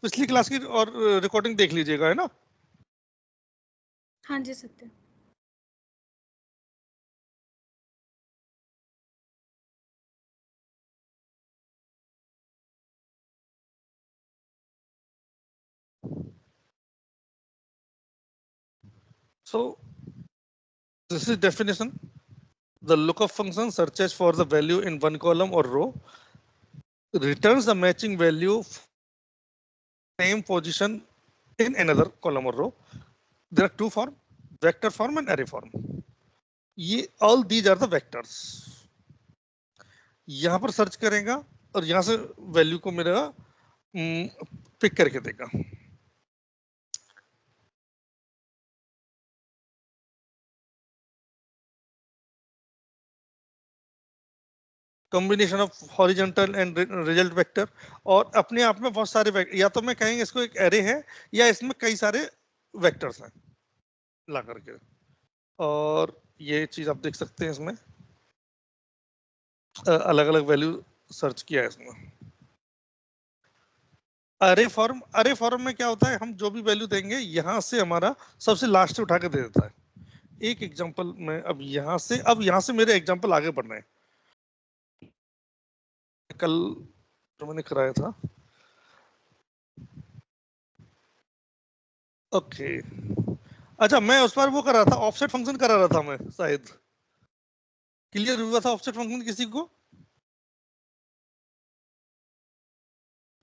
पिछली क्लास की और रिकॉर्डिंग देख लीजिएगा, है ना? हाँ जी सत्य। So this is definition. The lookup function searches for the value in one column or row, returns the matching value same position in another column or row. There are two form, vector form and array form. ये all these are the vectors. यहां पर search करेगा और यहां से value को मेरा pick करके देगा। Combination of horizontal and result vector, और अपने आप में बहुत सारे या तो मैं कहेंगे इसको एक एरे है या इसमें कई सारे वेक्टर्स हैं ला करके। और ये चीज आप देख सकते हैं इसमें अलग अलग वैल्यू सर्च किया है इसमें। अरे फॉर्म में क्या होता है, हम जो भी वैल्यू देंगे यहां से हमारा सबसे लास्ट उठा के दे देता है। एक एग्जांपल में अब यहां से मेरे एग्जांपल आगे बढ़ रहे हैं। कल जो मैंने कराया था, ओके अच्छा, मैं उस पर वो कर रहा था, ऑफसेट फंक्शन करा रहा था मैं, शायद क्लियर हुआ था ऑफसेट फंक्शन किसी को?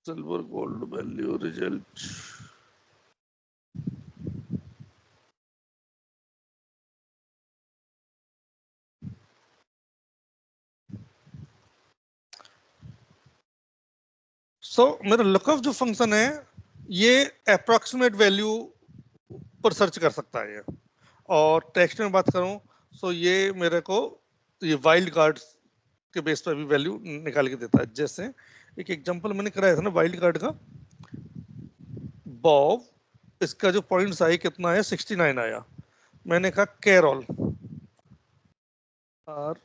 सिल्वर गोल्ड वैल्यू रिजल्ट, मेरा लुकअप जो फंक्शन है ये अप्रोक्सीमेट वैल्यू पर सर्च कर सकता है ये। और टेक्स्ट में बात करूं तो ये मेरे को ये वाइल्ड कार्ड के बेस पर भी वैल्यू निकाल के देता है। जैसे एक एग्जांपल मैंने कराया था ना वाइल्ड कार्ड का, बॉब, इसका जो पॉइंट्स आए कितना है, 69 आया। मैंने कहा कैरोल, और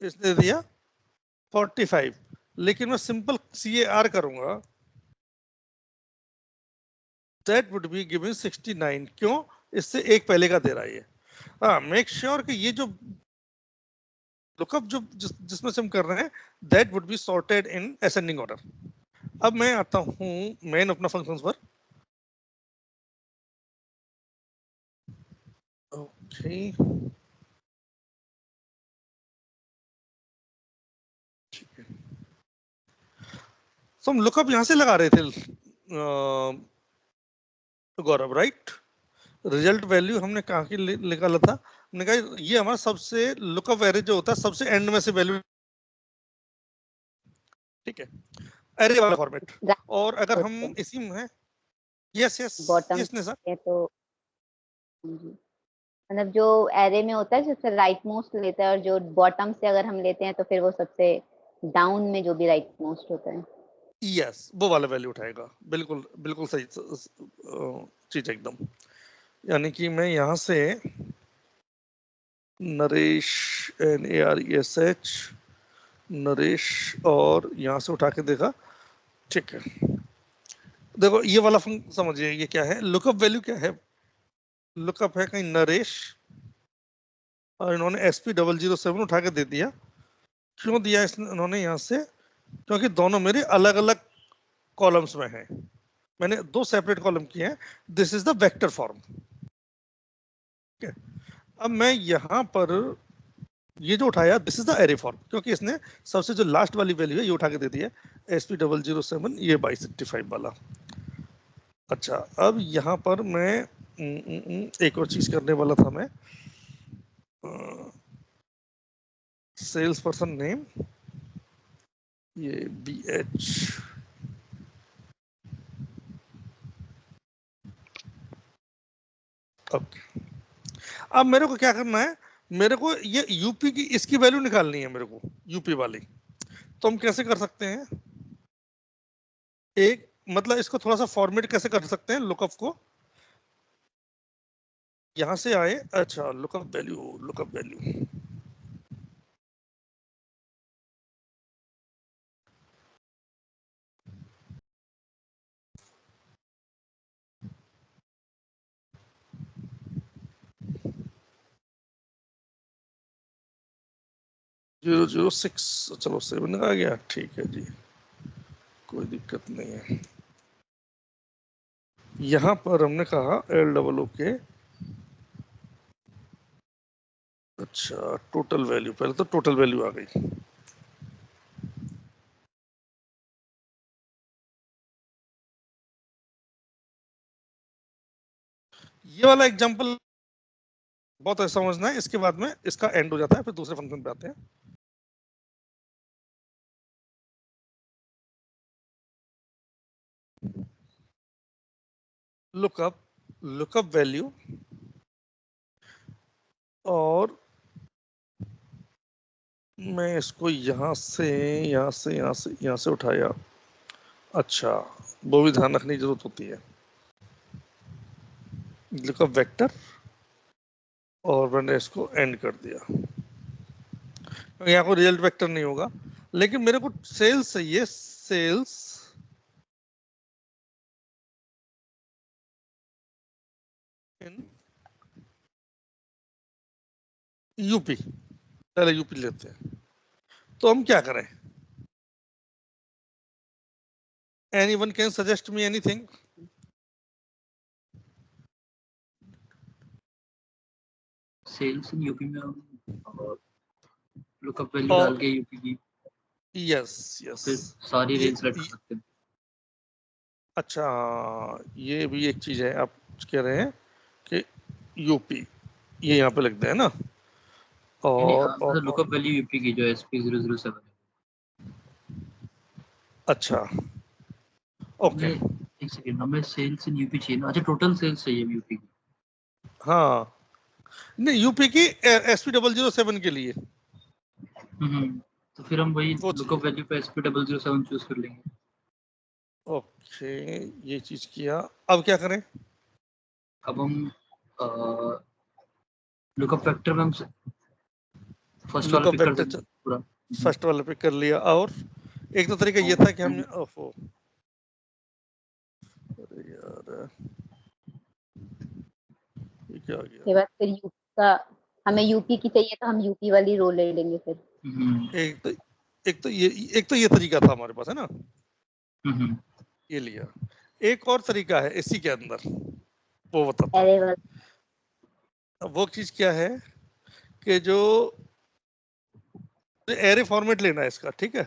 इसने दिया 45, लेकिन मैं सिंपल CAR करूंगा, दैट वुड बी गिवन 69। क्यों? इससे एक पहले का दे रहा है ये। हाँ, मेक श्योर कि ये जो लुकअप जिसमें से हम कर रहे हैं that would be sorted in ascending order. अब मैं आता हूं मेन अपना फंक्शंस पर। ओके, तो हम लुकअप यहां से लगा रहे थे गौरव, राइट? रिजल्ट वैल्यू हमने कहाँ की निकाला था? हमने कहा ये हमारा सबसे लुकअप एरे जो होता है सबसे एंड में से वैल्यू, ठीक है, एरे वाला फॉर्मेट। और अगर हम इसी में, यस यस बॉटम यस ने सर, है तो मतलब जो एरे में होता है सबसे राइट मोस्ट लेता है, और जो बॉटम से अगर हम लेते हैं तो फिर वो सबसे डाउन में जो भी राइट मोस्ट होता है। यस वो वाला वैल्यू उठाएगा। बिल्कुल बिल्कुल सही चीज एकदम। यानी कि मैं यहां से नरेश NARESH नरेश और यहां से उठा के देखा, ठीक है। देखो ये वाला फंक्शन समझिए, ये क्या है, लुकअप वैल्यू क्या है, लुकअप है कहीं नरेश, और इन्होंने SP007 उठा के दे दिया। क्यों दिया इन्होंने यहाँ से? क्योंकि दोनों मेरे अलग अलग कॉलम्स में हैं, मैंने दो सेपरेट कॉलम किए हैं। This is the vector form. अब मैं यहाँ पर ये जो उठाया this is the array form, क्योंकि इसने सबसे जो लास्ट वाली वैल्यू है ये उठा के दे दी है, SP007 ये 2265 वाला। अच्छा, अब यहाँ पर मैं एक और चीज करने वाला था मैं, सेल्स पर्सन नेम ये BH, ओके। अब मेरे को क्या करना है, मेरे को ये यूपी की इसकी वैल्यू निकालनी है मेरे को, यूपी वाली। तो हम कैसे कर सकते हैं, एक मतलब इसको थोड़ा सा फॉर्मेट कैसे कर सकते हैं लुकअप को, यहां से आए, अच्छा लुकअप वैल्यू 006, चलो 7 आ गया, ठीक है जी, कोई दिक्कत नहीं है। यहाँ पर हमने कहा LOO के, अच्छा टोटल वैल्यू, पहले तो टोटल वैल्यू आ गई। ये वाला एग्जांपल बहुत ऐसा समझना है, इसके बाद में इसका एंड हो जाता है, फिर दूसरे फंक्शन पे आते हैं। लुकअप वैल्यू, और मैं इसको यहां से यहां से उठाया। अच्छा, वो भी ध्यान रखने की जरूरत होती है। लुकअप वेक्टर, और मैंने इसको एंड कर दिया। यहाँ कोई रिजल्ट वेक्टर नहीं होगा, लेकिन मेरे को सेल्स चाहिए, सेल्स इन यूपी। पहले यूपी लेते हैं, तो हम क्या करें? Anyone can suggest me anything? Sales in UP में हम लुकअप वैल्यू डाल के यूपी की, यस फिर सारी रेंज सेलेक्ट कर सकते हैं। अच्छा, ये भी एक चीज है, आप कह रहे हैं कि यूपी ये यहाँ पे लिखते हैं ना, और लुकअप वैल्यू यूपी की जो SP007 है। अच्छा ओके, एक सेकंड, हमें सेल्स इन यूपी चाहिए ना? अच्छा, टोटल सेल्स चाहिए यूपी की। हाँ नहीं, यूपी की SP007 के लिए। तो फिर हम वही वो लुकअप चाहिए, वैल्यू पे SP007 चूज कर लेंगे। ओके, ये चीज किया। अब क्या करें? अब हम लुकअप वेक्टर में हम फर्स्ट वाला लुकअप पिक कर वेक्टर सकते हैं पूरा। फर्स्ट वाले पे कर लिया, और एक तो तरीका ये था कि हम, ओफो अरे यार ये क्या आ गया? के बाद फिर यूपी का, हमें यूपी की चाहिए तो हम यूपी वाली रो ले लेंगे फिर। एक तो एक तो ये तरीका था हमारे पास, है ना, ये लिया। एक और तरीका है इसी के अंदर, वो बताता अरे हूँ। वो चीज क्या है कि जो एरे फॉर्मेट लेना है इसका, ठीक है,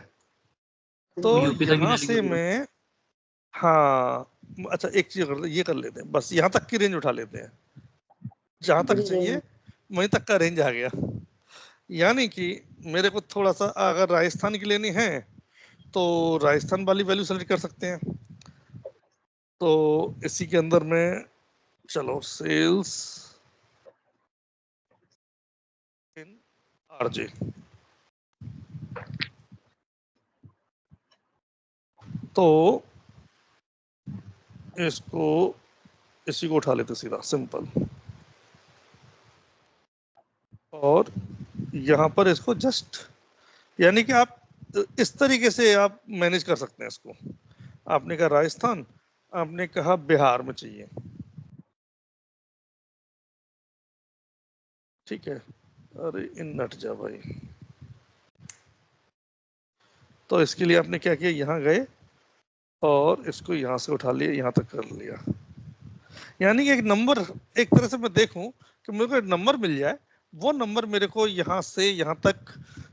तो यूपी तक ही यहाँ ले से लेंगे पूरा। मैं, हाँ अच्छा एक चीज ये कर लेते हैं, बस यहाँ तक की रेंज उठा लेते हैं, जहां तक पूरी चाहिए रेंज। वहीं तक का रेंज आ गया। यानी कि मेरे को थोड़ा सा अगर राजस्थान की लेनी है तो राजस्थान वाली वैल्यू सेलेक्ट कर सकते हैं। तो इसी के अंदर में, चलो सेल्स इन आरजे, तो इसको इसी को उठा लेते सीधा सिंपल, और यहाँ पर इसको जस्ट, यानी कि आप इस तरीके से आप मैनेज कर सकते हैं इसको। आपने कहा राजस्थान, आपने कहा बिहार में चाहिए, ठीक है, अरे इन नट जा भाई। तो इसके लिए आपने क्या किया, यहाँ गए और इसको यहाँ से उठा लिया, यहाँ तक कर लिया। यानी कि एक नंबर, एक तरह से मैं देखूं कि मेरे को एक नंबर मिल जाए, वो नंबर मेरे को यहाँ से यहाँ तक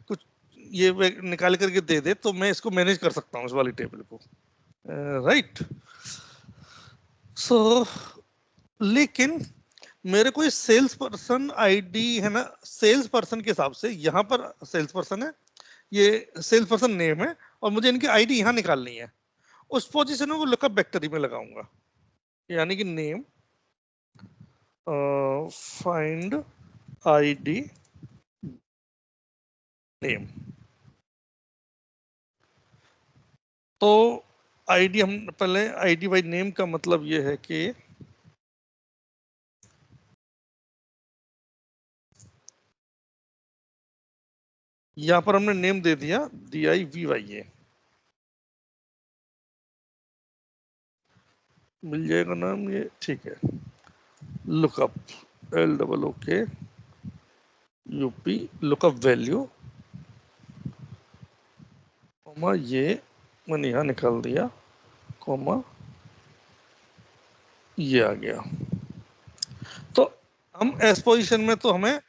कुछ ये निकाल करके दे दे, तो मैं इसको मैनेज कर सकता हूँ इस वाली टेबल को, राइट। सो लेकिन मेरे को सेल्स पर्सन आईडी है ना, सेल्स पर्सन के हिसाब से यहाँ पर सेल्स पर्सन है, ये सेल्स पर्सन नेम है, और मुझे इनकी आईडी यहाँ निकालनी है। उस पोजीशन को लुकअप वेक्टर में लगाऊंगा, यानी कि नेम फाइंड आईडी नेम। तो आईडी, हम पहले आईडी बाई नेम का मतलब ये है कि यहाँ पर हमने नेम दे दिया DIVYA, मिल जाएगा नाम ये, ठीक है। Lookup LOOK UP lookup value, comma ये मैंने यहाँ निकाल दिया, कॉमा ये आ गया। तो हम एस पोजीशन में तो हमें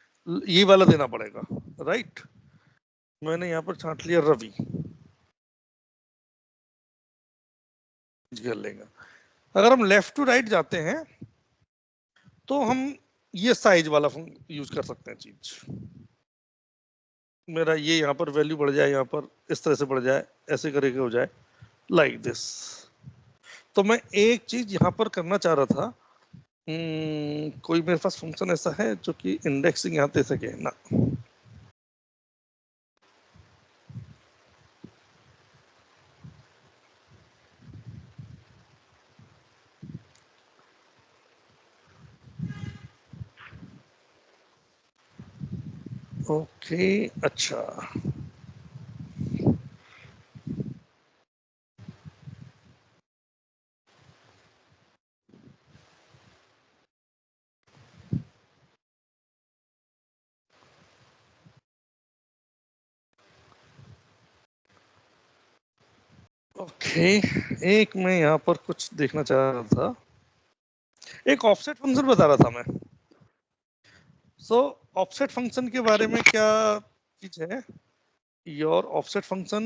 ये वाला देना पड़ेगा, राइट। मैंने यहाँ पर छांट लिया रवि, कर लेगा। अगर हम लेफ्ट टू राइट जाते हैं तो हम ये साइज वाला यूज कर सकते हैं चीज। मेरा ये यहाँ पर वैल्यू बढ़ जाए, यहाँ पर इस तरह से बढ़ जाए, ऐसे करके हो जाए लाइक दिस। तो मैं एक चीज यहाँ पर करना चाह रहा था, कोई मेरे पास फंक्शन ऐसा है जो कि इंडेक्सिंग यहाँ दे सके ना। ओके अच्छा, ओके एक मैं यहाँ पर कुछ देखना चाह रहा था, एक ऑफसेट फंक्शन बता रहा था मैं। सो ऑफसेट फंक्शन के बारे में क्या चीज है, your offset function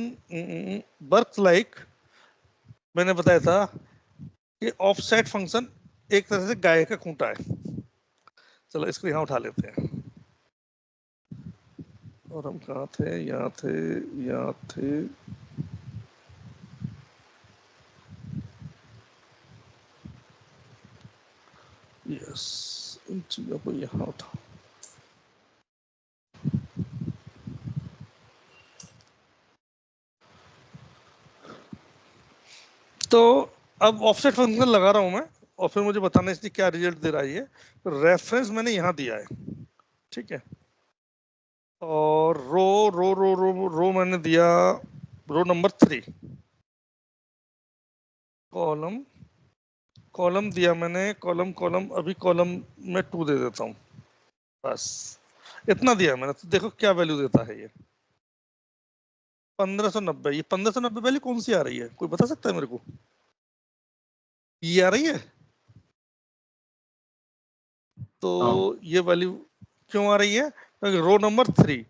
works like, मैंने बताया था कि ऑफसेट फंक्शन एक तरह से गाय का खूंटा है। चलो इसको यहाँ उठा लेते हैं, और हम कहाँ थे, यहाँ थे, यहाँ थे। यस, इन चीजों को यहाँ उठा। तो अब ऑफसेट फंक्शन लगा रहा हूं मैं, और फिर मुझे बताना है इसलिए क्या रिजल्ट दे रहा है ये। रेफरेंस मैंने यहाँ दिया है, ठीक है, और रो रो रो रो रो मैंने दिया रो नंबर 3, कॉलम कॉलम दिया मैंने, कॉलम कॉलम अभी कॉलम में 2 दे देता हूँ, बस इतना दिया मैंने। तो देखो क्या वैल्यू देता है ये, 1590। ये 1590 वैल्यू कौन सी आ रही है, कोई बता सकता है मेरे को? ये आ रही है। तो ये वैल्यू क्यों आ रही है, क्योंकि रो नंबर 3,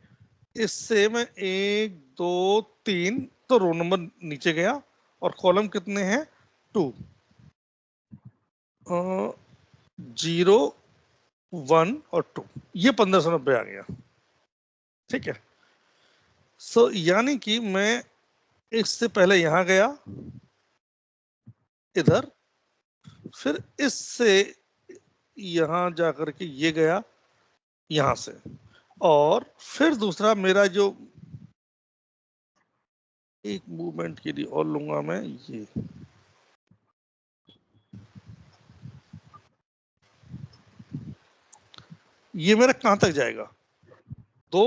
इससे मैं 1 2 3, तो रो नंबर नीचे गया, और कॉलम कितने हैं 2, 0 1 और 2, ये 1590 आ गया, ठीक है। सो यानी कि मैं इससे पहले यहां गया इधर, फिर इससे यहां जाकर के ये गया यहां से, और फिर दूसरा मेरा जो एक मूवमेंट के लिए और लूंगा मैं, ये मेरा कहां तक जाएगा, 2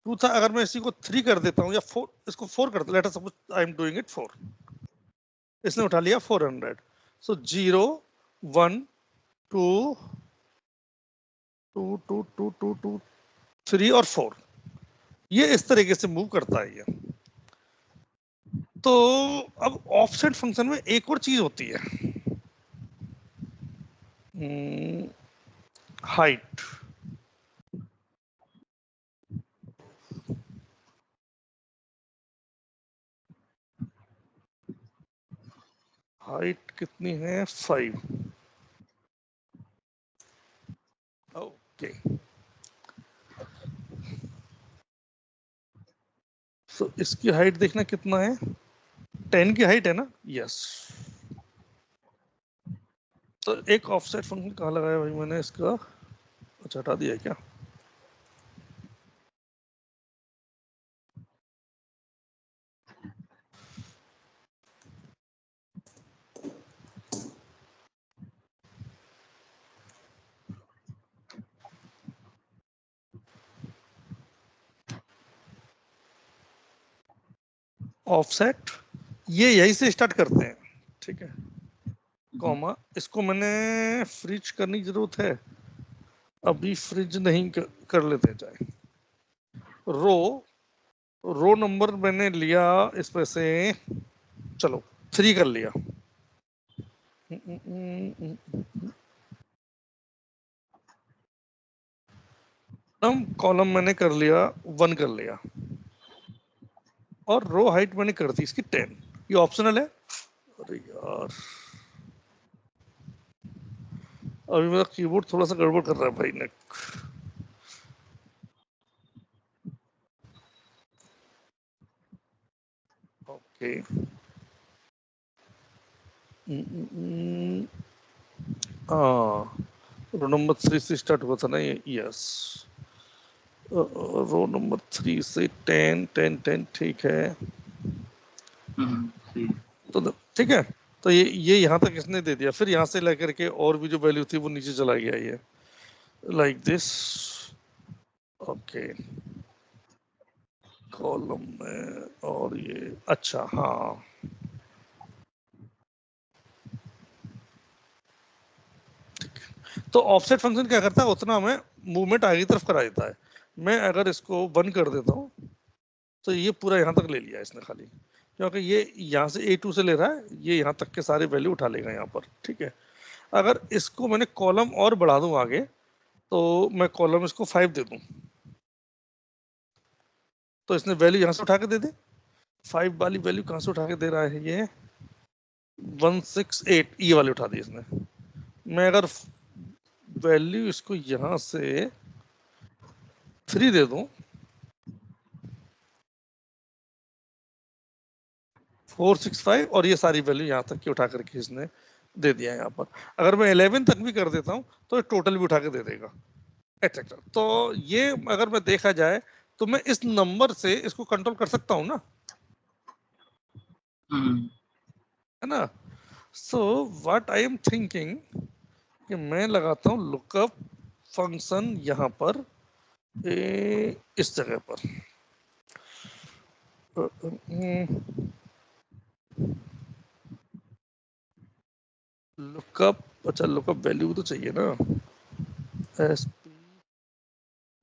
2 था, अगर मैं इसी को 3 कर देता हूं या 4, इसको 4 कर, let us suppose I am doing it 4, इसने उठा लिया 400। सो 0 1 2 2 2 2 2 2 3 और 4, ये इस तरीके से मूव करता है ये। तो अब ऑफसेट फंक्शन में एक और चीज होती है, हाइट। हाइट कितनी है, 5। ओके, सो इसकी हाइट देखना कितना है, 10 की हाइट है ना, यस। तो एक ऑफसेट फंक्शन कहाँ लगाया भाई मैंने इसका, अच्छा हटा दिया है क्या? ऑफसेट ये यही से स्टार्ट करते हैं, ठीक है, कॉमा इसको मैंने फ्रीज करने की जरूरत है, अभी फ्रिज नहीं कर लेते, चाहे रो रो नंबर मैंने लिया इसमें से, चलो 3 कर लिया। कॉलम मैंने कर लिया 1 कर लिया, और रो हाइट मैंने कर दी इसकी 10। ये ऑप्शनल है। अरे यार, अभी मेरा कीबोर्ड थोड़ा सा गड़बड़ कर रहा है भाई ने। ओके, रो नंबर 3 से स्टार्ट हुआ था ना ये, यस। रो नंबर 3 से 10 10 10, ठीक है। सही। तो ठीक है, तो ये यहाँ तक इसने दे दिया, फिर यहाँ से लेकर के और भी जो वैल्यू थी वो नीचे चला गया ये, लाइक दिस। ओके, कॉलम में, और ये अच्छा, हाँ तो ऑफसेट फंक्शन क्या करता है, उतना हमें मूवमेंट आगे की तरफ करा देता है। मैं अगर इसको 1 कर देता हूँ तो ये पूरा यहाँ तक ले लिया इसने खाली, क्योंकि ये यहाँ से A2 से ले रहा है, ये यहाँ तक के सारे वैल्यू उठा लेगा यहाँ पर, ठीक है। अगर इसको मैंने कॉलम और बढ़ा दूं आगे, तो मैं कॉलम इसको 5 दे दूं, तो इसने वैल्यू यहाँ से उठा के दे दे। 5 वाली वैल्यू कहाँ से उठा के दे रहा है ये, 168 ये वाली उठा दी इसने। मैं अगर वैल्यू इसको यहाँ से 3 दे दूं, 465, और ये सारी वैल्यू यहाँ तक की उठा करके इसने दे दिया यहाँ पर। अगर मैं 11 तक भी कर देता हूँ तो टोटल भी उठा के दे देगा, एक्सेट्रा। तो ये अगर मैं देखा जाए तो मैं इस नंबर से इसको कंट्रोल कर सकता हूँ ना, है ना। So what I am thinking कि मैं लगाता हूँ लुकअप फंक्शन यहाँ पर, इस जगह पर। लुकअप, अच्छा लुकअप वैल्यू तो चाहिए ना,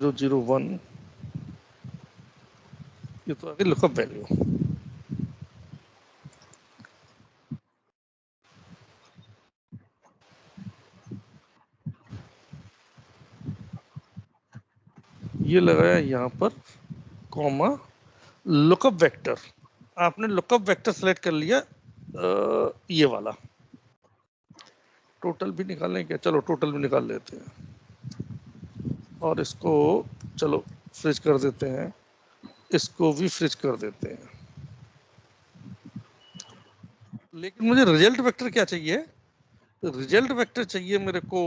SP001, ये तो आगे लुकअप वैल्यू। ये लगाया यहाँ पर, कॉमा, लुकअप वेक्टर। आपने लुकअप वेक्टर सेलेक्ट कर लिया, ये वाला। टोटल भी निकालने क्या, चलो टोटल भी निकाल लेते हैं, और इसको चलो फ्रिज कर देते हैं, इसको भी फ्रिज कर देते हैं। लेकिन मुझे रिजल्ट वेक्टर क्या चाहिए, रिजल्ट वेक्टर चाहिए मेरे को,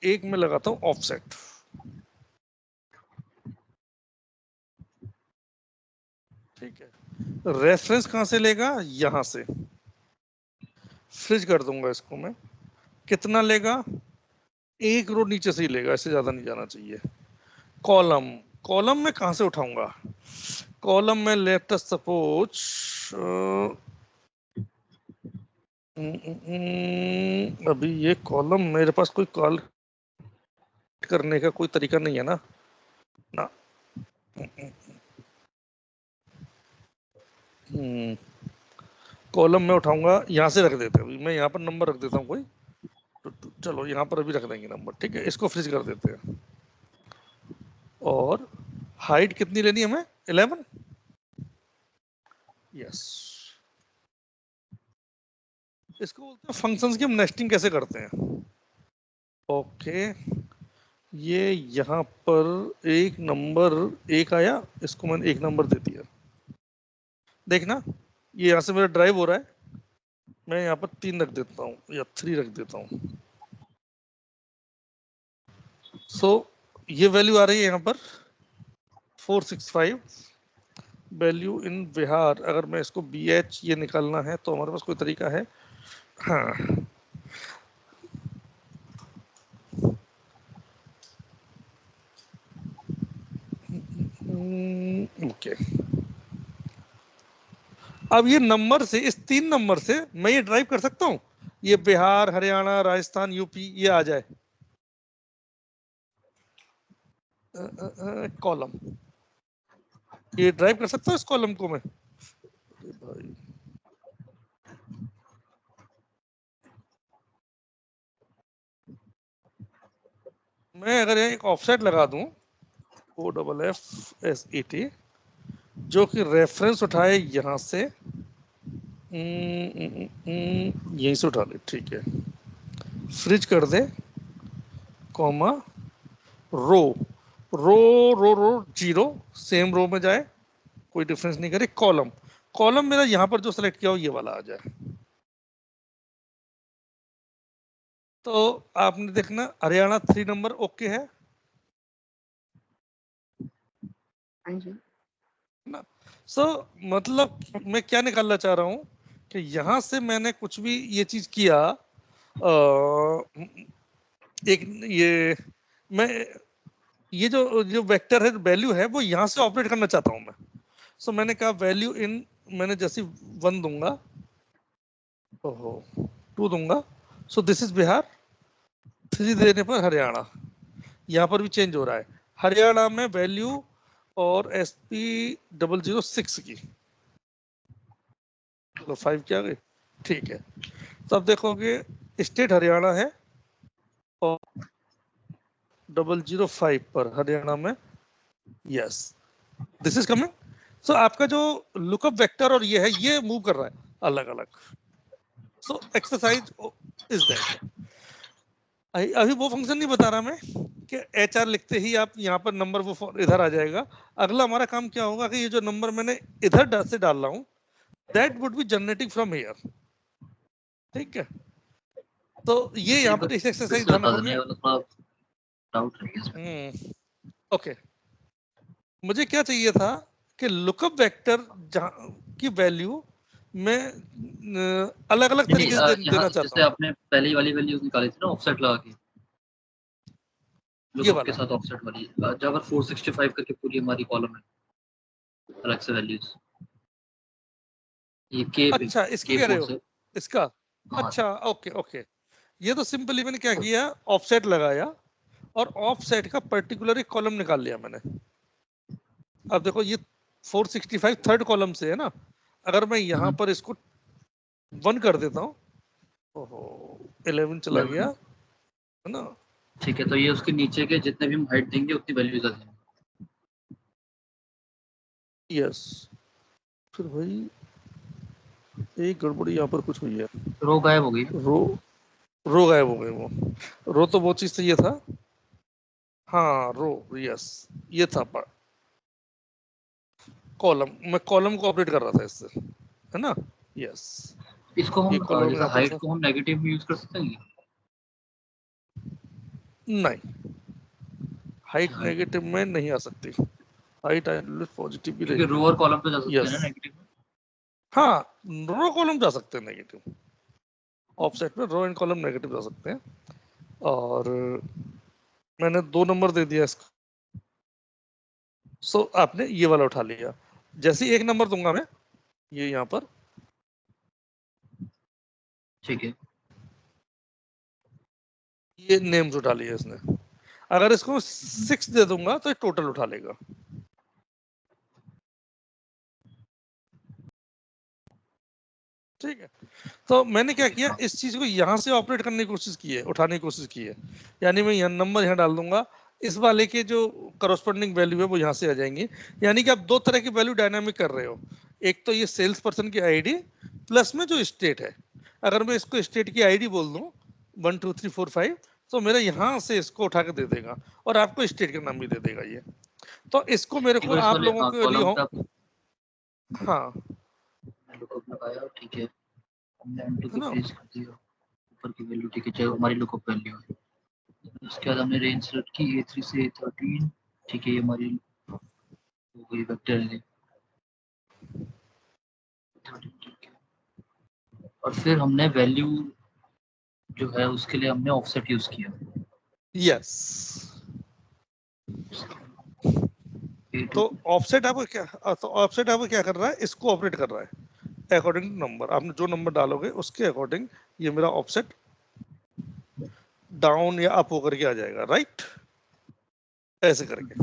एक में लगाता हूं ऑफसेट। ठीक है, रेफरेंस कहां से लेगा, यहां से। फ्रिज कर दूंगा इसको मैं, कितना लेगा, एक रो नीचे से ही लेगा, इससे ज्यादा नहीं जाना चाहिए। कॉलम, कॉलम में कहां से उठाऊंगा, कॉलम में लेट अस सपोज, अभी ये कॉलम मेरे पास कोई कॉल करने का कोई तरीका नहीं है ना, ना। कॉलम में उठाऊंगा, यहाँ से रख देते हैं, मैं यहाँ पर नंबर रख देता हूँ कोई, तो चलो यहाँ पर अभी रख देंगे नंबर, ठीक है। इसको फ्रिज कर देते हैं, और हाइट कितनी लेनी है हमें, 11, यस। इसको बोलते हैं फंक्शंस की हम नेस्टिंग कैसे करते हैं। ओके, ये यहाँ पर एक नंबर एक आया, इसको मैंने एक नंबर दे दिया। देखना, ये यहाँ से मेरा ड्राइव हो रहा है, मैं यहाँ पर 3 रख देता हूँ या 3 रख देता हूँ। सो ये वैल्यू आ रही है यहाँ पर 465, वैल्यू इन बिहार। अगर मैं इसको BH ये निकालना है तो हमारे पास कोई तरीका है, हाँ। ओके, अब ये नंबर से, इस 3 नंबर से मैं ये ड्राइव कर सकता हूँ, ये बिहार, हरियाणा, राजस्थान, यूपी ये आ जाए, कॉलम। ये ड्राइव कर सकता हूँ इस कॉलम को मैं? अरे भाई मैं अगर यहाँ एक ऑफसेट लगा दूं OFFSET जो कि रेफरेंस उठाए यहाँ से यहीं से उठा ले, ठीक है, फ्रिज कर दे कॉमा रो रो रो रो 0 सेम रो में जाए, कोई डिफरेंस नहीं करे, कॉलम कॉलम मेरा यहाँ पर जो सेलेक्ट किया हो ये वाला आ जाए। तो आपने देखना हरियाणा 3 नंबर ओके है हाँ जी। ना। सो मतलब मैं क्या निकालना चाह रहा हूँ कि यहाँ से मैंने कुछ भी ये चीज किया, एक ये मैं ये जो जो वेक्टर है वैल्यू है वो यहाँ से ऑपरेट करना चाहता हूँ मैं। सो मैंने कहा वैल्यू इन, मैंने जैसे 1 दूंगा, ओहो 2 दूंगा, सो दिस इज बिहार, 3 देने पर हरियाणा, यहाँ पर भी चेंज हो रहा है हरियाणा में वैल्यू और SP006 की, चलो 5 क्या गई, ठीक है। तो अब देखोगे स्टेट हरियाणा है और 005 पर हरियाणा में, यस दिस इज कमिंग। सो आपका जो लुकअप वेक्टर और ये है ये मूव कर रहा है अलग अलग। सो एक्सरसाइज इज दैट, अभी वो फंक्शन नहीं बता रहा मैं कि HR लिखते ही आप यहाँ पर नंबर वो इधर आ जाएगा। अगला हमारा काम क्या होगा कि ये जो नंबर मैंने इधर से डाल रहा हूँ that would be generating from here, ठीक है। तो ये यहाँ पर इस एक्सरसाइज ध्यान रखोगे। डाउट रह गया। ओके, मुझे क्या चाहिए था कि लुकअप वेक्टर की वैल्यू मैं अलग अलग नहीं तरीके से यहाँ देना चाहता जैसे हूँ। आपने पहली वाली वैल्यू निकाली थी ना ऑफसेट लगा के, ये लुकअप के वाला साथ ऑफसेट वाली, जब अगर 465 करके पूरी हमारी कॉलम है अलग से वैल्यूज, ये के अच्छा इसकी के कह रहे 4 हो से। इसका, हाँ अच्छा ओके ओके। ये तो सिंपली मैंने क्या किया, ऑफसेट लगाया और ऑफसेट का पर्टिकुलर एक कॉलम निकाल लिया मैंने। अब देखो ये 465 थर्ड कॉलम से है ना, अगर मैं यहाँ पर इसको 1 कर देता हूँ, ओहो 11 चला गया है ना। ठीक है, तो ये उसके नीचे के जितने भी हम हाइट देंगे उतनी वैल्यूज आ जाएंगी। यस, फिर भाई एक गड़बड़ी यहाँ पर कुछ हुई है, रो गायब हो गई। रो रो गायब हो गए, वो रो तो वो चीज से ये था, हाँ रो, यस ये था कॉलम, मैं कॉलम को ऑपरेट कर रहा था इससे, है ना, यस। इसको ये हम कॉलम जैसे यहाँ पर हाइट था, को हम नेगेटिव में यूज कर सकते हैं। नहीं हाइट हाइट, नेगेटिव में नहीं आ सकती, हाइट पॉजिटिव भी क्योंकि रो रहेगी, और कॉलम पे जा सकते हैं ना यस। नेगेटिव में। हाँ रो कॉलम जा सकते हैं नेगेटिव, ऑफसेट में रो एंड कॉलम नेगेटिव जा सकते हैं। और मैंने 2 नंबर दे दिया इसको, सो आपने ये वाला उठा लिया। जैसे 1 नंबर दूंगा मैं ये यहाँ पर, ठीक है, ये नेम्स उठा लिया इसने। अगर इसको 6 दे दूंगा तो ये टोटल उठा लेगा। ठीक है, तो मैंने क्या किया, इस चीज को यहाँ से ऑपरेट करने की कोशिश की है, उठाने की कोशिश की है। यानी मैं यहाँ नंबर यहाँ डाल दूंगा, इस वाले के जो करस्पॉन्डिंग वैल्यू है वो यहाँ से आ जाएंगी। यानी कि आप 2 तरह की वैल्यू डायनामिक कर रहे हो, एक तो ये सेल्स पर्सन की आईडी प्लस में जो स्टेट है। अगर मैं इसको स्टेट की आईडी बोल दूं 1 2 3 4 5, तो मेरा यहाँ से इसको उठा के दे देगा और आपको स्टेट का नाम भी दे देगा ये। तो इसको मेरे को इस आप वाले लोगों के लिए कॉलम हो, पे आप हाँ लुकअप लगाया, ठीक है, हमने एंटर है को ना, फ्रीज कर दिया, ऊपर की वैल्यू, ठीक है, चाहे हमारी लुकअप वैल्यू है। उसके बाद हमने रेंज सेलेक्ट की A3 से A13, ठीक है, ये हमारी हो गई वेक्टर है 13, ठीक है। और फिर हमने वैल्यू जो है उसके लिए हमने ऑफसेट यूज किया। यस। तो ऑफसेट आपको क्या, तो ऑफसेट आपको क्या कर रहा है, इसको ऑपरेट कर रहा है अकॉर्डिंग टू नंबर। आपने जो नंबर डालोगे उसके अकॉर्डिंग ये मेरा ऑफसेट डाउन या अप होकर के आ जाएगा, राइट, ऐसे करके।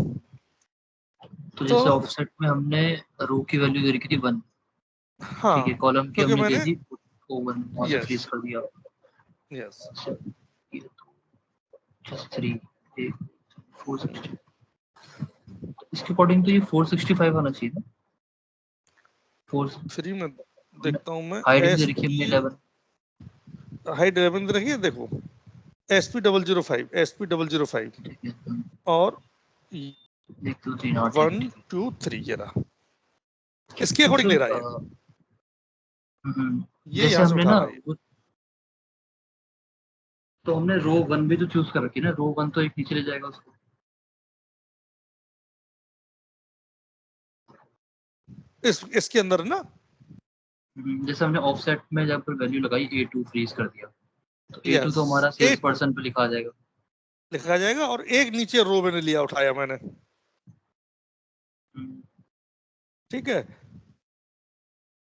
तो जैसे ऑफसेट में हमने रो की वैल्यू दे रखी थी 1, हाँ, ठीक है, कॉलम की क्योंकि हमने दे मैंने दी 1, वहां से फ्रीज यस कर दिया। यस ये तो just 3, ये 460, इसके अकॉर्डिंग तो ये 465 आना चाहिए ना। 4 फ्री में देखता हूँ मैं हाइट भी दे एस रखी है हमने पी 11। हाइट 11 रखी है, देखो SP005 ठीक है, और 1 2 3, हाँ ठीक है 1 ठीक है। 2 3 ये रहा, इसके तो अकॉर्डिंग ले फिर रहा है ये जैसे यहाँ से हमने उठा ना रहा है। तो हमने रो 1 भी तो चूज कर रखी है ना, रो 1 तो एक नीचे ले जाएगा उसको। इसके अंदर ना जैसे हमने ऑफसेट में जब वैल्यू लगाई A2 फ्रीज कर दिया, तो A2 यस तो हमारा सेल्स A2 पर्सन पे लिखा आ जाएगा। लिखा जाएगा और एक नीचे रो मैंने लिया उठाया मैंने, ठीक है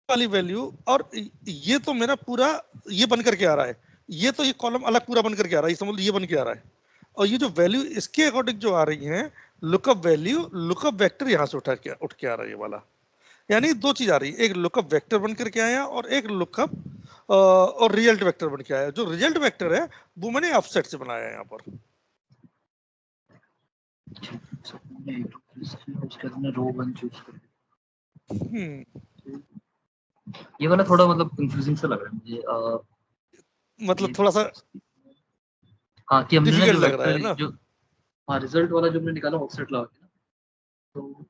वाली वैल्यू। और ये तो मेरा पूरा ये बन करके आ रहा है, ये तो ये कॉलम अलग पूरा बन करके आ रहा है, ये समझ लो ये बन के आ रहा है। और ये जो वैल्यू इसके अकॉर्डिंग जो आ रही है लुकअप वैल्यू, लुकअप वेक्टर यहाँ से उठ के आ रहा है ये वाला। यानी दो चीज आ रही है, एक लुकअप वेक्टर बन करके आया और एक लुकअप और रिजल्ट वेक्टर बन के आया। जो रिजल्ट वेक्टर है वो मैंने ऑफसेट से बनाया है यहाँ पर। उसके हमने रो 1 चूज कर दिया। हम्म, ये वाला थोड़ा मतलब कंफ्यूजिंग सा लग रहा है मुझे। मतलब ये थोड़ा सा हाँ, कि हमने ना डिफिकल्ट जो लग रहा है वेक्टर ना। जो, हाँ रिजल्ट वाला जो हमने निकाला ऑफसेट लगा के ना, तो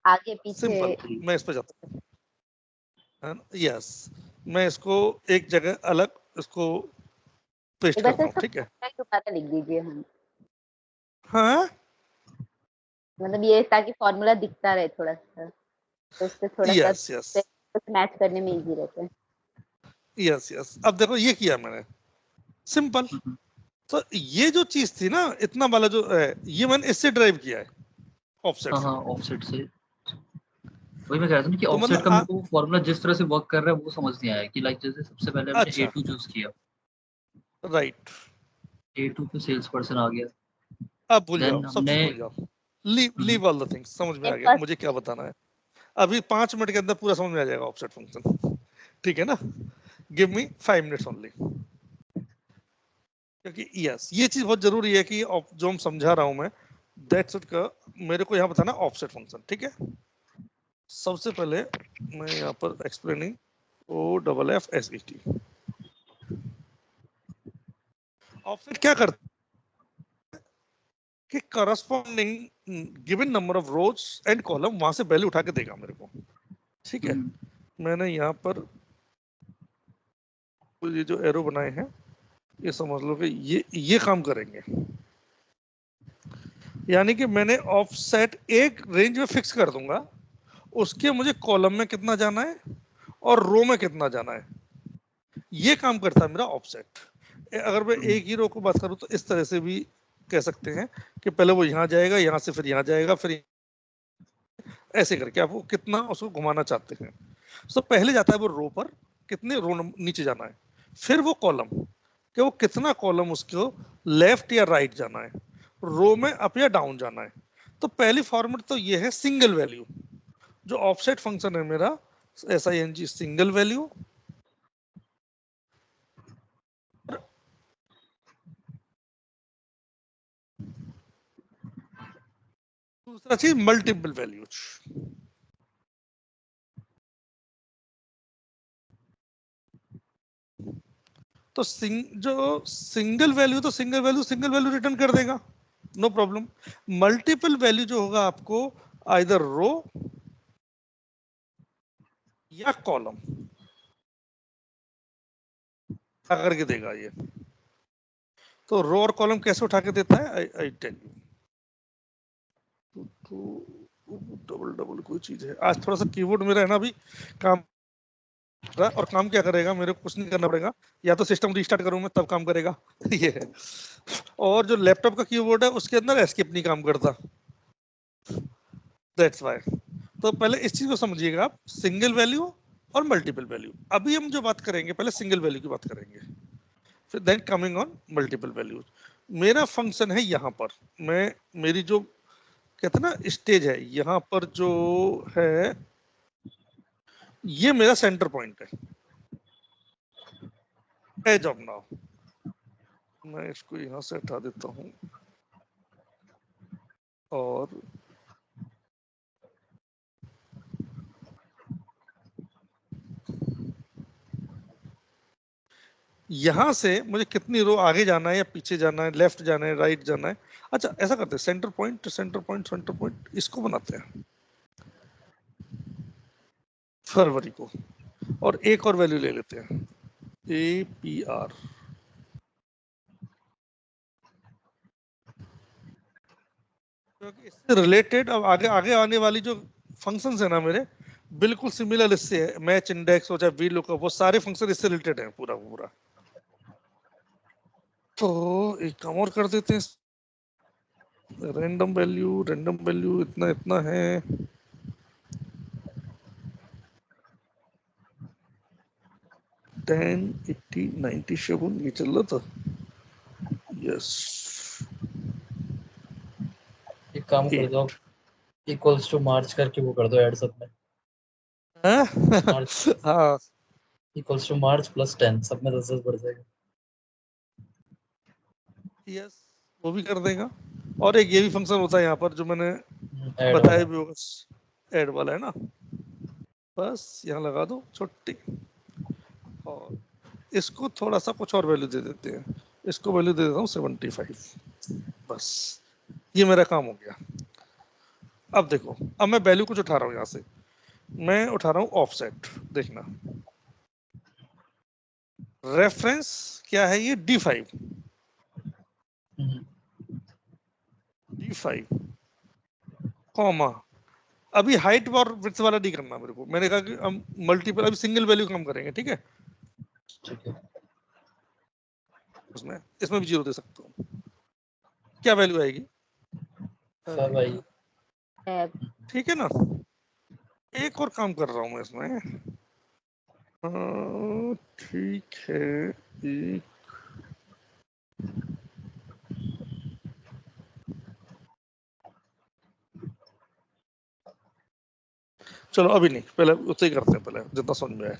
आगे पीछे सिंपल, मैं इस पे जाता हूँ है ना, यस मैं इसको एक जगह अलग इसको पेस्ट एक बार करता से हूँ, ठीक है। दोबारा लिख दीजिए हम, हाँ मतलब ये ताकि फॉर्मूला दिखता रहे थोड़ा सा, तो उससे थोड़ा सा यस यस मैच करने में इजी रहता है। यस यस अब देखो ये किया मैंने सिंपल। तो ये जो चीज थी ना इतना वाला जो है ये मैंने इससे ड्राइव किया है ऑफसेट हाँ से। हाँ ऑफसेट से। वही मैं कह रहा था ना कि तो ऑफसेट मतलब का मेरे को फॉर्मूला जिस तरह से वर्क कर रहा है वो समझ नहीं आया कि लाइक जैसे सबसे पहले हमने अच्छा A2 चूज किया, राइट, A2 पे सेल्स पर्सन आ गया, अब भूल जाओ देन सब हमने चीज भूल जाओ, leave leave all the things, समझ में आ गया फर्स्ट मुझे क्या बताना है। अभी 5 मिनट के अंदर पूरा समझ में आ जाएगा ऑफसेट फंक्शन, ठीक है ना। गिव मी 5 मिनट्स ओनली, क्योंकि यस ये चीज बहुत जरूरी है कि जो हम समझा रहा हूं मैं दैट्स इट का मेरे को यहाँ बताना ऑफसेट फंक्शन, ठीक है। सबसे पहले मैं यहाँ पर एक्सप्लेनिंग OFFSET ऑफसेट क्या करता है कि corresponding given number of rose and column वहां से वैल्यू उठा के देगा मेरे को, ठीक है। मैंने यहाँ पर ये जो एरो बनाए हैं ये समझ लो कि ये काम करेंगे। यानी कि मैंने ऑफसेट एक रेंज में फिक्स कर दूंगा, उसके मुझे कॉलम में कितना जाना है और रो में कितना जाना है, ये काम करता है मेरा ऑफसेट। अगर मैं एक ही रो को बात करूं तो इस तरह से भी कह सकते हैं कि पहले वो यहाँ जाएगा, यहाँ से फिर यहाँ जाएगा, फिर ऐसे करके आप वो कितना उसको घुमाना चाहते हैं। तो पहले जाता है वो रो पर कितने रो नीचे जाना है, फिर वो कॉलम कि वो कितना कॉलम उसको लेफ्ट या राइट जाना है, रो में अप या डाउन जाना है। तो पहली फॉर्मेट तो ये है सिंगल वैल्यू, जो ऑफसेट फंक्शन है मेरा SING सिंगल वैल्यू। दूसरा चीज मल्टीपल वैल्यूज। तो जो सिंगल वैल्यू रिटर्न कर देगा, नो प्रॉब्लम। मल्टीपल वैल्यू जो होगा आपको आइदर रो या कॉलम करके देगा ये। तो रो और कॉलम कैसे उठा के देता है आई टेल यू। तो डबल डबल कोई चीज है, आज थोड़ा सा कीबोर्ड मेरा है ना अभी काम, और काम क्या करेगा मेरे को कुछ नहीं करना पड़ेगा, या तो सिस्टम रिस्टार्ट करूं मैं तब काम करेगा ये है। और जो लैपटॉप का कीबोर्ड है उसके अंदर एस्केप नहीं काम करता, दैट्स व्हाई। तो पहले इस चीज को समझिएगा आप, सिंगल वैल्यू और मल्टीपल वैल्यू। अभी हम जो बात करेंगे पहले सिंगल वैल्यू की बात करेंगे, फिर then coming on multiple values. मेरा फंक्शन है यहाँ पर, मैं मेरी जो कहते हैं ना स्टेज है, यहाँ पर जो है ये मेरा सेंटर पॉइंट है, एज ऑफ नाउ। मैं इसको यहाँ से हटा देता हूँ और यहां से मुझे कितनी रो आगे जाना है या पीछे जाना है, लेफ्ट जाना है, राइट जाना है। अच्छा ऐसा करते हैं, centre point centre point centre point इसको बनाते हैं फरवरी को, और एक और वैल्यू ले लेते हैं APR। क्योंकि इससे रिलेटेड अब आगे आगे आने वाली जो फंक्शंस है ना मेरे, बिल्कुल सिमिलर इससे है। मैच इंडेक्स हो चाहे वी लुकअप, वो सारे फंक्शन इससे रिलेटेड हैं पूरा पूरा। तो एक काम और कर देते हैं, रैंडम वैल्यू इतना इतना है, 10 80 97 ये चल रहा था। यस, एक काम कर दो, इक्वल्स टू मार्च करके वो कर दो ऐड सब में। मार्च हाँ इक्वल्स टू मार्च प्लस 10, सब में 10 बढ़ जाएगा। यस, वो भी कर देगा। और एक ये भी फंक्शन होता है यहाँ पर जो मैंने ऐड बताया वाला भी होगा, ऐड वाला है ना, बस यहाँ लगा दो छोटी, और इसको थोड़ा सा कुछ और वैल्यू दे देते हैं, इसको वैल्यू दे देता हूँ 75। बस ये मेरा काम हो गया। अब देखो, अब मैं वैल्यू कुछ उठा रहा हूँ यहाँ से, मैं उठा रहा हूँ ऑफसेट। देखना रेफरेंस क्या है, ये D5 कॉमा, अभी हाइट और विड्थ वाला नहीं करना मेरे को, मैंने कहा कि हम मल्टीपल, अभी सिंगल वैल्यू काम करेंगे, ठीक है। ठीक है। उसमें इसमें भी 0 दे सकता हूँ, क्या वैल्यू आएगी, सब आई। ठीक है ना। एक और काम कर रहा हूँ मैं इसमें, ठीक है, एक चलो अभी नहीं, पहले उसे ही करते हैं, पहले जितना समझ में आया।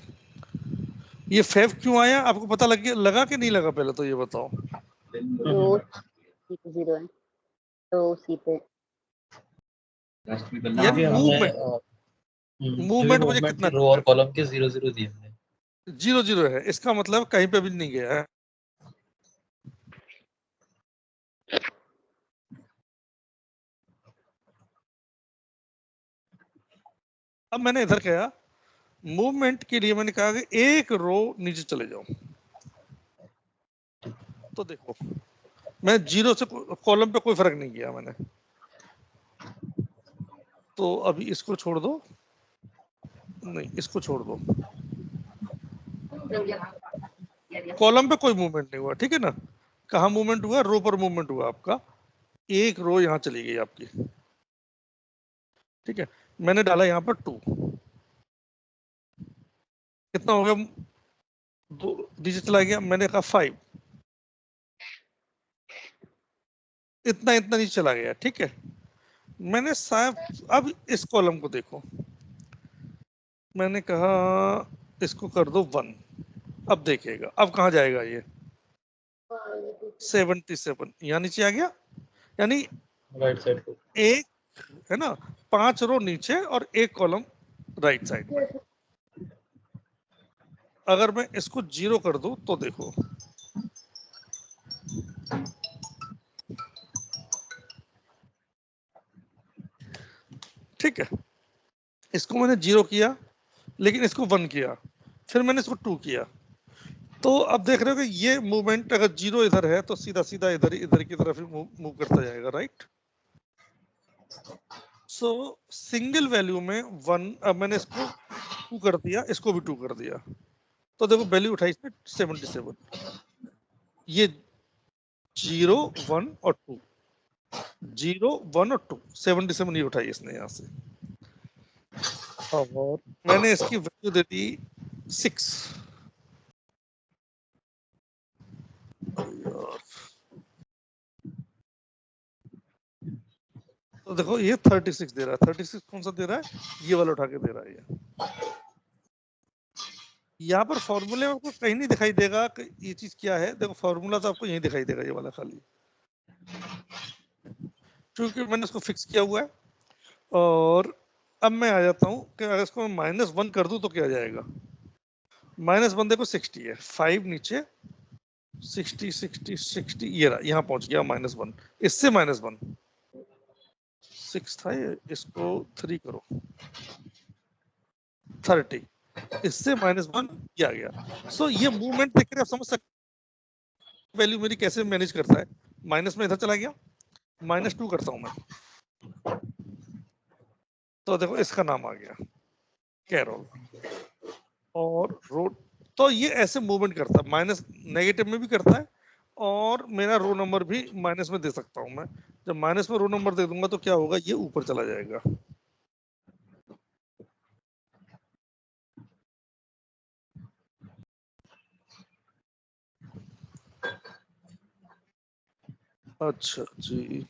ये फेव क्यों आया आपको पता लगा कि नहीं लगा, पहले तो ये बताओ। रो 0 है तो सी पे यानी मूवमेंट, मूवमेंट मुझे मूवमेंट कितना रो और कॉलम के 0 0 दिए हमने। 0 है, इसका मतलब कहीं पे भी नहीं गया है। अब मैंने इधर कहा मूवमेंट के लिए, मैंने कहा कि एक रो नीचे चले जाओ। तो देखो मैं 0 से कॉलम पे कोई फर्क नहीं किया मैंने, तो अभी इसको छोड़ दो, नहीं इसको छोड़ दो, कॉलम पे कोई मूवमेंट नहीं हुआ, ठीक है ना। कहाँ मूवमेंट हुआ, रो पर मूवमेंट हुआ आपका, एक रो यहाँ चली गई आपकी, ठीक है। मैंने डाला यहाँ पर 2, कितना हो गया, 2 नीचे चला गया, मैंने कहा 5, इतना इतना नीचे चला गया, ठीक है। मैंने शायद अब इस कॉलम को देखो, मैंने कहा इसको कर दो 1, अब देखेगा अब कहाँ जाएगा ये 77, यहाँ नीचे आ गया, यानी राइट साइड को एक है ना, 5 रो नीचे और एक कॉलम राइट साइड में। अगर मैं इसको 0 कर दूं तो देखो, ठीक है, इसको मैंने 0 किया, लेकिन इसको 1 किया, फिर मैंने इसको 2 किया, तो अब देख रहे हो कि ये मूवमेंट अगर 0 इधर है तो सीधा सीधा इधर की तरफ ही मूव करता जाएगा, राइट। सो सिंगल वैल्यू में 1, अब मैंने इसको 2 कर दिया, इसको भी 2 कर दिया, तो देखो वैल्यू उठाई इसने 77, ये 0 1 और 2, 0 1 और 2, 77 ये उठाई इसने यहाँ से, और मैंने इसकी वैल्यू दे दी 6। तो देखो ये 36 दे रहा है, 36 कौन सा दे रहा है, ये वाला उठा के दे रहा है ये। यहाँ पर फॉर्मूले में आपको कहीं नहीं दिखाई देगा कि ये चीज क्या है, देखो फॉर्मूला तो आपको यहीं दिखाई देगा, ये वाला खाली, क्योंकि मैंने इसको फिक्स किया हुआ है। और अब मैं आ जाता हूँ कि अगर इसको -1 कर दूं तो क्या जाएगा, -1 देखो 60 है, 5 नीचे 60 60 60, ये रहा, यहाँ पहुंच गया -1, इससे -1 6 था ये, इसको 3 करो 30, इससे -1 ये आ गया। सो ये मूवमेंट देख कर आप समझ सकते वैल्यू मेरी कैसे मैनेज करता है, माइनस में इधर चला गया, -2 करता हूं मैं, तो देखो इसका नाम आ गया कैरोल। और रोड, तो ये ऐसे मूवमेंट करता है, माइनस नेगेटिव में भी करता है, और मेरा रो नंबर भी माइनस में दे सकता हूं मैं। जब माइनस में रो नंबर दे दूंगा तो क्या होगा, ये ऊपर चला जाएगा। अच्छा जी,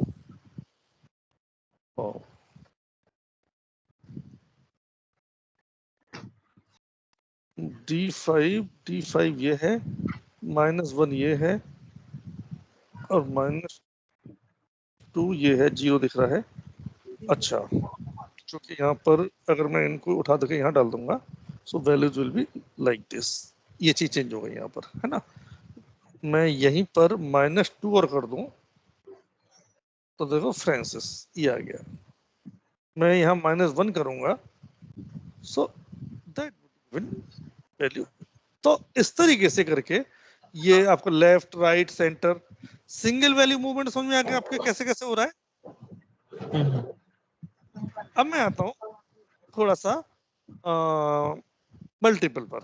ओ D5 ये है, -1 ये है, और -2 ये है, 0 दिख रहा है। अच्छा, क्योंकि यहाँ पर अगर मैं इनको उठा के यहाँ डाल दूंगा, so values will be like this, ये चीज चेंज हो गई यहाँ पर, है ना। मैं यहीं पर -2 और कर दूं तो देखो फ्रांसिस ये आ गया। मैं यहाँ -1 करूंगा, सो दैट विल वैल्यू। तो इस तरीके से करके ये आपको left right centre single value movement समझ में आ गया आपके कैसे कैसे हो रहा है। अब मैं आता हूँ थोड़ा सा मल्टीपल पर।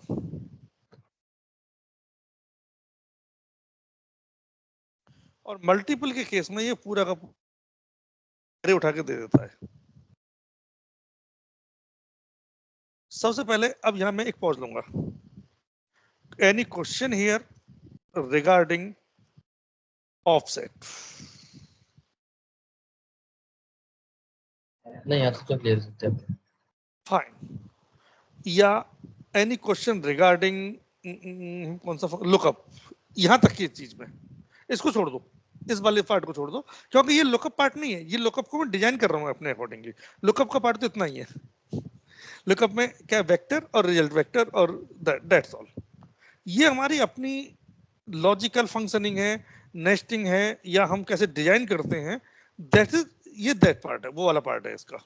और मल्टीपल के केस में ये पूरा का पूरा उठा के दे देता है। सबसे पहले अब यहाँ मैं एक पॉज लूंगा, any question here regarding offset? नहीं यार, तो क्लियर सकते हैं। फाइन। या एनी क्वेश्चन रिगार्डिंग कौन सा लुकअप, यहां तक की चीज में इसको छोड़ दो, इस वाले पार्ट को छोड़ दो, क्योंकि ये लुकअप पार्ट नहीं है, ये लुकअप को मैं डिजाइन कर रहा हूँ अपने अकॉर्डिंगली। लुकअप का पार्ट तो इतना ही है, लुकअप में क्या वेक्टर और रिजल्ट वेक्टर और दैट्स ऑल। ये हमारी अपनी लॉजिकल फंक्शनिंग है, नेस्टिंग है, या हम कैसे डिजाइन करते हैं, दैट इज, ये दैट पार्ट है, वो वाला पार्ट है इसका।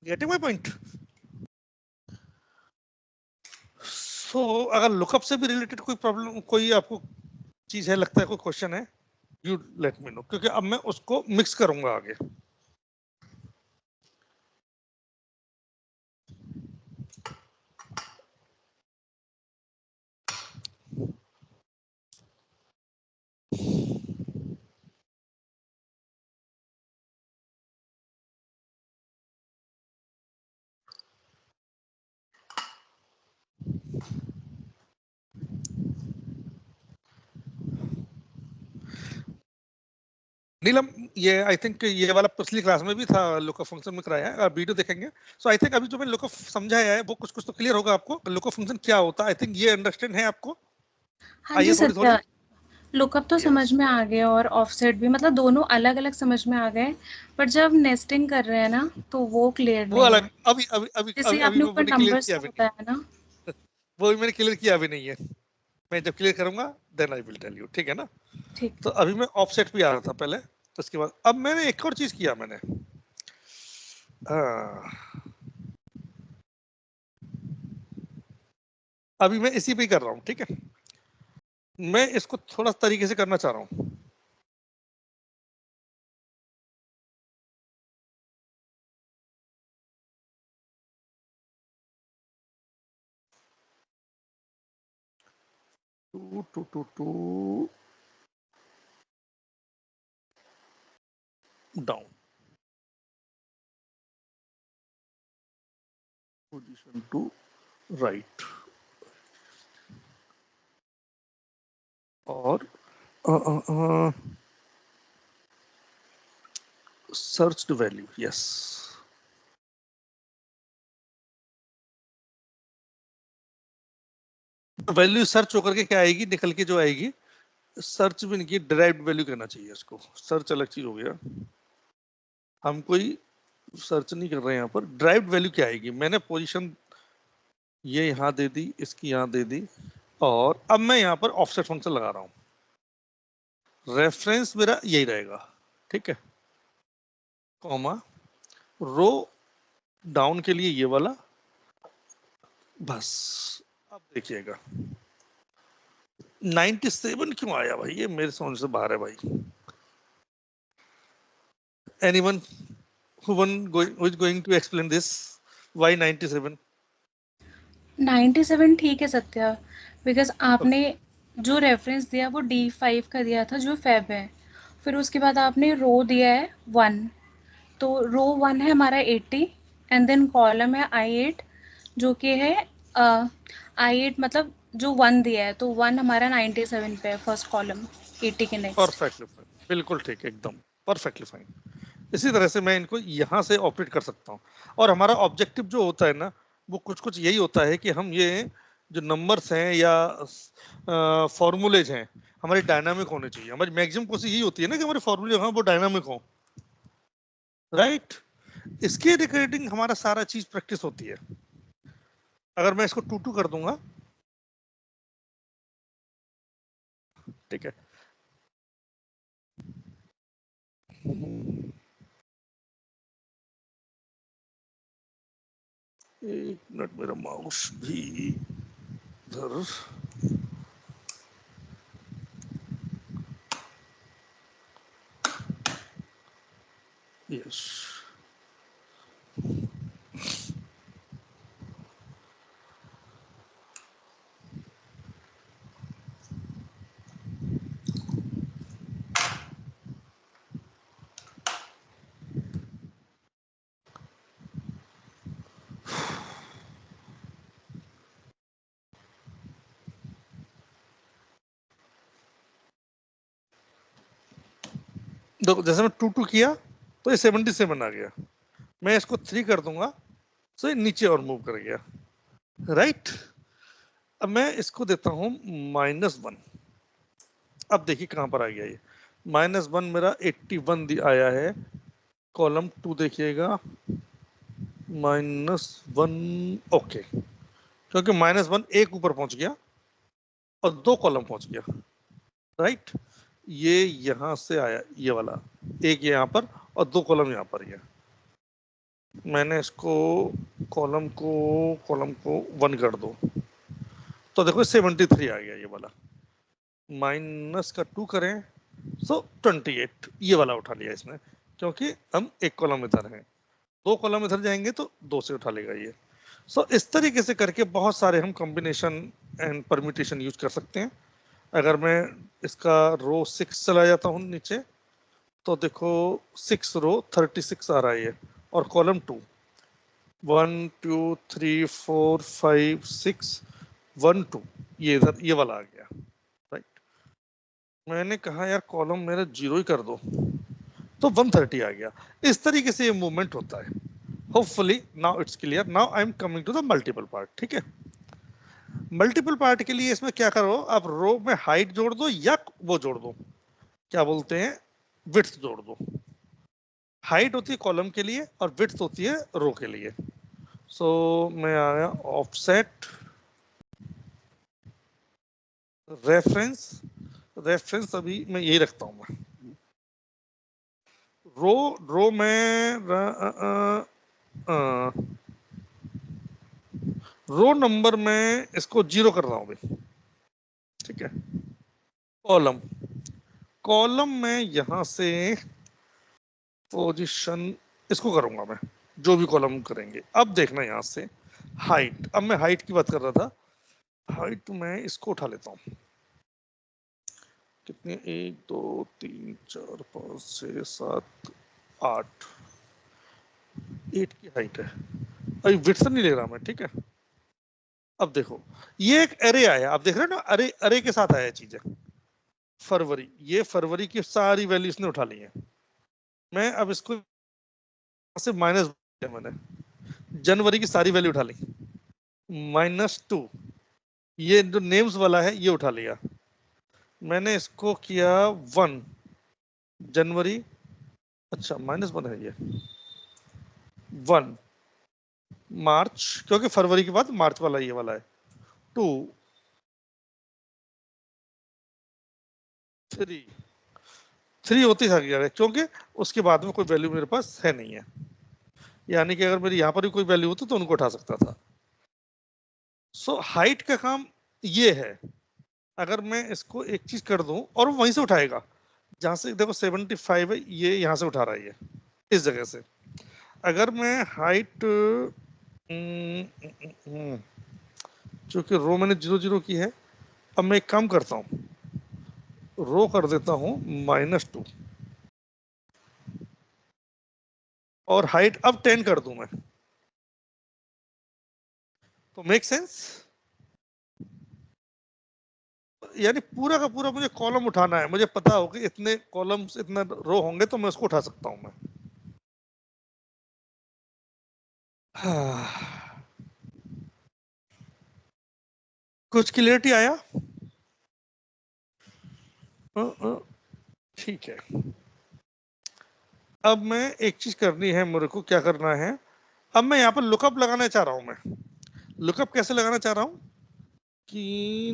Getting my point? सो अगर लुकअप से भी रिलेटेड कोई प्रॉब्लम, कोई आपको चीज है, लगता है कोई क्वेश्चन है, यू लेट मी नो, क्योंकि अब मैं उसको मिक्स करूंगा आगे। नीलम, ये आई थिंक ये वाला पिछली क्लास में भी था, लुकअप फंक्शन में कराया है, आप वीडियो देखेंगे। सो आई थिंक अभी जो मैंने लुकअप समझाया है वो कुछ कुछ तो क्लियर होगा आपको, लुकअप फंक्शन क्या होता है। आई थिंक ये अंडरस्टैंड है आपको। हाँ आइए जी थोड़ी थोड़ी। सत्या, लुकअप तो समझ यस, में आ गया और ऑफसेट भी, मतलब दोनों अलग अलग समझ में आ गए। पर जब नेस्टिंग कर रहे हैं ना तो वो क्लियर वो नहीं अलग, है। अभी अभी अभी जैसे अभी आपने वो ऊपर मैंने क्लियर नंबर्स किया का भी नहीं, बताया ना। वो भी मैंने क्लियर किया भी नहीं है। मैं जब क्लियर करूंगा then I will tell you, ठीक है ना। ठीक। तो अभी मैं ऑफसेट भी आ रहा था पहले, तो उसके बाद अब मैंने एक और चीज किया मैंने, अभी मैं इसी पे ही कर रहा हूँ, ठीक है। मैं इसको थोड़ा तरीके से करना चाह रहा हूँ। Two down, position two right, और searched value, yes. Value search होकर के क्या आएगी, निकल के जो आएगी, सर्च भी नहीं, डिराइव्ड वैल्यू कहना चाहिए इसको। सर्च अलग चीज हो गया, हम कोई सर्च नहीं कर रहे हैं यहाँ पर। डिराइव्ड वैल्यू क्या आएगी, मैंने पोजीशन ये यहाँ दे दी, इसकी यहाँ दे दी, और अब मैं यहाँ पर ऑफसेट फंक्शन लगा रहा हूँ। रेफरेंस मेरा यही रहेगा, ठीक है, कॉमा, रो डाउन के लिए ये वाला, बस। अब देखिएगा 97 क्यों आया भाई, ये मेरे समझ से बाहर है भाई। Anyone who is going to explain this, why 97? 97 ठीक है सत्या, बिकॉज आपने जो रेफरेंस दिया वो D5 का दिया था जो फेब है, फिर उसके बाद आपने रो दिया है 1, तो रो 1 है हमारा 80 एंड देन कॉलम है I8 जो कि है I8 मतलब जो 1 दिया है, तो 1 हमारा 97 पे है फर्स्ट कॉलम 80 के नेक्स्ट। परफेक्टली फाइन, बिल्कुल ठीक, एकदम परफेक्टली फाइन। इसी तरह से मैं इनको यहाँ से ऑपरेट कर सकता हूँ। और हमारा ऑब्जेक्टिव जो होता है ना, वो कुछ कुछ यही होता है कि हम ये जो नंबर्स हैं या फॉर्मूलेज हैं, हमारी डायनामिक होने चाहिए। हमारी मैक्सिमम कोशिश यही होती है ना कि हमारे फॉर्मूले हैं वो डायनामिक हो, राइट। इसके रिगार्डिंग हमारा सारा चीज प्रैक्टिस होती है। अगर मैं इसको 2 कर दूंगा, ठीक है, एक मिनट, मेरा माउस भी इधर, यस। देखो जैसे मैं 2 किया तो ये 77 आ गया, मैं इसको 3 कर दूंगा तो ये नीचे और मूव कर गया, राइट। अब मैं इसको देता हूं -1, अब देखिए कहां पर आ गया ये -1, मेरा 81 आया है। कॉलम 2 देखिएगा, -1, ओके, क्योंकि -1 एक ऊपर पहुंच गया और 2 कॉलम पहुंच गया, राइट। ये यहां से आया, ये वाला एक यहाँ पर और 2 कॉलम यहाँ पर गया। मैंने इसको कॉलम को 1 कर दो तो देखो 73 आ गया ये वाला, माइनस का 2 करें सो 28, ये वाला उठा लिया इसमें, क्योंकि हम एक कॉलम इधर हैं, 2 कॉलम इधर जाएंगे तो 2 से उठा लेगा ये। सो इस तरीके से करके बहुत सारे हम कॉम्बिनेशन एंड परम्यूटेशन यूज कर सकते हैं। अगर मैं इसका रो 6 चला जाता हूँ नीचे, तो देखो 6 रो 36 आ रहा है ये, और कॉलम 2 1 2 3 4 5 6 1 2, ये इधर ये वाला आ गया, राइट। मैंने कहा यार कॉलम मेरा 0 ही कर दो, तो 130 आ गया। इस तरीके से ये मूवमेंट होता है। Hopefully now it's clear. Now I am coming to the multiple part, ठीक है। मल्टीपल पार्ट के लिए इसमें क्या करो, आप रो में हाइट जोड़ दो या वो जोड़ दो, क्या बोलते हैं, विड्थ जोड़ दो। हाइट होती है कॉलम के लिए और विड्थ होती है रो के लिए। सो मैं आया ऑफसेट रेफरेंस अभी मैं यही रखता हूं मैं। रो में रो नंबर में इसको 0 कर रहा हूं भाई, ठीक है। कॉलम में यहां से पोजीशन इसको करूंगा मैं, जो भी कॉलम करेंगे। अब देखना यहां से हाइट, अब मैं हाइट की बात कर रहा था, हाइट में इसको उठा लेता हूं, कितने 1 2 3 4 5 6 7 8 8 की हाइट है। अभी विड्थ नहीं ले रहा मैं, ठीक है। अब देखो ये एक एरे आया, आप देख रहे हो ना, अरे के साथ आया चीजें। फरवरी, ये फरवरी की सारी वैल्यूज ने उठा ली है, मैं अब इसको से माइनस मैंने जनवरी की सारी वैल्यू उठा ली, -2, ये जो नेम्स वाला है ये उठा लिया मैंने, इसको किया 1 जनवरी, अच्छा -1 है ये, 1 मार्च, क्योंकि फरवरी के बाद मार्च वाला ये वाला है, 2 3 होती था गया, क्योंकि उसके बाद में कोई वैल्यू मेरे पास है नहीं है, यानी कि अगर मेरी यहाँ पर भी कोई वैल्यू होती तो उनको उठा सकता था। सो हाइट का काम ये है, अगर मैं इसको एक चीज कर दूं और वो वहीं से उठाएगा, जहां से देखो 75 है, ये यहाँ से उठा रहा है, ये इस जगह से। अगर मैं हाइट चूंकि रो मैंने 0 0 की है, अब मैं एक काम करता हूं, रो कर देता हूं -2 और हाइट अब 10 कर दूं मैं, तो मेक सेंस? यानी पूरा का पूरा मुझे कॉलम उठाना है, मुझे पता हो कि इतने कॉलम्स इतना रो होंगे तो मैं उसको उठा सकता हूं मैं। कुछ क्लियरिटी आया? ठीक है, अब मैं एक चीज करनी है, मेरे को क्या करना है, अब मैं यहाँ पर लुकअप लगाना चाह रहा हूं। मैं लुकअप कैसे लगाना चाह रहा हूं कि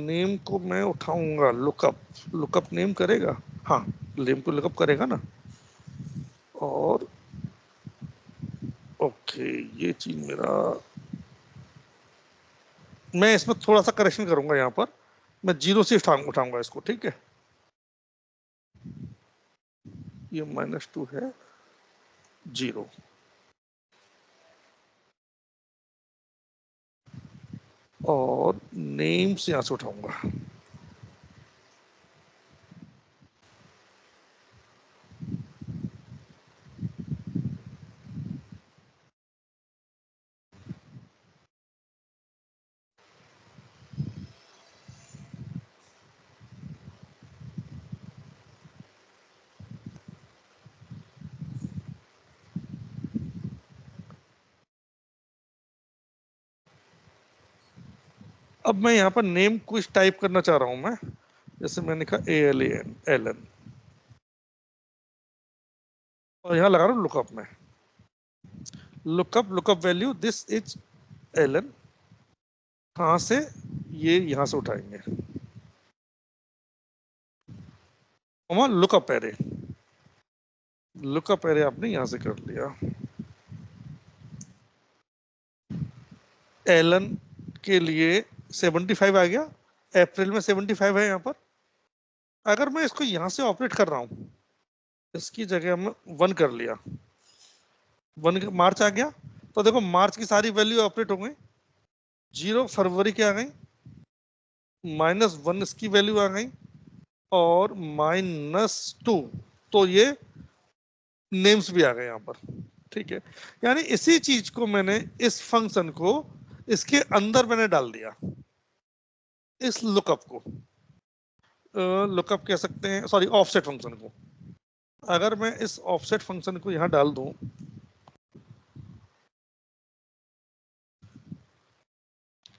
नेम को मैं उठाऊंगा, लुकअप नेम करेगा, हाँ नेम को लुकअप करेगा ना, और ओके ये चीज मेरा, मैं इसमें थोड़ा सा करेक्शन करूंगा, यहाँ पर मैं 0 से उठाऊंगा इसको, ठीक है, ये -2 है, 0, और नेम से यहां से उठाऊंगा, अब मैं यहाँ पर नेम कुछ टाइप करना चाह रहा हूं मैं, जैसे मैंने कहा ALAN, और यहाँ लगा रहा हूँ लुकअप में, lookup value this is Allen, कहां से, ये यहां से उठाएंगे, लुकअप एरे आपने यहां से कर लिया, एलन के लिए 75 आ गया, अप्रैल में 75 है यहाँ पर। अगर मैं इसको यहां से ऑपरेट कर रहा हूं, इसकी जगह में 1 कर लिया, 1 मार्च आ गया, तो देखो मार्च की सारी वैल्यू ऑपरेट हो गई, 0 फरवरी की आ गई, -1 इसकी वैल्यू आ गई, और -2, तो ये नेम्स भी आ गए यहाँ पर, ठीक है। यानी इसी चीज को मैंने, इस फंक्शन को इसके अंदर मैंने डाल दिया, इस लुकअप को, लुकअप कह सकते हैं, सॉरी ऑफसेट फंक्शन को। अगर मैं इस ऑफसेट फंक्शन को यहां डाल दूं,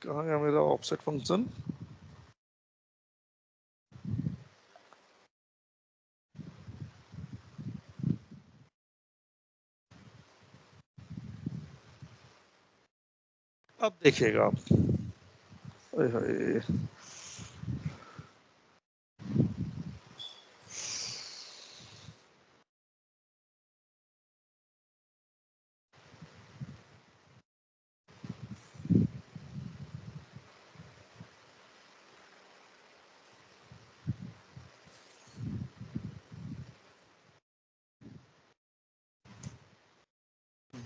कहां गया मेरा ऑफसेट फंक्शन, अब देखिएगा आप,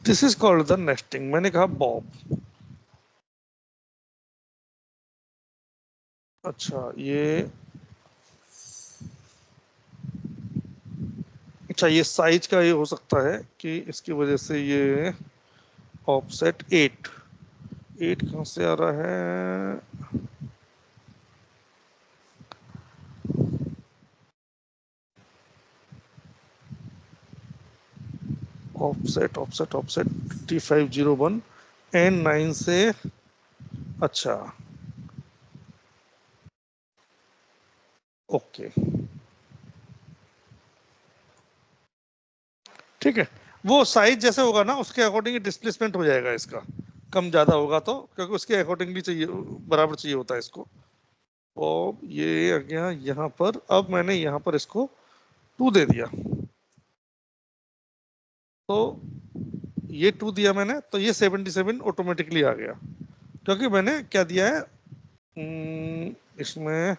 this is called the nesting. मैंने कहा बॉब, अच्छा ये साइज का ये हो सकता है कि इसकी वजह से ये ऑफसेट 8 कहां से आ रहा है, offset offset offset T501 N9 से, अच्छा ओके ठीक है। वो साइज जैसे होगा ना उसके अकॉर्डिंग डिस्प्लेसमेंट हो जाएगा इसका, कम ज्यादा होगा तो, क्योंकि उसके अकॉर्डिंगली चाहिए, बराबर चाहिए होता है इसको। और ये आ गया यहाँ पर, अब मैंने यहाँ पर इसको 2 दे दिया, तो ये 2 दिया मैंने, तो ये 77 ऑटोमेटिकली आ गया, क्योंकि मैंने क्या दिया है इसमें,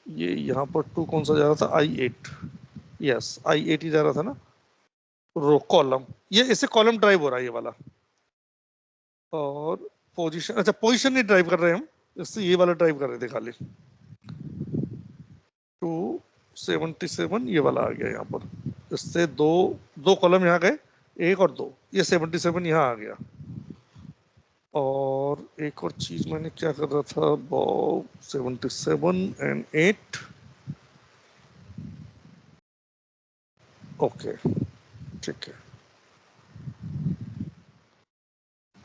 ये यहाँ पर 2 कौन सा जा रहा था, I8, यस I8 ही जा रहा था ना, रो कॉलम, ये इससे कॉलम ड्राइव हो रहा है ये वाला। और पोजीशन, अच्छा पोजीशन नहीं ड्राइव कर रहे हम, इससे ये वाला ड्राइव कर रहे थे खाली। 277 ये वाला आ गया यहाँ पर, इससे दो कॉलम यहाँ गए, 1 और 2, ये 77 यहाँ आ गया। और एक और चीज मैंने क्या कर रहा था, 77 and 8, ओके ठीक है।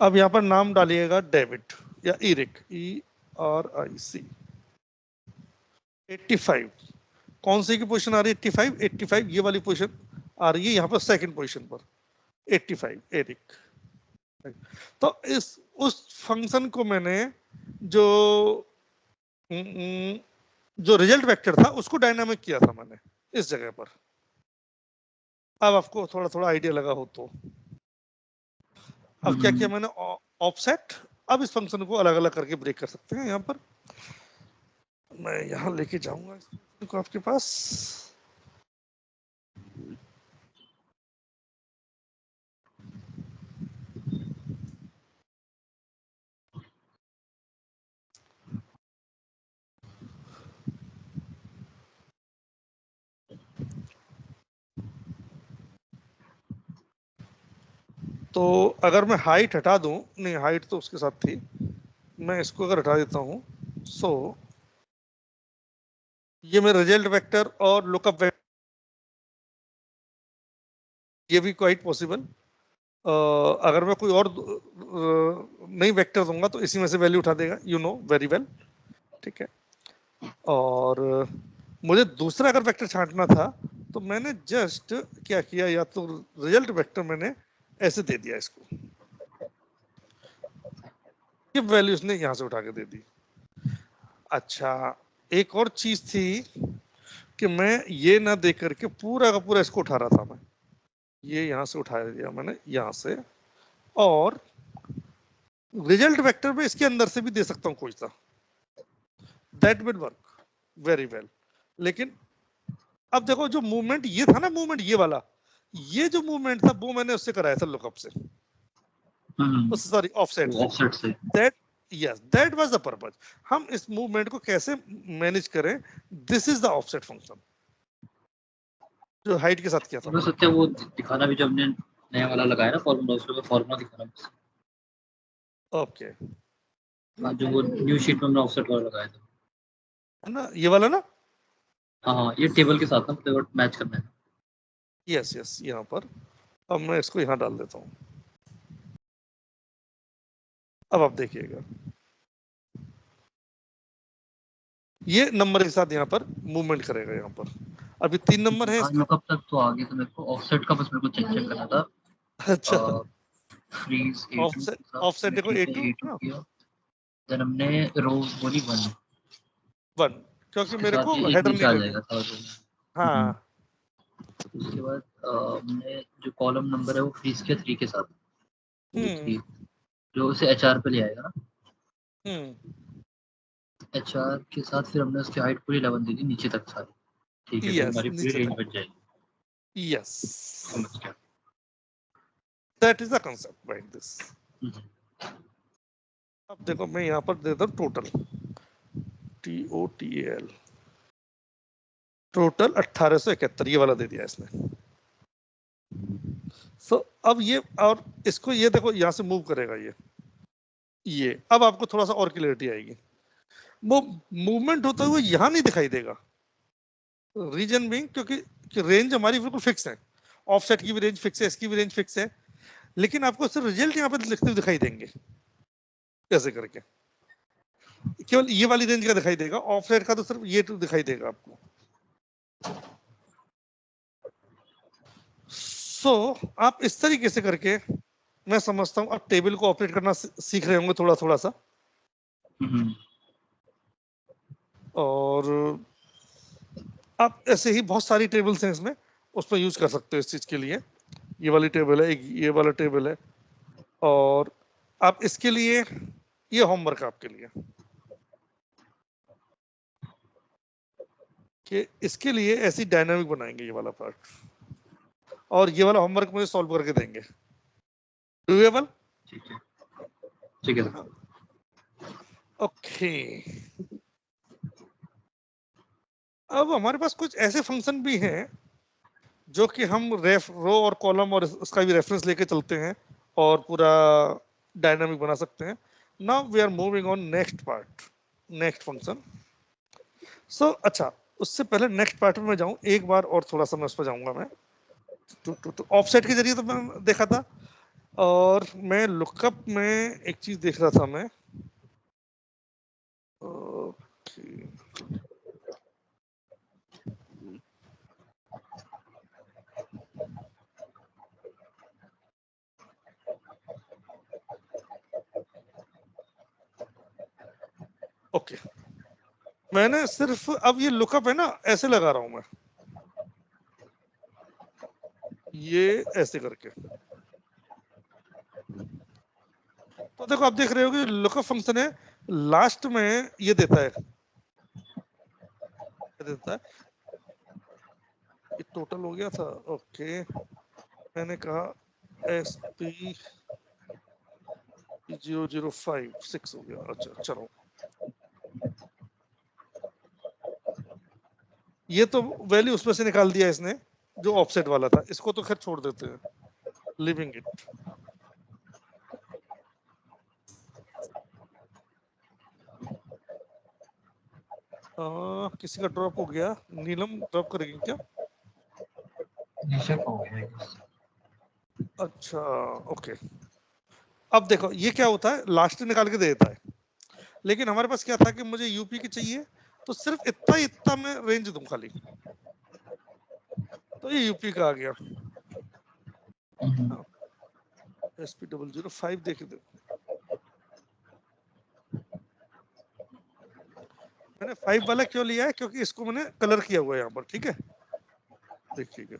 अब यहाँ पर नाम डालिएगा डेविड या इरिक, ERIC। 85 कौन सी की पोजीशन आ रही है, 85 ये वाली पोजीशन आ रही है यहाँ पर, सेकंड पोजीशन पर 85 एरिक। तो उस फंक्शन को मैंने जो रिजल्ट वेक्टर था उसको डायनामिक किया था मैंने इस जगह पर। अब आपको थोड़ा थोड़ा आइडिया लगा हो तो, अब क्या किया मैंने, ऑफसेट। अब इस फंक्शन को अलग अलग करके ब्रेक कर सकते हैं। यहाँ पर मैं यहाँ लेके जाऊंगा इसको आपके पास, तो अगर मैं हाइट हटा दूं, नहीं हाइट तो उसके साथ थी, मैं इसको अगर हटा देता हूं, सो ये मेरा रिजल्ट वेक्टर और लुकअप वेक्टर, ये भी क्वाइट पॉसिबल। अगर मैं कोई और नई वेक्टर दूंगा तो इसी में से वैल्यू उठा देगा, यू नो वेरी वेल, ठीक है। और मुझे दूसरा अगर वेक्टर छांटना था तो मैंने जस्ट क्या किया, या तो रिजल्ट वेक्टर मैंने ऐसे दे दिया इसको, ये वैल्यू इसने यहां से उठा के दे दी। अच्छा एक और चीज थी कि मैं ये ना दे करके पूरा का पूरा इसको उठा रहा था, मैं ये यहां से उठा दिया मैंने यहां से, और रिजल्ट वेक्टर में इसके अंदर से भी दे सकता हूं कोई सा, that will work very well. लेकिन अब देखो जो मूवमेंट ये था ना, मूवमेंट ये वाला, ये जो मूवमेंट था वो मैंने उससे कराया था लुकअप से, सॉरी ऑफसेट से, that yes that was the purpose. हम इस मूवमेंट को कैसे मैनेज करें, this is the offset function जो हाइट के साथ किया था। सत्य वो दिखाना भी, जो हमने नया वाला लगाया ना फॉर्मूला, उसमें फॉर्मूला दिखाना बस। ओके जो वो न्यू शीट में हमने ऑफसेट वाला लगाया था, है ना, ये वाला ना, हाँ ये टेबल के साथ ना मैच करना है। यस यस यहाँ पर, अब मैं इसको यहाँ डाल देता हूँ। अब आप देखिएगा ये नंबर के साथ यहाँ पर मूवमेंट करेगा। यहाँ पर अभी 3 नंबर है इसका। कब तक तो आगे तो मेरे को ऑफसेट का बस मेरे को चेक करना था। अच्छा फ्रीज ऑफसेट देखो A2 ना, देन हमने रो बोली 1 क्योंकि मेरे को हेडर नहीं करना। हाँ उसके बाद हमने जो कॉलम नंबर है वो फ्रीज के 3 के साथ, जो उसे HR पे ले आएगा ना, HR के साथ फिर हमने उसकी हाइट पूरी 11 दी थी नीचे तक सारी, ठीक है, हमारी पूरी रेंज बच जाएगी। Yes that is the concept bind this. अब देखो मैं यहाँ पर देता हूँ टोटल, TOTAL, टोटल 1871 ये वाला दे दिया इसने। सो अब ये, और इसको ये देखो यहाँ से मूव करेगा ये अब आपको थोड़ा सा और क्लियरिटी आएगी। वो मूवमेंट होता हुआ यहाँ नहीं दिखाई देगा, रीजन बीइंग क्योंकि रेंज हमारी बिल्कुल फिक्स है, ऑफसेट की भी रेंज फिक्स है, इसकी भी रेंज फिक्स है, लेकिन आपको सिर्फ रिजल्ट यहाँ पे लिखते हुए दिखाई देंगे कैसे करके, केवल ये वाली रेंज का दिखाई देगा, ऑफसेट का तो सिर्फ ये तो दिखाई देगा आपको। सो आप इस तरीके से करके मैं समझता हूँ आप टेबल को ऑपरेट करना सीख रहे होंगे थोड़ा थोड़ा सा, और आप ऐसे ही बहुत सारी टेबल्स हैं इसमें, उसमें यूज कर सकते हो इस चीज के लिए। ये वाली टेबल है, एक ये वाला टेबल है, और आप इसके लिए ये होमवर्क आपके लिए कि इसके लिए ऐसी डायनामिक बनाएंगे ये वाला पार्ट, और ये वाला होमवर्क मुझे सॉल्व करके देंगे। डूएबल? ठीक है, ठीक है। ओके, अब हमारे पास कुछ ऐसे फंक्शन भी हैं जो कि हम रो और कॉलम और इसका भी रेफरेंस लेके चलते हैं और पूरा डायनामिक बना सकते हैं। Now we are moving on next part, next function. So अच्छा, उससे पहले नेक्स्ट पार्ट में मैं जाऊं एक बार और थोड़ा सा मैं उस पर जाऊंगा। मैं तो ऑफसेट के जरिए तो मैं देखा था, और मैं लुकअप में एक चीज देख रहा था मैं। ओके, मैंने सिर्फ अब ये लुकअप है ना ऐसे लगा रहा हूं मैं, ये ऐसे करके। तो देखो आप देख रहे हो कि लुकअप फंक्शन है, लास्ट में ये देता है, देता है ये टोटल हो गया था। ओके, मैंने कहा SP 0056 हो गया। अच्छा चलो, ये तो वैल्यू उसमें से निकाल दिया इसने जो ऑफसेट वाला था, इसको तो खैर छोड़ देते हैं, लिविंग इट। किसी का ड्रॉप हो गया, नीलम ड्रॉप करेगी क्या? अच्छा ओके, अब देखो ये क्या होता है, लास्ट निकाल के दे देता है, लेकिन हमारे पास क्या था कि मुझे यूपी की चाहिए, तो सिर्फ इतना ही इतना मैं रेंज दूं खाली, तो ये यूपी का आ गया। SP 005 देख दो, मैंने 5 वाला क्यों लिया है, क्योंकि इसको मैंने कलर किया हुआ है यहाँ पर। ठीक है, देखिएगा,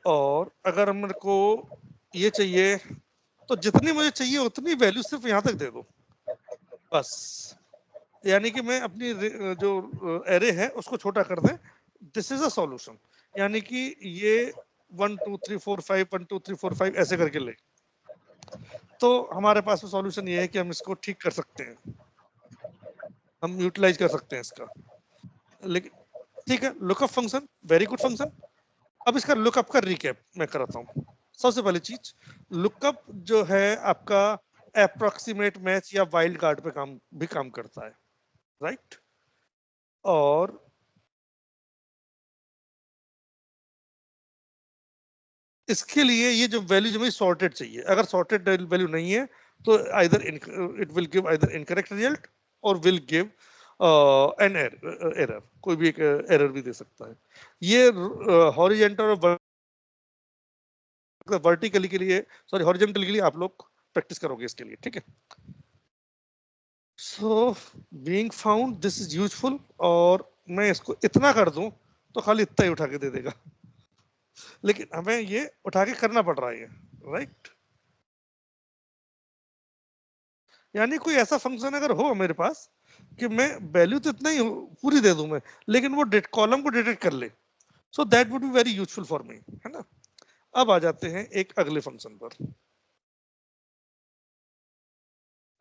और अगर मेरे को ये चाहिए तो जितनी मुझे चाहिए उतनी वैल्यू सिर्फ यहाँ तक दे दो बस, यानी कि मैं अपनी जो एरे है उसको छोटा कर दें। दिस इज अ सॉल्यूशन, यानी कि ये 1 2 3 4 5 1 2 3 4 5 ऐसे करके ले, तो हमारे पास में सॉल्यूशन ये है कि हम इसको ठीक कर सकते हैं, हम यूटिलाइज कर सकते हैं इसका। लेकिन ठीक है, lookup function very good function. अब इसका लुकअप का रिकैप मैं कराता हूँ। सबसे पहली चीज, लुकअप जो है आपका अप्रोक्सीमेट मैच या वाइल्ड कार्ड पे काम करता है, राइट? और इसके लिए ये जो वैल्यू जो मुझे सॉर्टेड चाहिए, अगर सॉर्टेड वैल्यू नहीं है तो either it will give either incorrect result और विल गिव एन एरर, कोई भी एक एरर भी दे सकता है। ये हॉरिजॉन्टल और वर्टिकली के लिए, सॉरी हॉरिजॉन्टल के लिए आप लोग प्रैक्टिस करोगे इसके लिए, ठीक है? So being found this is useful, और मैं इसको इतना कर दूं तो खाली इतना ही उठा के दे देगा, लेकिन हमें ये उठा के करना पड़ रहा है, राइट? यानी कोई ऐसा फंक्शन अगर हो मेरे पास कि मैं वैल्यू तो इतना ही पूरी दे दूं मैं, लेकिन वो कॉलम को डिटेक्ट कर ले, so that would be very useful for me, है ना? अब आ जाते हैं एक अगले फंक्शन पर,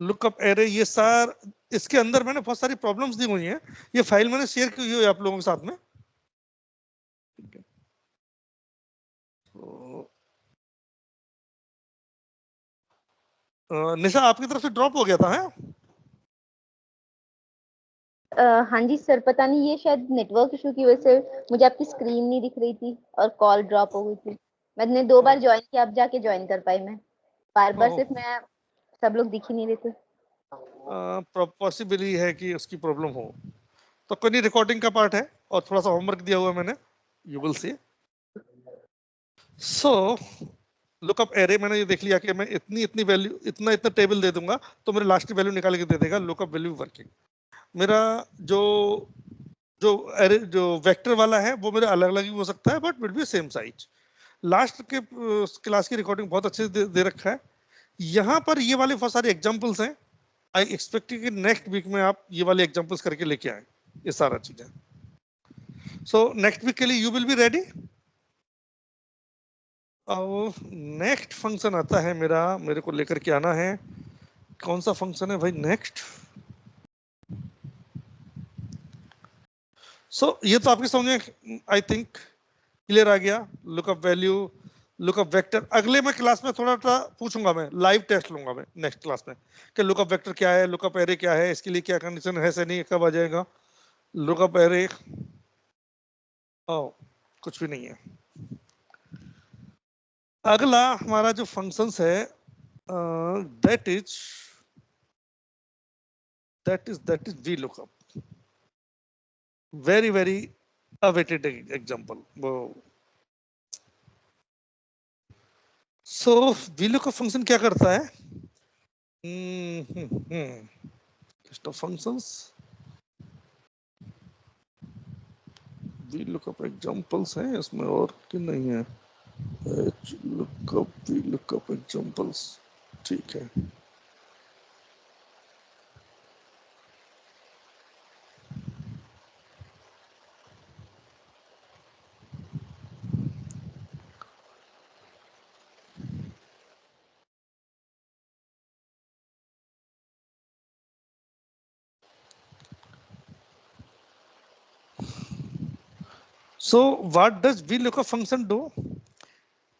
लुकअप एरे। ये सार इसके अंदर मैंने बहुत सारी प्रॉब्लम्स दी हुई हैं, ये फाइल मैंने शेयर की हुई है आप लोगों के साथ में। तो निशा आपकी तरफ से ड्रॉप हो गया था, है? हाँ जी सर, पता नहीं ये शायद नेटवर्क इशू की वजह से मुझे आपकी स्क्रीन नहीं दिख रही थी और कॉल ड्रॉप हो गई थी। मैंने 2 बार ज्वाइन किया, अब जाके ज्वाइन कर पाई मैं। बार बार सिर्फ मैं, सब लोग दिख ही नहीं रहे थे। पॉसिबली है कि उसकी प्रॉब्लम हो। तो कोई नहीं, रिकॉर्डिंग का पार्ट है और थोड़ा सा होमवर्क दिया हुआ है मैंने, you will see. So lookup array मैंने ये देख लिया कि मैं इतनी इतनी वैल्यू, इतना इतना टेबल दे दूंगा तो मेरे लास्ट की वैल्यू निकाल के दे देगा लुकअप वैल्यू वर्किंग। मेरा जो जो एरे जो वेक्टर वाला है वो मेरा अलग अलग ही हो सकता है, but will be same size. Last के क्लास की रिकॉर्डिंग बहुत अच्छे से दे रखा है। यहाँ पर ये वाले बहुत सारे एग्जांपल्स हैं। आई एक्सपेक्ट कि नेक्स्ट वीक में आप ये वाले एग्जांपल्स करके लेके आए ये सारा चीजें। सो नेक्स्ट वीक के लिए यू विल बी रेडी। अब नेक्स्ट फंक्शन आता है मेरा, मेरे को लेकर के आना है। कौन सा फंक्शन है भाई नेक्स्ट? सो ये तो आपके समझ में आई थिंक क्लियर आ गया। Lookup value, lookup vector. अगले में क्लास में थोड़ा सा पूछूंगा, मैं लाइव टेस्ट लूंगा मैं नेक्स्ट क्लास में कि लुकअप वेक्टर क्या है, लुकअप एरे क्या है, इसके लिए क्या कंडीशन है से नहीं, कब आ जाएगा लुकअप एरे। कुछ भी नहीं है। अगला हमारा जो फंक्शंस है that is V lookup. Very very awaited example वो। सो वी लुकअप फंक्शन क्या करता है? List of functions, V lookup examples हैं इसमें और कि नहीं है? H lookup, V lookup examples, ठीक है। So what does V lookup function do?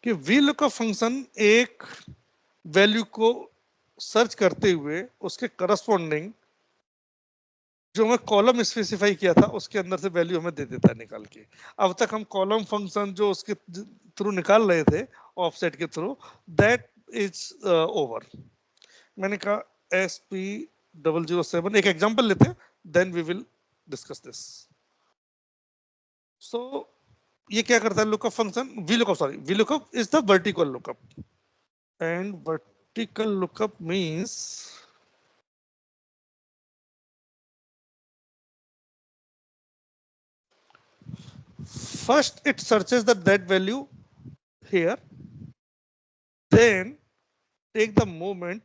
कि वी लुकअप फंक्शन एक वैल्यू को सर्च करते हुए उसके करस्पॉन्डिंग जो मैं कॉलम स्पेसिफाई किया था उसके अंदर से वैल्यू हमें दे देता है निकाल के। अब तक हम कॉलम फंक्शन जो उसके थ्रू निकाल रहे थे ऑफसेट के थ्रू, दैट इज ओवर। मैंने कहा SP007 एक एग्जांपल लेते हैं, then we will discuss this. So ये क्या करता है lookup function? V lookup is the vertical lookup, and vertical lookup means first it searches that value here, then take the movement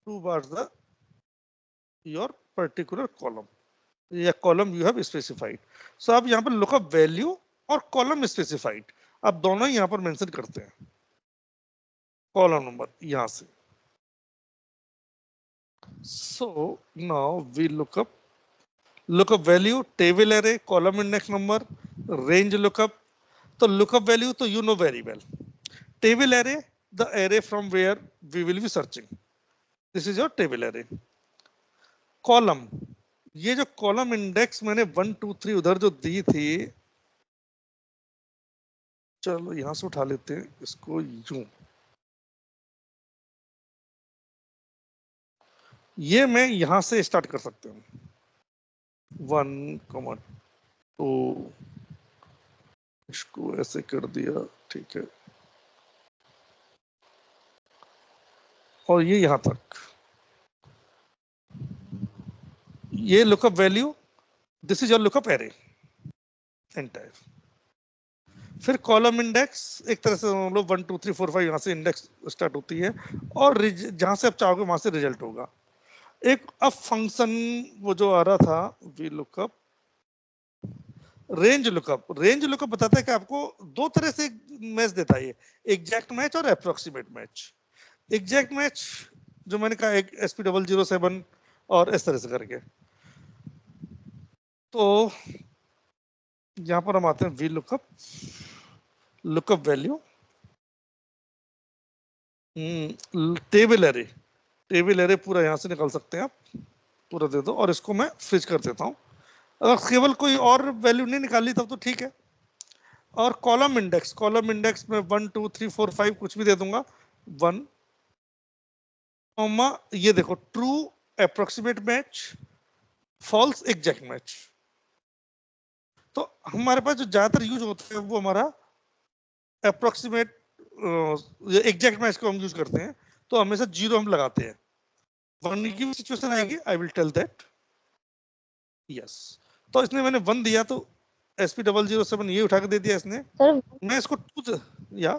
towards the your particular column या column you have specified. सो आप यहाँ पर lookup value और column specified आप दोनों ही यहाँ पर mention करते हैं, कॉलम नंबर यहाँ से। So now we lookup value, table array, column index number, range lookup. तो लुकअप वैल्यू तो you know very well. Table array, the array from where we will be searching, this is your table array. Column, ये जो column index मैंने 1 2 3 उधर जो दी थी, चलो यहां से उठा लेते हैं इसको यूं। ये मैं यहां से स्टार्ट कर सकते हूं 1, 2, इसको ऐसे कर दिया, ठीक है। और ये यहां तक, ये lookup value, this is your lookup array entire. फिर कॉलम इंडेक्स एक तरह से हम लोग 1 2 3 4 5 यहां से इंडेक्स स्टार्ट होती है, और जहां से आप चाहोगे वहां से रिजल्ट होगा। एक अब फंक्शन वो जो आ रहा था V lookup range lookup. Range lookup बताता है कि आपको दो तरह से मैच देता है, ये एग्जैक्ट मैच और अप्रोक्सीमेट मैच। एग्जैक्ट मैच जो मैंने कहा एक SP007 और इस तरह से करके। तो यहां पर हम आते हैं we lookup value, table array. Table array पूरा यहां से निकाल सकते हैं आप, पूरा दे दो और इसको मैं फ्रीज कर देता हूँ। अगर केवल कोई और वैल्यू नहीं निकाली तब तो ठीक है। और कॉलम इंडेक्स में 1 2 3 4 5 कुछ भी दे दूंगा। 1 कॉमा ये देखो true approximate match, false exact match. तो हमारे पास जो ज्यादातर यूज होता है वो हमारा अप्रोक्सीमेट एग्जैक्ट मैच को हम यूज करते हैं, तो हमेशा 0 हम लगाते हैं। 1 की सिचुएशन आएगी, I will tell that yes. तो इसने मैंने 1 दिया तो SP007 ये उठा के दे दिया इसने। सर मैं इसको 2 या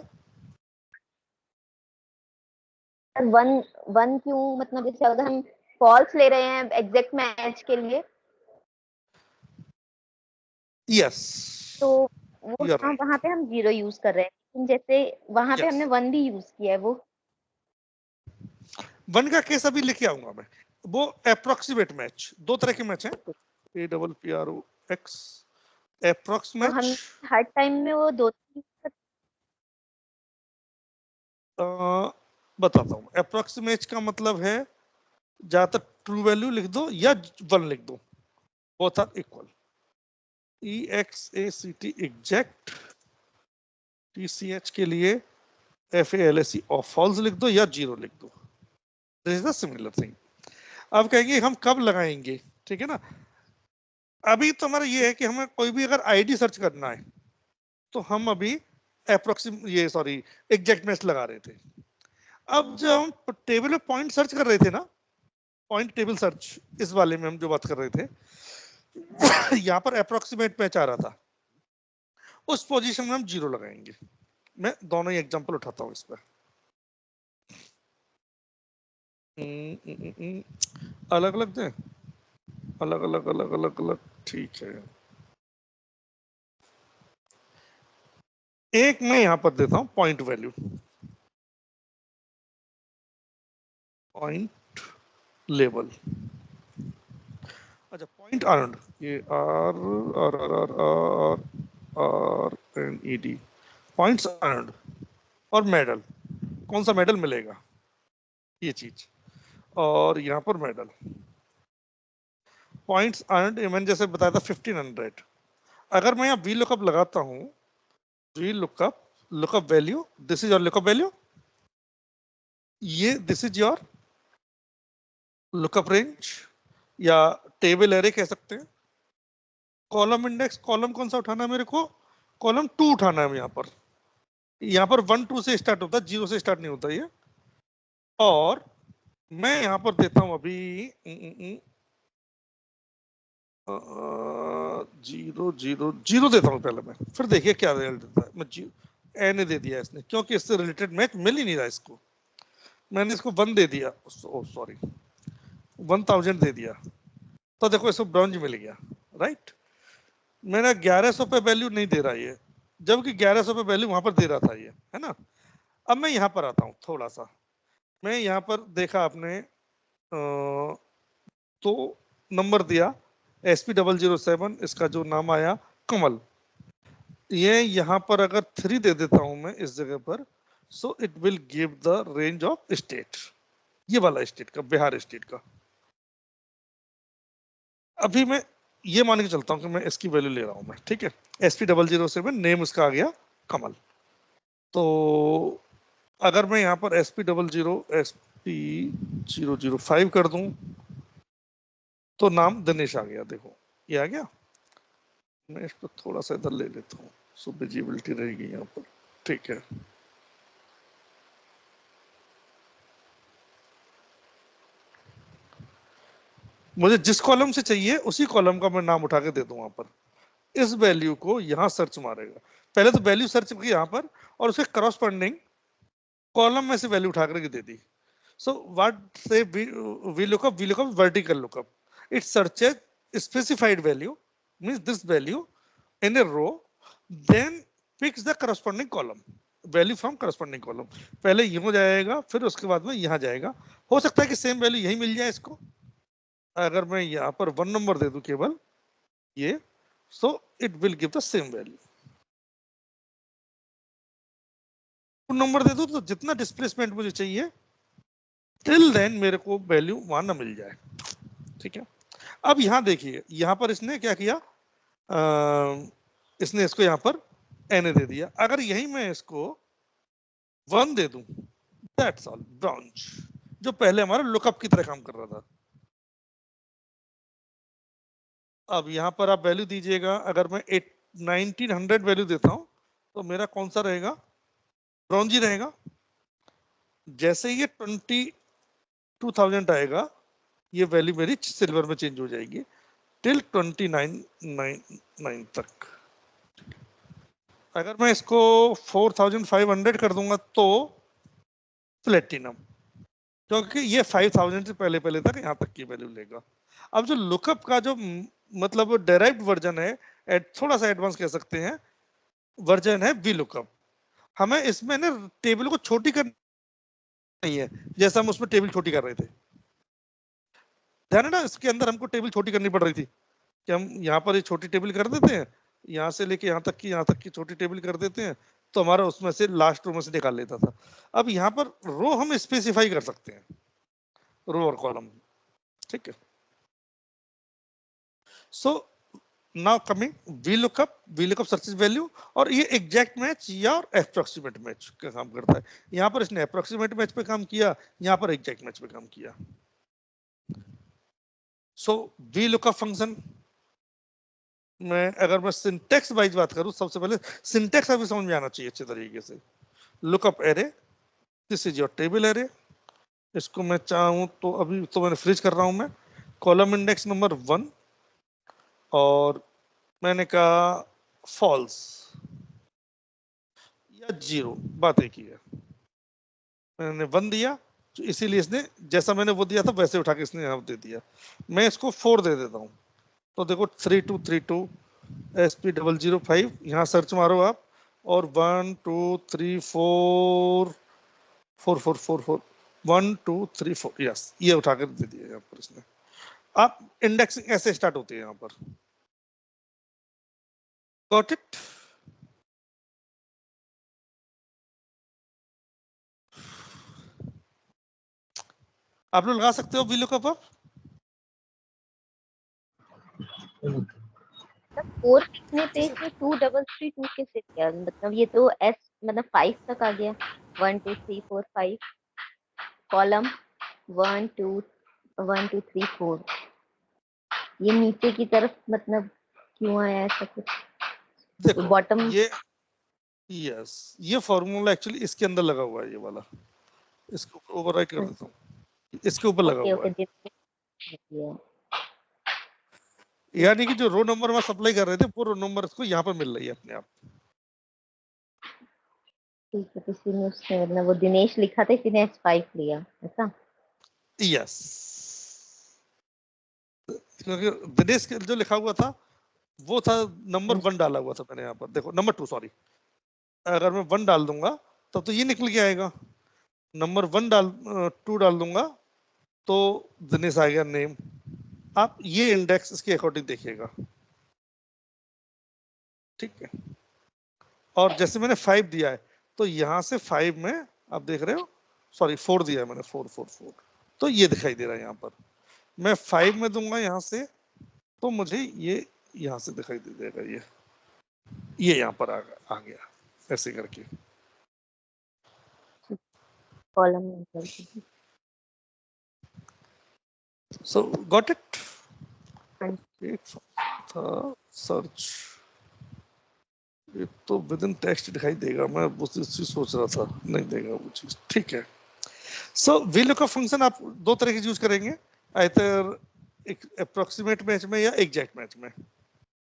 1 क्यों, मतलब जैसे अगर हम फॉल्स ले रहे हैं एग्जैक्ट मैच के लिए यस तो वो यू आर हाँ राइट। वहां पे हम 0 यूज कर रहे हैं, लेकिन जैसे वहां पे यस हमने 1 भी यूज किया है वो 1 का केस अभी लेके आऊंगा मैं। वो अप्रोक्सीमेट मैच, 2 तरह के मैच हैं, APPROX अप्रोक्स तो मैच। हम हर टाइम में वो 2 बताता हूँ। अप्रोक्सीमेट का मतलब है ज्यादातर ट्रू वैल्यू लिख दो या 1 लिख दो, both are equal. EXACT exact, TCH के लिए FALSE और फॉल्स लिख दो या 0 लिख दो। This is the similar thing. अब कहेंगे हम कब लगाएंगे, ठीक है ना। अभी तो हमारा ये है कि हमें कोई भी अगर आईडी सर्च करना है तो हम अभी एग्जैक्ट मैच लगा रहे थे। अब जब हम टेबल में पॉइंट सर्च कर रहे थे ना, पॉइंट टेबल सर्च, इस वाले में हम जो बात कर रहे थे, यहाँ पर अप्रोक्सीमेट मैच आ रहा था, उस पोजीशन में हम 0 लगाएंगे। मैं दोनों ही एग्जांपल उठाता हूँ इस पर। अलग अलग दें, अलग अलग अलग अलग अलग, ठीक है। एक मैं यहां पर देता हूं पॉइंट वैल्यू, पॉइंट लेवल। अच्छा, पॉइंट अर्नड, ये R R R R R R N E D, points earned. और मेडल, कौन सा मेडल मिलेगा, ये चीज। और यहाँ पर मेडल, पॉइंट्स अर्नड, मैंने जैसे बताया था 1500। अगर मैं यहाँ वी लुकअप लगाता हूँ, V lookup value, this is your lookup value, ये this is your lookup range या टेबल एरे कह सकते हैं। कॉलम इंडेक्स, कॉलम कौन सा उठाना है मेरे को, कॉलम 2 उठाना है। यहाँ पर 1 2 से स्टार्ट होता है, 0 से स्टार्ट नहीं होता ये। और मैं यहाँ पर देता हूँ अभी 0 0 0 देता हूँ पहले मैं, फिर देखिए क्या रिजल्ट देता है। मैं एन दे दिया इसने, क्योंकि इससे रिलेटेड मैच मिल ही नहीं रहा इसको। मैंने इसको 1 दे दिया, सॉरी 1000 दे दिया, तो देखो इसको ब्रॉन्ज मिल गया, राइट। मेरा 1100 पे वैल्यू नहीं दे रहा ये, जबकि 1100 पे वैल्यू वहां पर दे रहा था ये, है ना। अब मैं यहाँ पर आता हूँ थोड़ा सा, मैं यहाँ पर देखा आपने तो नंबर दिया SP007, इसका जो नाम आया कमल। ये यहाँ पर अगर 3 दे देता हूं मैं इस जगह पर, सो it will give the range of state, ये वाला स्टेट का, बिहार स्टेट का। अभी मैं ये मान के चलता हूँ कि मैं इसकी वैल्यू ले रहा हूं मैं, ठीक है। SP007 नेम उसका आ गया कमल। तो अगर मैं यहाँ पर SP005 कर दूं तो नाम दिनेश आ गया, देखो ये आ गया। मैं इसको थोड़ा सा इधर ले लेता हूँ, सो विजिबिलिटी रहेगी यहाँ पर, ठीक है। मुझे जिस कॉलम से चाहिए उसी कॉलम का मैं नाम उठा के दे दूं वहां पर। इस वैल्यू को यहाँ सर्च मारेगा, पहले तो वैल्यू सर्च की यहाँ पर, और उसके करस्पॉन्डिंग कॉलम में से वैल्यू उठा करके दे दी। सो व्हाट से V lookup vertical lookup, it searches specified value, means this value in a row, then picks the corresponding column, value from corresponding column. पहले ये हो जाएगा, फिर उसके बाद में यहाँ जाएगा। हो सकता है कि सेम वैल्यू यही मिल जाए इसको। अगर मैं यहाँ पर 1 नंबर दे दूं केवल ये, so it will give the same value. 2 number दे दूं तो जितना डिस्प्लेसमेंट मुझे चाहिए टिल देन मेरे को वैल्यू वहां ना मिल जाए। ठीक है। अब यहाँ देखिए, यहाँ पर इसने क्या किया, इसने इसको यहाँ पर एन दे दिया। अगर यही मैं इसको 1 दे दूं, दैट्स ऑल, ब्रांच, जो पहले हमारा लुकअप की तरह काम कर रहा था। अब यहाँ पर आप वैल्यू दीजिएगा, अगर मैं 1900 वैल्यू देता हूं तो मेरा कौन सा रहेगा, ब्रॉन्ज ही रहेगा। जैसे ये 22,000 आएगा, ये वैल्यू मेरी सिल्वर में चेंज हो जाएगी टिल 2999 तक। अगर मैं इसको 4500 कर दूंगा तो प्लेटिनम, क्योंकि ये 5000 से पहले पहले तक यहाँ तक की वैल्यू लेगा। अब जो लुकअप का जो मतलब डेराइव्ड वर्जन है, थोड़ा सा एडवांस कह सकते हैं वर्जन है वी लुकअप। हमें इसमें ना टेबल को छोटी करनी नहीं है, जैसा हम उसमें टेबल छोटी कर रहे थे, ध्यान है ना, इसके अंदर हमको टेबल छोटी करनी पड़ रही थी कि हम यहाँ पर ये छोटी टेबल कर देते हैं, यहाँ से लेके यहाँ तक की छोटी टेबल कर देते हैं, तो हमारा उसमें से लास्ट रो में से निकाल लेता था। अब यहाँ पर रो हम स्पेसिफाई कर सकते हैं, रो और कॉलम, ठीक है। So now coming VLOOKUP searches value, और ये एग्जैक्ट मैच या अप्रोक्सीमेट मैच का काम करता है। यहाँ पर इसने अप्रोक्सीमेट मैच पे काम किया, यहाँ पर एग्जैक्ट मैच पे काम किया। सो VLOOKUP फंक्शन में अगर मैं सिंटेक्स वाइज बात करूं, सबसे पहले सिंटेक्स अभी समझ में आना चाहिए अच्छे तरीके से। Lookup array, this is your table array. इसको मैं चाहूं तो अभी तो मैंने फ्रीज कर रहा हूं मैं, कॉलम इंडेक्स नंबर 1, और मैंने कहा फॉल्स या 0, बात एक ही है। मैंने 1 दिया तो इसीलिए इसने जैसा मैंने वो दिया था वैसे उठा के इसने यहाँ दे दिया। मैं इसको 4 दे देता हूँ, तो देखो 3232 SP005, यहाँ सर्च मारो आप, और 1 2 3 4 4 4 4 4 1 2 3 4, यस, ये उठा कर दे दिया यहाँ पर इसने। आप इंडेक्सिंग ऐसे स्टार्ट होती है यहाँ पर। Got it? आप लोग लगा सकते हो VLOOKUP आप? 4 लिखने पे इसने 2332 कैसे किया, मतलब ये तो एस मतलब 5 तक आ गया, 1 2 3 4 5 कॉलम 1 2 1 2 3 4, ये नीचे की तरफ मतलब क्यों आया ऐसा कुछ? देखो बॉटम ये, यस, ये फॉर्मूला एक्चुअली इसके अंदर लगा हुआ है, ये वाला, इसको ओवरराइट कर देता हूँ, इसके ऊपर लगा ओके हुआ ओके है। यानी कि जो रो नंबर में सप्लाई कर रहे थे वो रो नंबर इसको यहाँ पर मिल रही है अपने आप। ठीक है, किसी ने उसने मतलब वो दिनेश लिखा था, किसी ने S5 लिया ऐसा। यस, क्योंकि दिनेश के जो लिखा हुआ था वो था नंबर 1 डाला हुआ था मैंने यहाँ पर, देखो नंबर 2 सॉरी, अगर मैं 1 डाल दूंगा तब तो ये निकल के आएगा, नंबर 2 डाल दूंगा तो दिनेश आ गया नेम। आप ये इंडेक्स इसके अकॉर्डिंग देखिएगा, ठीक है। और जैसे मैंने 5 दिया है तो यहाँ से 5 में आप देख रहे हो, सॉरी 4 दिया है मैंने, 4 4 4, तो ये दिखाई दे रहा है यहाँ पर। मैं 5 में दूंगा यहाँ से तो मुझे ये यहाँ से दिखाई दे देगा, ये यहाँ पर आ गया ऐसे करके। Column number so got it? एक था सर्च, ये तो विद इन टेक्स्ट दिखाई देगा, मैं वो चीज सोच रहा था, नहीं देगा वो चीज, ठीक है। सो VLOOKUP फंक्शन आप दो तरह के यूज करेंगे, आइदर एक अप्रोक्सीमेट मैच में या एग्जैक्ट मैच में,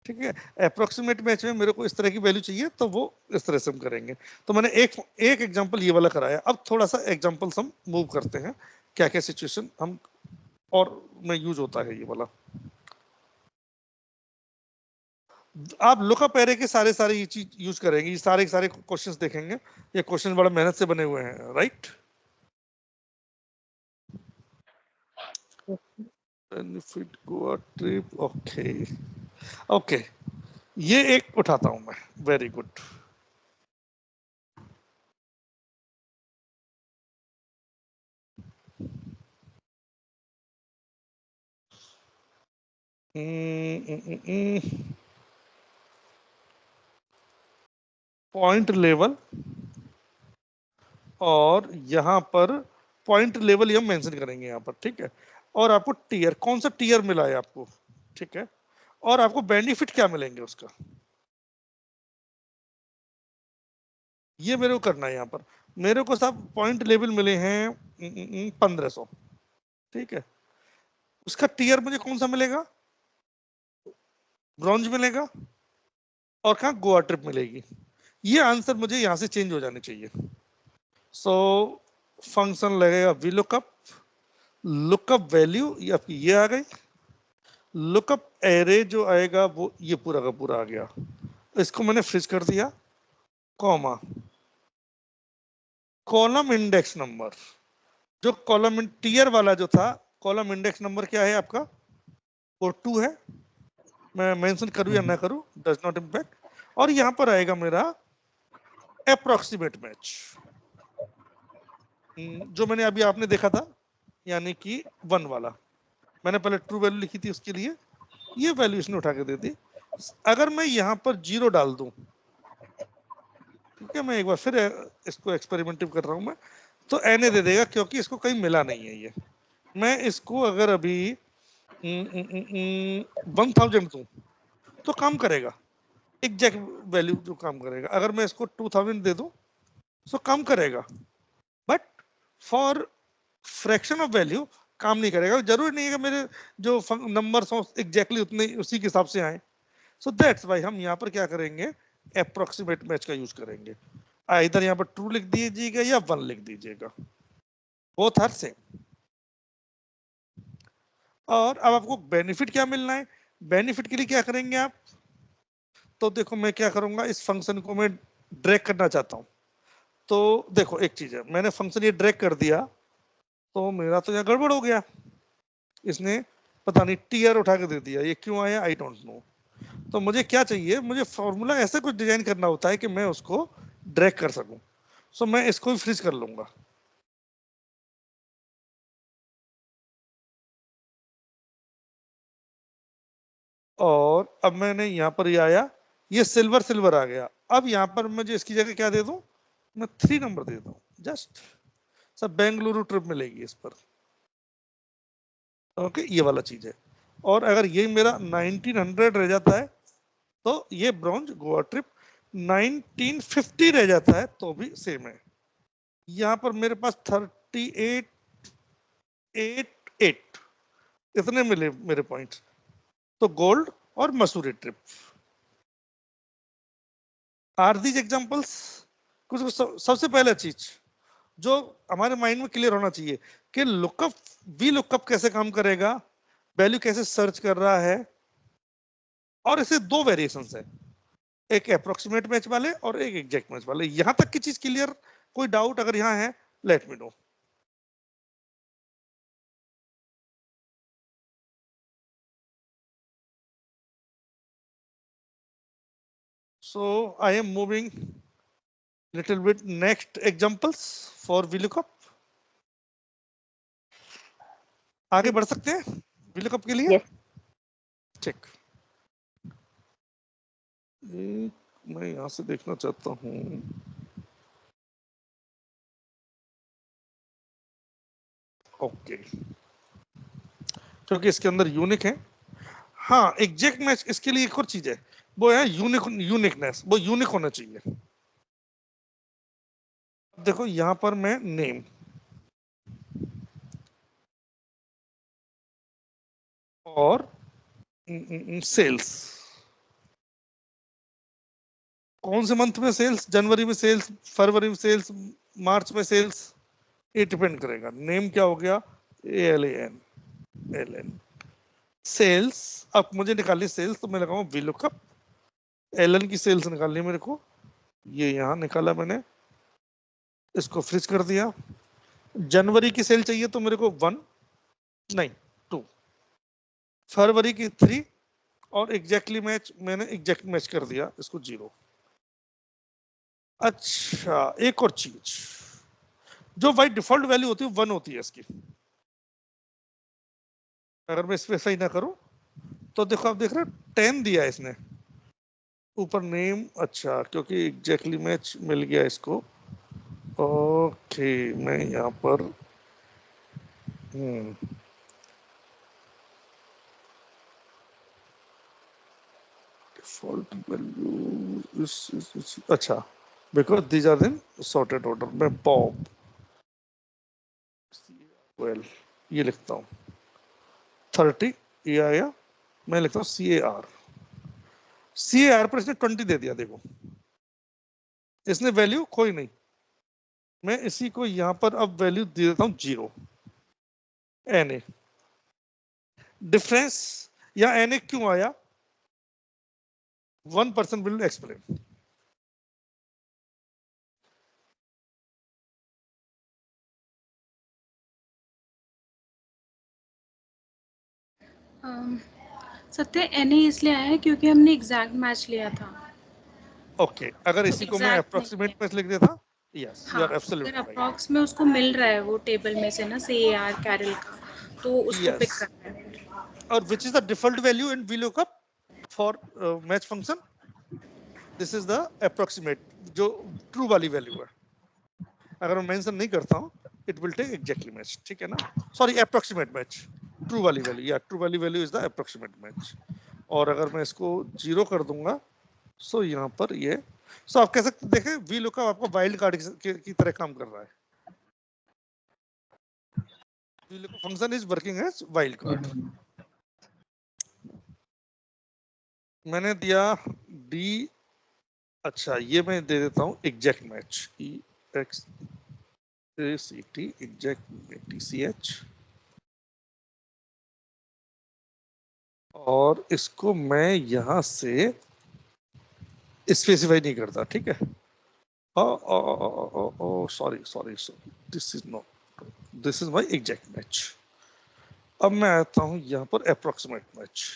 ठीक है। अप्रोक्सीमेट मैच में मेरे को इस तरह की वैल्यू चाहिए तो वो इस तरह से हम करेंगे। तो मैंने एक एग्जांपल ये वाला कराया, अब थोड़ा सा एग्जांपल्स हम मूव करते हैं, क्या क्या सिचुएशन हम और में यूज होता है ये वाला। आप लुकअप एरे के सारे ये चीज यूज करेंगे, ये सारे क्वेश्चंस देखेंगे, ये क्वेश्चन बड़ा मेहनत से बने हुए हैं, right. Benefit Goa trip, okay okay, ये एक उठाता हूं मैं, वेरी गुड। पॉइंट लेवल, और यहाँ पर पॉइंट लेवल हम मेंशन करेंगे यहाँ पर, ठीक है। और आपको टीयर, कौन सा टीयर मिला है आपको, ठीक है, और आपको बेनिफिट क्या मिलेंगे उसका, ये मेरे को करना है। यहाँ पर मेरे को सब पॉइंट लेवल मिले हैं 1500, ठीक है। उसका टीयर मुझे कौन सा मिलेगा, ब्रॉन्ज मिलेगा, और कहाँ गोवा ट्रिप मिलेगी। ये आंसर मुझे यहाँ से चेंज हो जाने चाहिए। सो फंक्शन लगेगा वी लुकअप, लुकअप वैल्यू ये आपकी ये आ गई, लुकअप एरे जो आएगा वो ये पूरा का पूरा आ गया। इसको मैंने फ्रीज कर दिया, कॉमा, कॉलम इंडेक्स नंबर, जो कॉलम टीयर वाला जो था, कॉलम इंडेक्स नंबर क्या है आपका, वो 2 है। मैं मेंशन करूं या ना करूं डज नॉट इम्पैक्ट। और यहां पर आएगा मेरा अप्रोक्सीमेट मैच, जो मैंने अभी आपने देखा था, यानी कि 1 वाला। मैंने पहले ट्रू वैल्यू लिखी थी, उसके लिए ये वैल्यू इसने उठा के दे दी। अगर मैं यहाँ पर 0 डाल दूं, ठीक है, मैं एक बार फिर इसको एक्सपेरिमेंटिव कर रहा हूं मैं, तो एन दे देगा क्योंकि इसको कहीं मिला नहीं है ये। मैं इसको अगर अभी 1000 दूं तो काम करेगा, एग्जैक्ट वैल्यू जो काम करेगा। अगर मैं इसको 2000 दे दूं तो काम करेगा, but for fraction of value काम नहीं करेगा। जरूरी नहीं है कि मेरे जो नंबर्स हो एग्जैक्टली उतने उसी के हिसाब से आए। सो दैट्स वाई हम यहाँ पर क्या करेंगे, अप्रोक्सीमेट मैच का यूज करेंगे। इधर यहाँ पर ट्रू लिख दीजिएगा या 1 लिख दीजिएगा, बोथ आर सेम। और अब आपको बेनिफिट क्या मिलना है, बेनिफिट के लिए क्या करेंगे आप, तो देखो मैं क्या करूंगा, इस फंक्शन को मैं ड्रैग करना चाहता हूं। तो देखो एक चीज है, मैंने फंक्शन ये ड्रैग कर दिया तो मेरा तो यहाँ गड़बड़ हो गया, इसने पता नहीं टीयर उठा के दे दिया, ये क्यों आया आई डोंट नो। तो मुझे क्या चाहिए, मुझे फॉर्मूला ऐसा कुछ डिजाइन करना होता है कि मैं उसको ड्रैग कर सकूं। सो मैं इसको भी फ्रीज कर लूंगा। और अब मैंने यहाँ पर ये आया, ये सिल्वर सिल्वर आ गया। अब यहाँ पर मुझे इसकी जगह क्या दे दूं, मैं 3 नंबर दे दूं, जस्ट सब बेंगलुरु ट्रिप मिलेगी इस पर, ओके, ये वाला चीज है। और अगर ये मेरा 1900 रह जाता है तो ये ब्रॉन्ज गोवा ट्रिप, 1950 रह जाता है तो भी सेम है। यहाँ पर मेरे पास 3888 इतने मिले मेरे पॉइंट्स, तो गोल्ड और Mussoorie trip. Are these examples, कुछ सबसे पहला चीज जो हमारे माइंड में क्लियर होना चाहिए कि लुकअप, वी लुकअप कैसे काम करेगा, वैल्यू कैसे सर्च कर रहा है, और इसे 2 वेरिएशंस है, एक अप्रोक्सीमेट मैच वाले और एक एग्जैक्ट मैच वाले। यहां तक की चीज क्लियर, कोई डाउट अगर यहां है let me know. So I am moving little bit next examples for VLOOKUP. आगे बढ़ सकते हैं VLOOKUP के लिए? Yes. ठीक, मैं यहां से देखना चाहता हूं, ओके, क्योंकि इसके अंदर यूनिक है। हाँ, एग्जैक्ट मैच इसके लिए एक और चीज है, वो है यूनिकनेस, वो यूनिक होना चाहिए। देखो यहां पर मैं नेम और सेल्स, कौन से मंथ में सेल्स, जनवरी में सेल्स, फरवरी में सेल्स, मार्च में सेल्स, ये डिपेंड करेगा। नेम क्या हो गया, ALAN सेल्स। अब मुझे निकालनी सेल्स, तो मैं लगाऊंगा VLOOKUP, LN की सेल्स निकालनी मेरे को, ये यहां निकाला मैंने, इसको फ्रीज कर दिया। जनवरी की सेल चाहिए तो मेरे को 1 नहीं 2, फरवरी की 3, और एग्जैक्टली मैच मैंने एग्जैक्ट मैच कर दिया इसको 0। अच्छा, एक और चीज, जो बाई डिफॉल्ट वैल्यू होती है 1 होती है इसकी, अगर मैं स्पेसिफाई ना करूं तो देखो आप देख रहे हो 10 दिया इसने ऊपर नेम, अच्छा क्योंकि एग्जैक्टली मैच मिल गया इसको। ओके मैं यहाँ पर डिफॉल्ट वैल्यू अच्छा because these are in sorted order में बॉब वेल ये लिखता हूँ 30 ये आया, मैं लिखता हूँ CAR पर इसने 20 दे दिया। देखो इसने वैल्यू कोई नहीं, मैं इसी को यहां पर अब वैल्यू दे देता हूं 0 NA। डिफरेंस या NA क्यों आया, 1% विल एक्सप्लेन। सत्य एनए इसलिए आया है क्योंकि हमने एग्जैक्ट मैच लिया था। ओके अगर इसी को मैं एग्जैक्ट नहीं अप्रोक्सीमेट है। मैच लिख देता, यस यू हाँ, आर अगर एब्सोल्युटली राइट। अप्रॉक्स में उसको मिल रहा है वो टेबल में से ना CAR कैरल का, तो उसको पिक यस करना है। और which is the default value in VLOOKUP for match function, this is the approximate जो ट्रू वाली वैल्यू है। अगर मैं मेंशन नहीं करता हूं it will take exactly match, ठीक है ना, सॉरी अप्रोक्सीमेट मैच, ट्रू वाली वैल्यू या ट्रू वाली value is the approximate match. और अगर मैं इसको 0 कर दूंगा सो यहाँ पर ये सो आप कह सकते देखें VLOOKUP आपका वाइल्ड कार्ड की तरह काम कर रहा है। VLOOKUP function is working as wild card. मैंने दिया D, अच्छा ये मैं दे देता हूँ exact match EXACT exact TCH और इसको मैं यहां से स्पेसिफाई नहीं करता, ठीक है। Sorry this is not, this is my exact match. अब मैं आता हूं यहां पर अप्रोक्सीमेट मैच।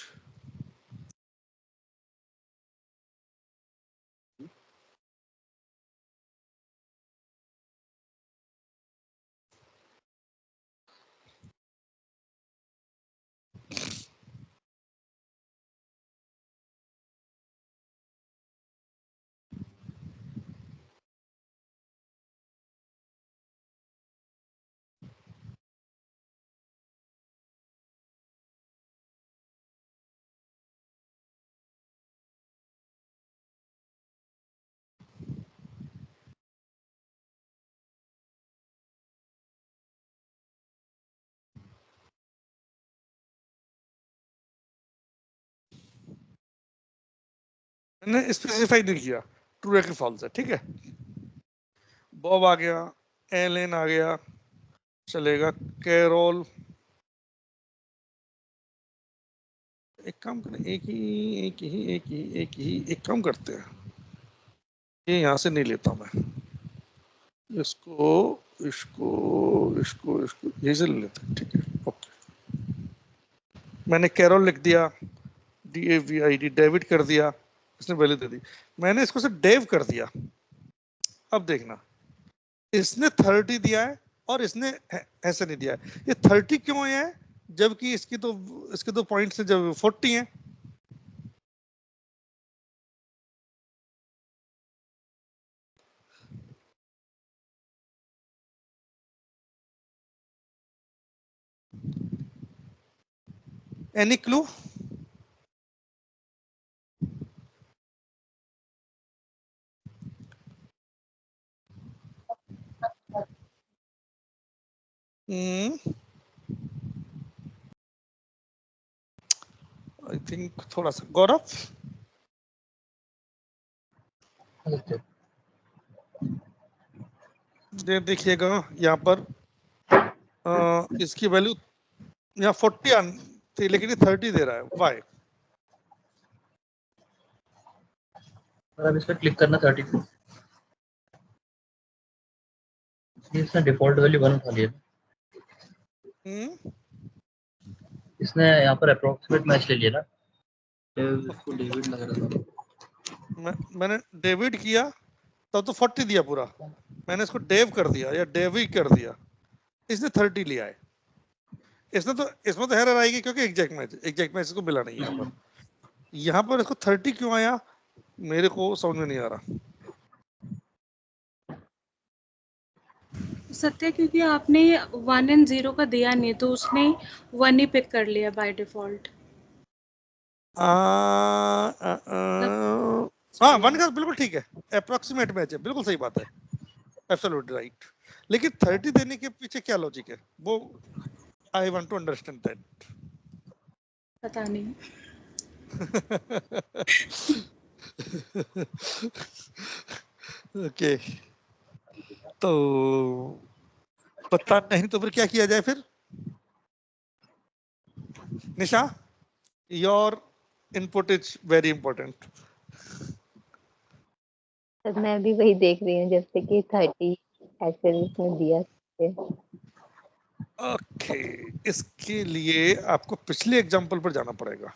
मैंने स्पेसिफाई नहीं किया ट्रू है कि फॉल्स है, ठीक है। बॉब आ गया, एलेन आ गया, चलेगा कैरोल। एक काम करें, एक काम करते हैं, ये यहां से नहीं लेता मैं, इसको इसको इसको इसको यही से ले लेते हैं, ठीक है। ओके मैंने कैरोल लिख दिया, DAVID डेविड कर दिया, इसने वैल्यू दे दी। मैंने इसको सिर्फ डेव कर दिया। अब देखना इसने 30 दिया है और इसने ऐसे नहीं दिया है। ये 30 क्यों है जबकि इसके तो पॉइंट्स है जब 40 है। Any clue? आई थिंक थोड़ा सा गौरव देखिएगा यहाँ पर इसकी वैल्यू यहाँ 40 थी लेकिन ये 30 दे रहा है, वाई? अब इस पर क्लिक करना 32, इसने डिफॉल्ट वैल्यू 1 उठा लिया। इसने यहाँ पर अप्रोक्सीमेट मैच ले लिया ना, इसको डेविड लग रहा था। मैंने डेविड किया तब तो 40 दिया पूरा, मैंने इसको डेव कर दिया या डेवी कर दिया, इसने 30 लिया है। इसमें तो एरर आएगी क्योंकि एग्जैक्ट मैच इसको मिला नहीं यहाँ पर इसको 30 क्यों आया मेरे को समझ में नहीं आ रहा। सत्य क्योंकि आपने 1 एंड 0 का दिया नहीं तो उसने 1 ही पिक कर लिया बाय डिफॉल्ट। हाँ 1 का बिल्कुल ठीक है, अप्रोक्सीमेट मैच है, बिल्कुल सही बात है, एब्सोल्युटली राइट। लेकिन 30 देने के पीछे क्या लॉजिक है वो I want to understand that. पता नहीं। ओके तो पता नहीं तो फिर क्या किया जाए फिर? Nisha your input is very important. तो मैं भी वही देख रही हूँ जैसे कि 30 ऐसे उसने दिया है। ओके इसके लिए आपको पिछले एग्जांपल पर जाना पड़ेगा,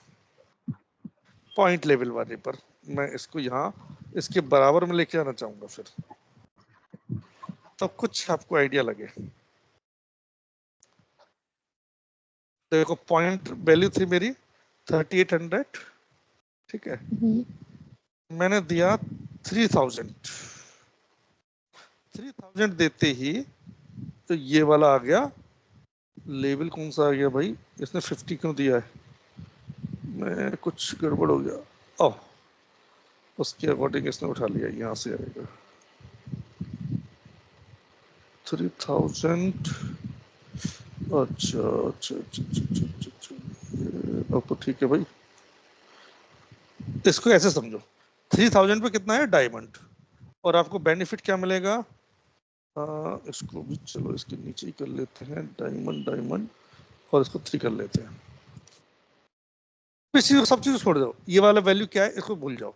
पॉइंट लेवल वाले पर। मैं इसको यहाँ इसके बराबर में लेके आना चाहूंगा फिर तो कुछ आपको आइडिया लगे। देखो पॉइंट वैल्यू थी मेरी 3800, ठीक है, मैंने दिया 3000 देते ही तो ये वाला आ गया लेवल। कौन सा आ गया भाई, इसने 50 क्यों दिया है, मैं कुछ गड़बड़ हो गया। ओह उसके अकॉर्डिंग इसने उठा लिया, यहाँ से आएगा 3000। अच्छा अच्छा अच्छा अच्छा अच्छा अच्छा, अब तो ठीक है भाई। इसको ऐसे समझो 3000 पे कितना है डायमंड और आपको बेनिफिट क्या मिलेगा। इसको भी चलो इसके नीचे ही कर लेते हैं, डायमंड और इसको 3 कर लेते हैं। इस चीज को सब चीज छोड़ दो, ये वाला वैल्यू क्या है इसको भूल जाओ।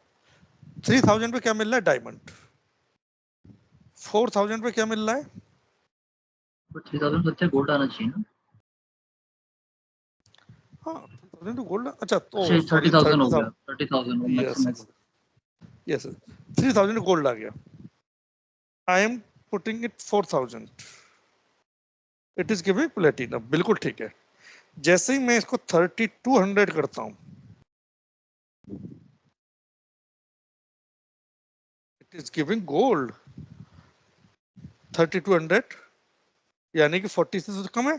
3000 पे क्या मिल रहा है डायमंड, 4000 पे क्या मिल रहा है 3000 सत्य गोल्ड आना चाहिए ना। हाँ 3000 तो गोल्ड। अच्छा तो अच्छा सॉरी 30,000 हो 30,000 गया, 30,000 यस मैक्सिमम। यस 3000 गोल्ड आ गया। I am putting it 4000, it is giving platinum, बिल्कुल ठीक है। जैसे ही मैं इसको 3200 करता हूं इट इज गिविंग गोल्ड 3200, यानी कि 40 से तो कम है।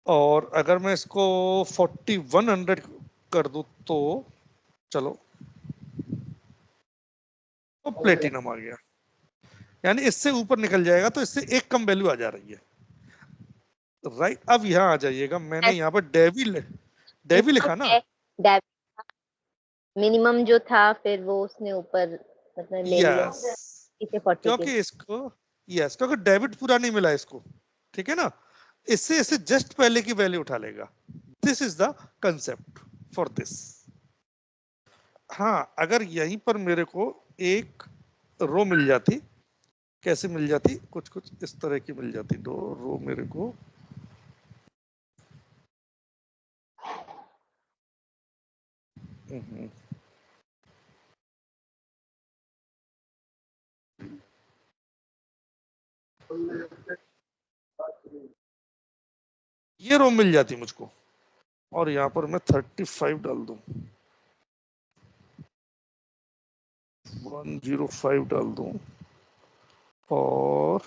और अगर मैं इसको 4100 कर दूं तो चलो तो प्लेटिनम आ गया, यानी इससे ऊपर निकल जाएगा तो इससे एक कम वैल्यू आ जा रही है राइट। अब यहाँ आ जाइएगा, मैंने यहाँ पर डेवी लिखा ना, मिनिमम जो था फिर वो उसने ऊपर मतलब ले लिया इसे 40 के। क्योंकि इसको यस क्योंकि डेबिट पूरा नहीं मिला इसको, ठीक है ना, इससे इससे जस्ट पहले की वैल्यू उठा लेगा। This is the concept for this. हाँ अगर यहीं पर मेरे को एक रो मिल जाती, कैसे मिल जाती, कुछ कुछ इस तरह की मिल जाती, दो रो मेरे को ये रो मिल जाती मुझको और यहाँ पर मैं 35 डाल दूं, 105 डाल दूं और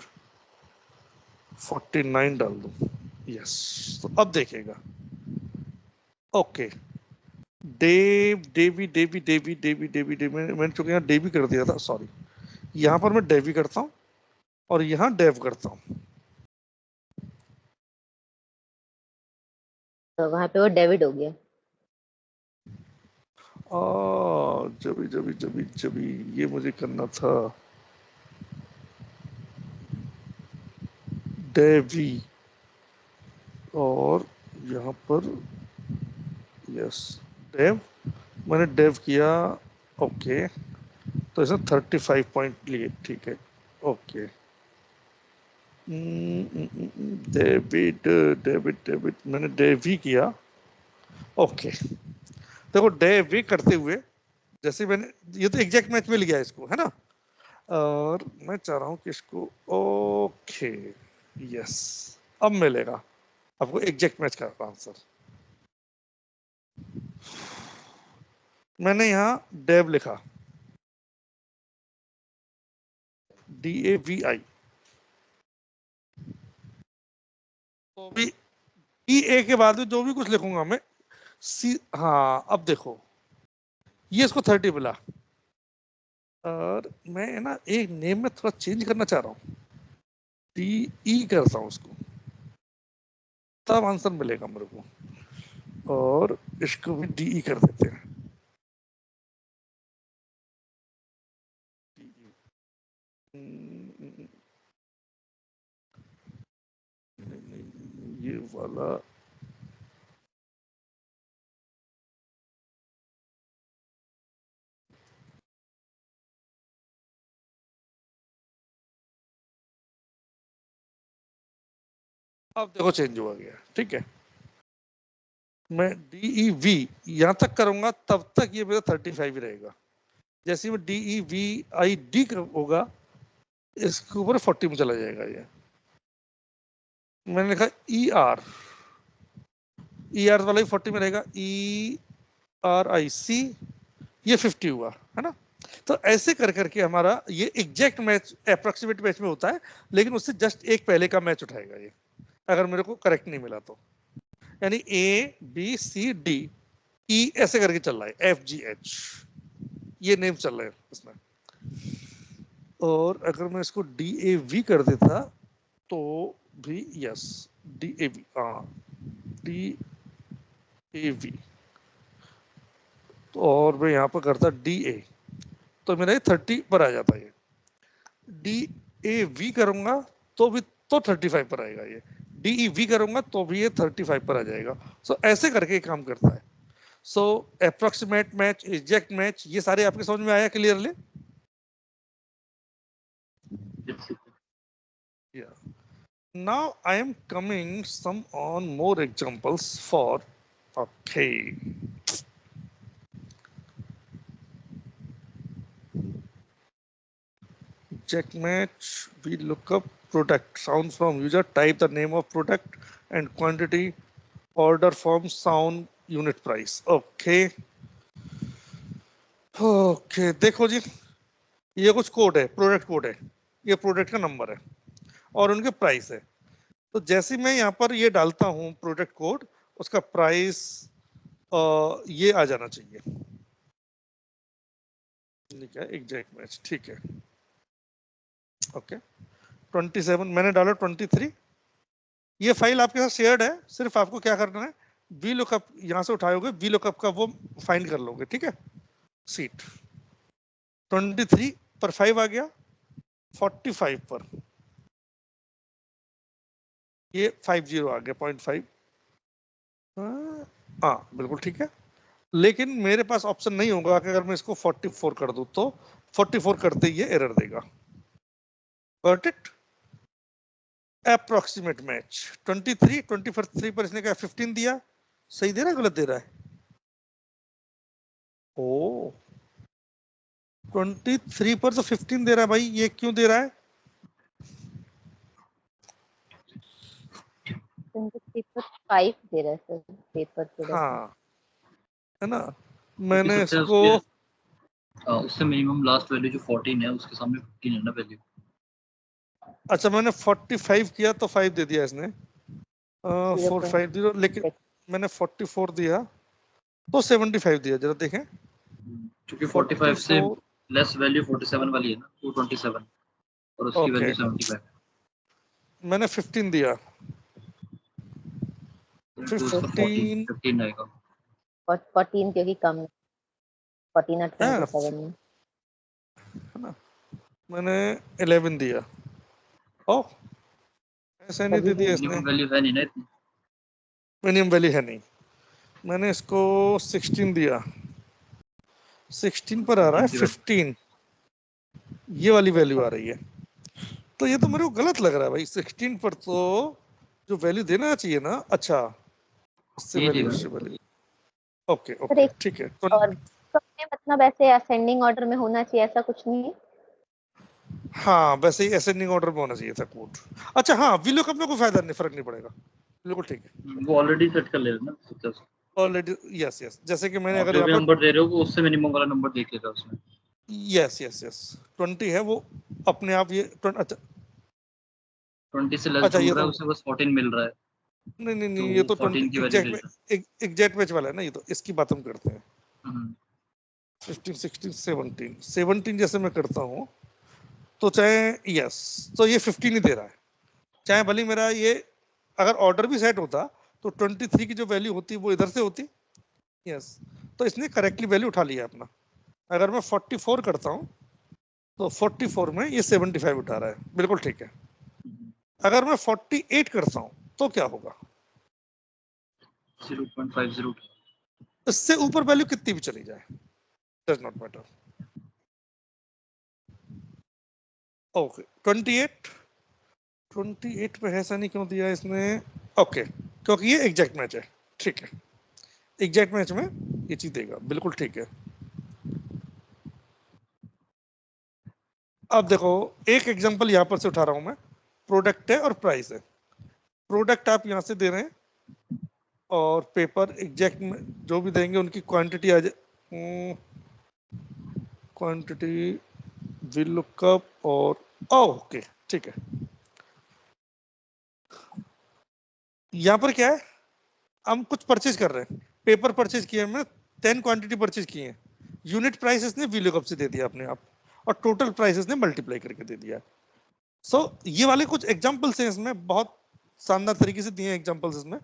49 डाल दूं। यस तो अब देखेगा ओके डेवी मैंने चूंकि यहाँ डेवी कर दिया था, सॉरी, यहाँ पर मैं डेवी करता हूँ और यहाँ डेव करता हूँ। तो वहां पे वो डेबिट हो गया। जबी ये मुझे करना था डेवी और यहाँ पर यस डेव, मैंने डेव किया ओके तो इसने 35 पॉइंट लिए, ठीक है ओके। डेविड डेविड डेविड मैंने डेवी किया ओके। देखो डेवी करते हुए जैसे मैंने ये तो एग्जैक्ट मैच मिल गया इसको, है ना, और मैं चाह रहा हूँ कि इसको ओके यस, अब मिलेगा आपको एग्जैक्ट मैच का आंसर। मैंने यहाँ डेव लिखा, DAVI, तो भी DA के बाद में जो भी कुछ लिखूंगा मैं हाँ अब देखो ये इसको 30 मिला, और मैं ना एक नेम में थोड़ा चेंज करना चाह रहा हूँ, DE करता हूँ उसको, तब आंसर मिलेगा मेरे को, और इसको भी DE कर देते हैं। ये वाला अब देखो चेंज हुआ गया, ठीक है। मैं DEV यहां तक करूंगा तब तक ये मेरा 35 ही रहेगा, जैसे मैं DEVID होगा इसके ऊपर 40 में चला जाएगा। ये मैंने लिखा ER वाला ही 40 में रहेगा, ERIC ये 50 हुआ है ना। तो ऐसे कर करके हमारा ये एग्जैक्ट मैच अप्रोक्सीमेट मैच में होता है, लेकिन उससे जस्ट एक पहले का मैच उठाएगा ये, अगर मेरे को करेक्ट नहीं मिला तो, यानी ABCDE ऐसे करके चल रहा है, FGH ये नेम चल रहे हैं इसमें। और अगर मैं इसको DAV कर देता तो भी यस, DAV, हाँ DAV, तो और मैं यहाँ पर करता DA तो मेरा ये 30 पर आ जाता है। ये DAV करूंगा तो भी तो 35 पर आएगा, ये DEV करूंगा तो भी ये 35 पर आ जाएगा। सो ऐसे करके काम करता है। सो अप्रोक्सीमेट मैच, एग्जैक्ट मैच, ये सारे आपके समझ में आया clearly? Yeah. Now I am coming some on more examples for, okay. Check match, we look up product, sound from user, type the name of product and quantity, order form, sound, unit price. Okay. Okay, देखो जी, ये कुछ code है, product code है, ये product का number है और उनके प्राइस है। तो जैसे मैं यहाँ पर ये डालता हूँ प्रोडक्ट कोड, उसका प्राइस ये आ जाना चाहिए, ठीक है, एग्जैक्ट मैच, ठीक है। ओके, 27 मैंने डाला, 23 ये फाइल आपके साथ शेयर्ड है, सिर्फ आपको क्या करना है, वी लुकअप यहाँ से उठाओगे, वी लुकअप का वो फाइंड कर लोगे, ठीक है। सीट 23 पर 5 आ गया, 45 पर ये 50 आ गया, 0.5, हाँ बिल्कुल ठीक है। लेकिन मेरे पास ऑप्शन नहीं होगा कि अगर मैं इसको 44 कर दूं तो 44 करते ही ये एरर देगा। Got it? अप्रोक्सीमेट मैच 23 पर इसने क्या 15 दिया, सही दे रहा है गलत दे रहा है? ओ 23 पर तो 15 दे रहा है भाई, ये क्यों दे रहा है? 5 दे रहा है सर पेपर पे। हाँ है ना, मैंने सबसे इसको उससे मिनिमम लास्ट वैल्यू जो 14 है उसके सामने 15 है ना वैल्यू। अच्छा मैंने 45 किया तो 5 दे दिया इसने, 450, लेकिन मैंने 44 दिया तो 75 दिया, जरा देखें। क्योंकि 45 से लेस वैल्यू 47 वाली है ना, 227 और उसकी वैल्यू 75 मैंने 15 दिया, 15 आएगा। 14 क्योंकि कम, 14 और 27 में है ना, मैंने 11 दिया। ओह ऐसे नहीं दे दिया इसने, मिनिमम वैल्यू है नहीं ना इतनी, मिनिमम वैल्यू है नहीं। मैंने इसको 16 दिया, 16 पर आ रहा है 15, ये वाली वैल्यू आ रही है। तो ये तो मेरे को गलत लग रहा है भाई, 16 पर तो जो वैल्यू देना चाहिए ना, अच्छा इससे वैल्यू, ओके ओके ठीक है। और मतलब ऐसे असेंडिंग ऑर्डर में होना चाहिए, ऐसा कुछ नहीं है? हाँ वैसे ही असेंडिंग ऑर्डर में होना चाहिए था कोड। अच्छा हाँ वीलुकअप में कोई फायदा नहीं, फर्क नहीं पड़ेगा, बिल्कुल ठीक है। वो ऑलरेडी सेट कर ले रहे हैं ना उससे। ऑलरेडी यस यस, जैसे कि मैंने और अगर जो यहाँ भी पर नंबर दे रहे हो वो उससे मिनिमम वाला नंबर देख लेगा उसमें। यस यस यस 20 है वो अपने आप ये अच्छा 20 से लेस अच्छा ये ढूंढ रहा तो है, उसे बस 14 मिल रहा है, नहीं नहीं तो नहीं ये तो 20 14 की वैल्यू एग्जैक्ट ले में रहा एग्जैक्ट मैच वाला है ना, ये तो इसकी बात हम करते हैं। है। 15 16 17 17 जैसे मैं करता हूँ तो चाहे यस तो ये 15 ही दे रहा है, चाहे भले मेरा ये अगर ऑर्डर भी सेट होता तो 23 की जो वैल्यू होती वो इधर से होती। यस तो इसने करेक्टली वैल्यू उठा लिया अपना। अगर मैं 44 करता हूँ तो 44 में ये 75 उठा रहा है, बिल्कुल ठीक है। अगर मैं 48 करता हूँ तो क्या होगा? 0.50। इससे ऊपर वैल्यू कितनी भी चली जाए डज नॉट मैटर। ओके 28 पे ऐसा नहीं क्यों दिया इसने? ओके क्योंकि ये एग्जैक्ट मैच है, ठीक है, एग्जैक्ट मैच में ये चीज देगा, बिल्कुल ठीक है। अब देखो एक एग्जांपल यहां पर से उठा रहा हूं मैं, प्रोडक्ट है और प्राइस है। प्रोडक्ट आप यहां से दे रहे हैं और पेपर एग्जैक्ट में जो भी देंगे उनकी क्वांटिटी आ जाए, क्वांटिटी विल लुकअप और ओके ठीक है। यहां पर क्या है, हम कुछ परचेज कर रहे हैं, पेपर परचेज किए हमने, 10 क्वांटिटी परचेज किए हैं, यूनिट प्राइस इसने वीलुकअप से दे दिया अपने आप और टोटल प्राइस इसने मल्टीप्लाई करके दे दिया। सो ये वाले कुछ एग्जांपल्स हैं इसमें, बहुत शानदार तरीके से दिए हैं एग्जांपल्स इसमें।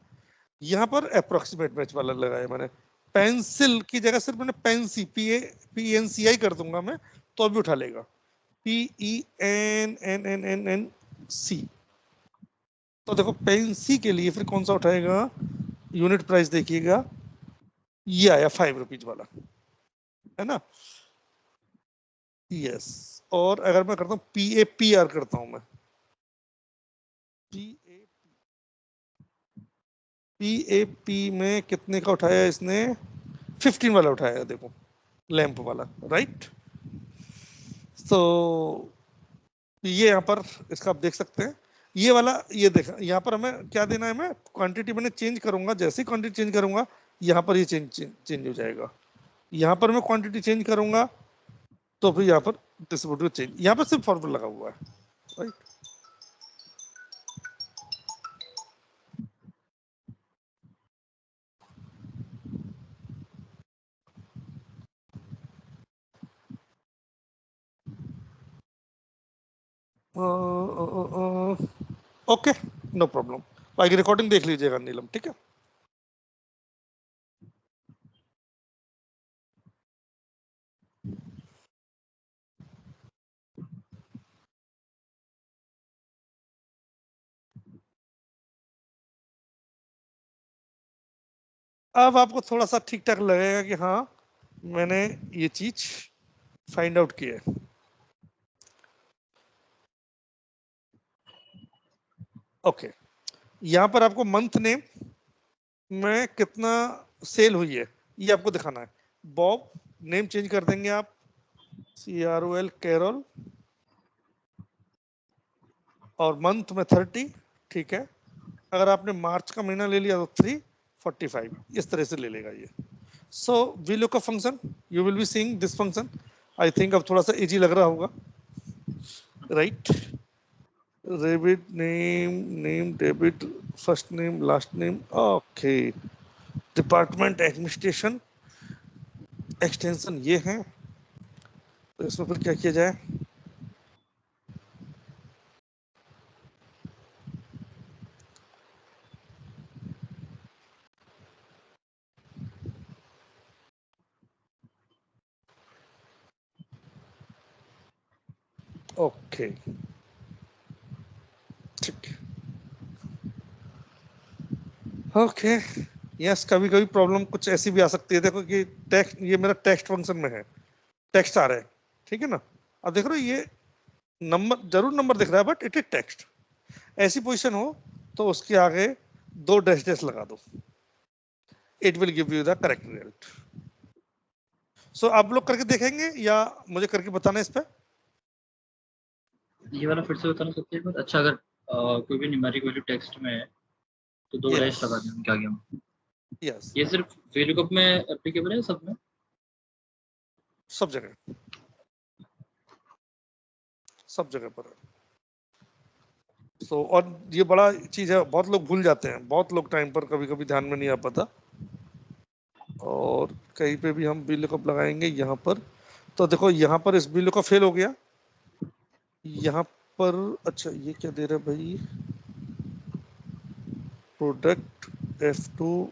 यहाँ पर अप्रोक्सीमेट मैच वाला लगाया मैंने, पेंसिल की जगह सिर्फ मैंने पेंसी PENCI कर दूंगा मैं तो भी उठा लेगा, PENNNNC। तो देखो पेंसी के लिए फिर कौन सा उठाएगा, यूनिट प्राइस देखिएगा, ये आया 5 रुपीज वाला, है ना। यस और अगर मैं करता हूँ PAPR करता हूँ मैं, PAP में कितने का उठाया इसने, 15 वाला उठाया देखो, लैंप वाला, राइट। तो ये यहाँ पर इसका आप देख सकते हैं, ये वाला ये देखा, यहाँ पर हमें क्या देना है, मैं क्वांटिटी मैंने चेंज करूंगा, जैसे ही क्वांटिटी चेंज करूंगा यहाँ पर ये चेंज हो जाएगा। यहाँ पर मैं क्वांटिटी चेंज करूंगा तो फिर यहाँ पर डिस्ट्रीब्यूटर चेंज, यहाँ पर सिर्फ फॉर्मूला लगा हुआ है, राइट। ओके नो प्रॉब्लम, आगे रिकॉर्डिंग देख लीजिएगा नीलम, ठीक है। अब आपको थोड़ा सा ठीक ठाक लगेगा कि हाँ मैंने ये चीज फाइंड आउट की है। ओके यहाँ पर आपको मंथ नेम में कितना सेल हुई है ये आपको दिखाना है। बॉब नेम चेंज कर देंगे आप, CROL कैरोल, और मंथ में 30, ठीक है। अगर आपने मार्च का महीना ले लिया तो 345, इस तरह से ले लेगा ये। सो VLOOKUP function, you will be seeing this function, I think अब थोड़ा सा इजी लग रहा होगा, right. Debit name debit first name last name, okay. Department administration extension ये है, तो इसमें फिर क्या किया जाए, ओके ठीक, ओके यस। कभी कभी प्रॉब्लम कुछ ऐसी भी आ सकती है, देखो कि टेक्स्ट, ये मेरा टेक्स्ट फंक्शन में है, टेक्स्ट आ रहा है, ठीक है ना। अब देख रहे हो ये नंबर जरूर नंबर दिख रहा है बट इट इज टेक्स्ट, ऐसी पोजीशन हो तो उसके आगे 2 डैश डैश लगा दो, it will give you the correct result. So आप लोग करके देखेंगे या मुझे करके बताना इस पे? ये वाला फिर से बताना सकते हैं? अच्छा, अगर कोई भी न्यूमेरिक वैल्यू टेक्स्ट में है तो 2 यस डैश लगा दें उनके आगे हम। यस, ये सिर्फ VLOOKUP में एप्लीकेबल है सब में? सब जगह, सब जगह पर है। और ये बड़ा चीज है, बहुत लोग भूल जाते हैं, बहुत लोग टाइम पर कभी कभी ध्यान में नहीं आ पाता। और कहीं पे भी हम VLOOKUP लगाएंगे यहाँ पर, तो देखो यहाँ पर इस VLOOKUP फेल हो गया यहाँ पर। अच्छा ये क्या दे रहा है भाई, प्रोडक्ट F2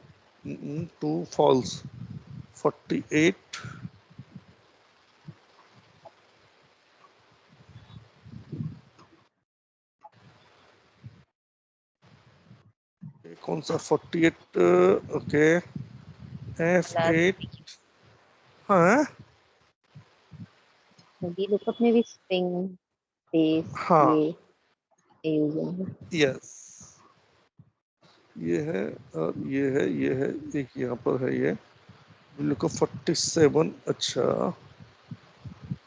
टू फॉल्स 48, कौन सा 48, ओके F8, हाँ VLOOKUP में भी स्ट्रिंग बेस हाँ ये यूज होंगे। यस, ये है और ये है एक यहाँ पर है ये VLOOKUP 47, अच्छा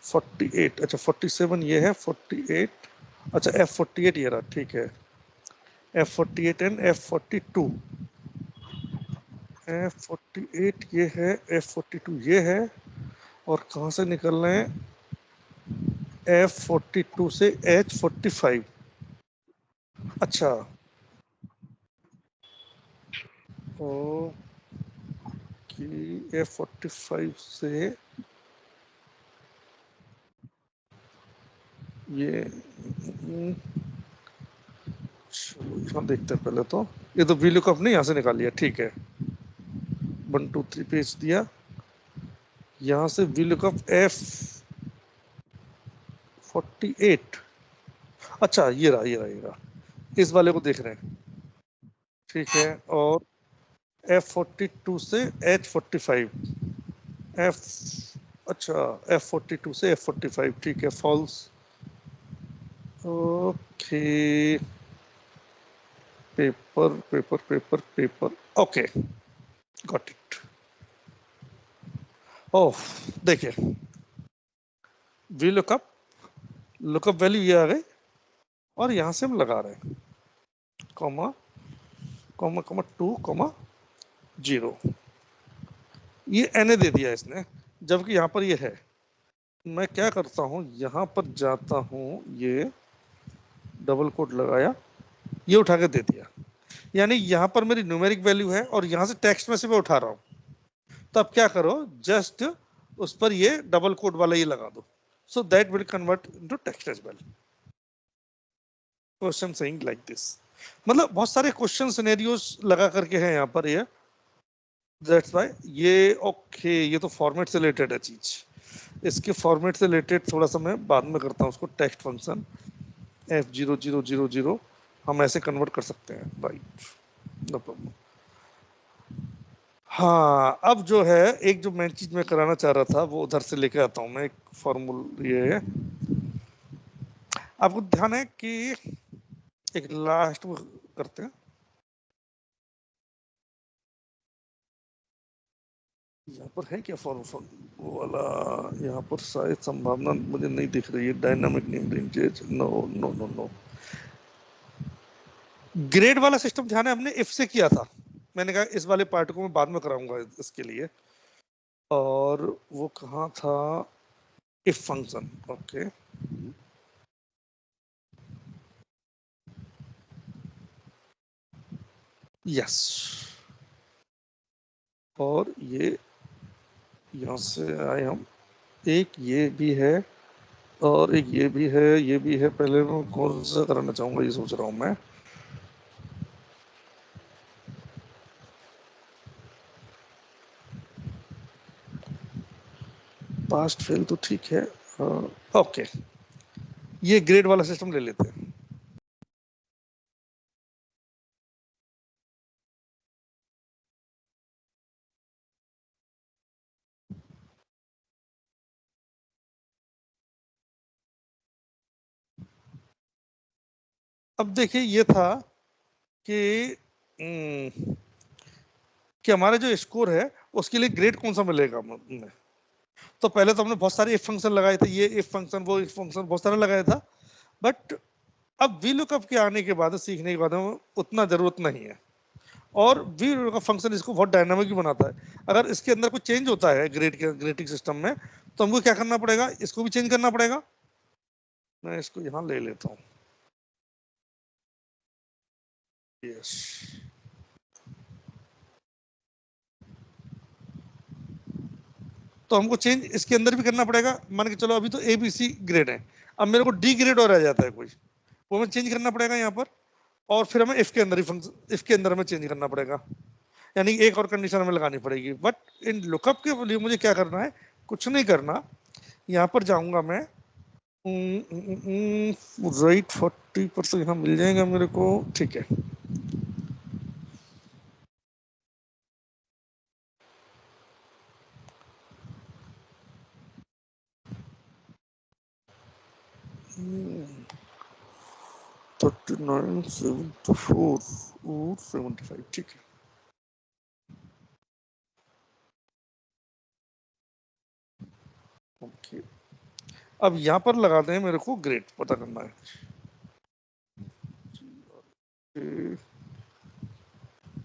48, अच्छा 47 ये है 48, अच्छा F48 ये रहा, ठीक है F48 एंड F42, F48 ये है, F42 ये है, और कहाँ से निकल रहे हैं F42 से H45, अच्छा ओ कि F45 से ये चलो यहाँ देखते हैं पहले, तो ये तो VLOOKUP ने यहाँ से निकाल लिया, ठीक है 1 2 3 पेज दिया, यहाँ से VLOOKUP F48, अच्छा ये रहा ये रहा ये रहा, इस वाले को देख रहे हैं, ठीक है, और F42 से H45, F अच्छा F42 से F45, ठीक है false, okay paper paper paper paper, okay got it. Oh देखिए VLOOKUP लुकअप वैल्यू ये आ गई, और यहाँ से हम लगा रहे हैं कॉमा कॉमा कॉमा 2 0, ये NA दे दिया इसने, जबकि यहाँ पर ये है। मैं क्या करता हूँ, यहाँ पर जाता हूँ, ये डबल कोट लगाया, ये उठा के दे दिया, यानी यहाँ पर मेरी न्यूमेरिक वैल्यू है और यहाँ से टेक्स्ट में से मैं उठा रहा हूँ, तो अब क्या करो, जस्ट उस पर ये डबल कोट वाला ये लगा दो, so that will convert into text as well. Question saying like this, मतलब बहुत सारे क्वेश्चन सिनेरियोस लगा करके हैं यहाँ पर ये, दैट्स व्हाई ये ओके, ये तो फॉर्मेट से रिलेटेड है चीज, इसके फॉर्मेट से रिलेटेड थोड़ा सा मैं बाद में करता हूँ उसको, टेक्स्ट फंक्शन F0000 हम ऐसे कन्वर्ट कर सकते हैं, राइट नो प्रॉब्लम। हाँ अब जो है एक जो मैं चीज मैं कराना चाह रहा था वो उधर से लेके आता हूँ मैं, एक फॉर्मूल ये है, आपको ध्यान है कि एक लास्ट में करते हैं, यहाँ पर है क्या फॉर्म वाला, यहाँ पर शायद संभावना मुझे नहीं दिख रही है, dynamic name ranges, no no no no, grade वाला सिस्टम ध्यान है हमने इफ से किया था, मैंने कहा इस वाले पार्ट को मैं बाद में कराऊंगा इसके लिए, और वो कहाँ था, इफ फंक्शन, ओके यस, और ये यहाँ से आए हम, एक ये भी है और एक ये भी है, ये भी है, पहले मैं कौन सा कराना चाहूंगा ये सोच रहा हूँ मैं, पास्ट फेल तो ठीक है, ओके ये ग्रेड वाला सिस्टम ले लेते हैं। अब देखिए ये था कि हमारा जो स्कोर है उसके लिए ग्रेड कौन सा मिलेगा हमें, तो पहले तो हमने बहुत सारे इफ फंक्शन लगाए थे, ये इफ फंक्शन वो इफ फंक्शन बहुत सारा लगाया था, बट अब वी लुकअप के आने के बाद, सीखने के बाद उतना जरूरत नहीं है। और वी लुकअप फंक्शन इसको बहुत डायनामिक बनाता है। अगर इसके अंदर कुछ चेंज होता है ग्रेडिंग सिस्टम में, तो हमको क्या करना पड़ेगा, इसको भी चेंज करना पड़ेगा। मैं इसको यहां ले लेता हूं, यस। तो हमको चेंज इसके अंदर भी करना पड़ेगा। मान के चलो अभी तो ABC ग्रेड है, अब मेरे को D ग्रेड और आ जाता है कोई, वो हमें चेंज करना पड़ेगा यहाँ पर। और फिर हमें इफ के अंदर ही फंक्शन, इफ के अंदर हमें चेंज करना पड़ेगा, यानी एक और कंडीशन हमें लगानी पड़ेगी। बट इन लुकअप के लिए मुझे क्या करना है, कुछ नहीं करना। यहाँ पर जाऊंगा मैं, राइट 40% यहाँ मिल जाएगा मेरे को, ठीक है। Hmm, 39, 74 और 75, ठीक है। ओके, अब यहाँ पर लगाते हैं, मेरे को ग्रेड पता करना है।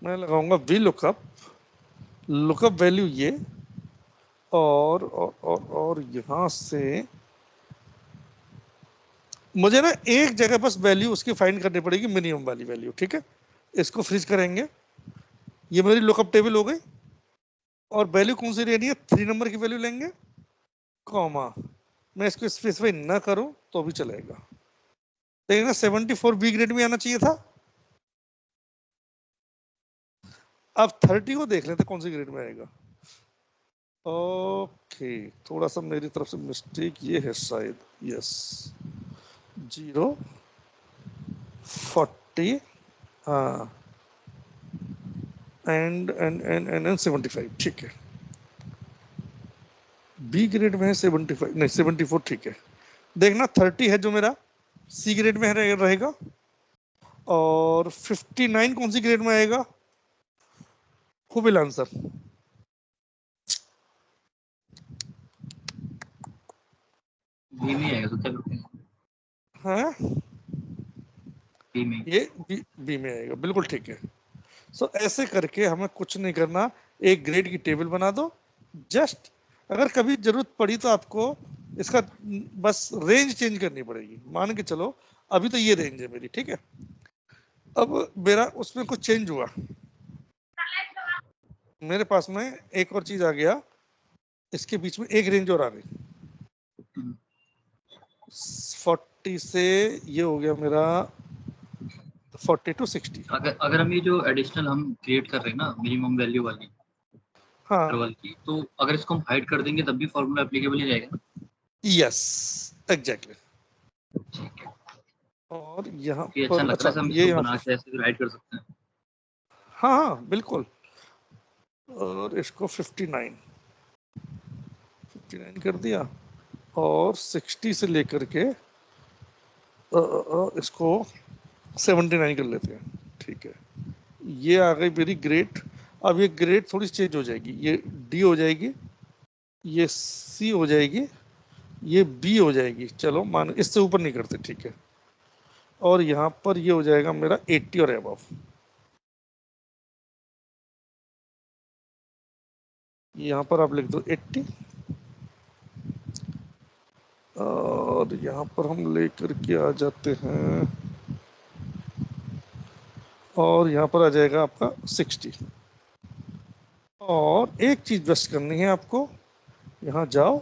मैं लगाऊंगा वी लुकअप, लुकअप वैल्यू ये, और यहाँ से मुझे ना एक जगह बस वैल्यू उसकी फाइंड करनी पड़ेगी, मिनिमम वाली वैल्यू, ठीक है। इसको फ्रीज करेंगे, ये मेरी लुकअप टेबल हो गई। और वैल्यू कौन सी लेनी है, 3 नंबर की वैल्यू लेंगे, कॉमा। मैं इसको स्पेसिफाई ना करूं तो भी चलेगा। देखना 74 बी ग्रेड में आना चाहिए था। अब 30 को देख लेते कौन सी ग्रेड में आएगा। ओके, थोड़ा सा मेरी तरफ से मिस्टेक ये है शायद, यस। 0 40 हाँ एंड 75, ठीक है। बी ग्रेड में है 75, नहीं 74, ठीक है। देखना 30 है जो मेरा सी ग्रेड में रहेगा, और 59 कौन सी ग्रेड में आएगा, हु विल आंसर। बी में आएगा, तो क्या करते हैं, हाँ बी में। ये बी में आएगा, बिल्कुल ठीक है। सो ऐसे करके हमें कुछ नहीं करना, एक ग्रेड की टेबल बना दो। जस्ट अगर कभी जरूरत पड़ी तो आपको इसका बस रेंज चेंज करनी पड़ेगी। मान के चलो अभी तो ये रेंज है मेरी, ठीक है। अब मेरा उसमें कुछ चेंज हुआ, मेरे पास में एक और चीज आ गया, इसके बीच में एक रेंज और आ गई। 40 से ये हो गया मेरा 40 to 60। अगर हम ये जो एडिशनल हम क्रिएट कर रहे हैं ना, मिनिमम वैल्यू वाली हाँ इंटरवल की, तो अगर इसको हम हाइड कर देंगे तब भी फॉर्मूला एप्लीकेबल ही जाएगा ना। Yes exactly. ठीक है, और यहाँ ये अच्छा पर लग रहा अच्छा है, हम ये इसको यहाँ बना के ऐसे हाइड कर सकते हैं। हाँ हाँ बिल्कुल। और इसको 59 कर दिया, और 60 से लेकर के इसको 79 कर लेते हैं, ठीक है। ये आ गई मेरी ग्रेड। अब ये ग्रेड थोड़ी चेंज हो जाएगी, ये डी हो जाएगी, ये सी हो जाएगी, ये बी हो जाएगी। चलो मान इससे ऊपर नहीं करते, ठीक है। और यहाँ पर ये हो जाएगा मेरा 80 और अबव। यहाँ पर आप लिख दो 80, और यहाँ पर हम लेकर के आ जाते हैं, और यहाँ पर आ जाएगा आपका 60। और एक चीज बस करनी है आपको, यहाँ जाओ।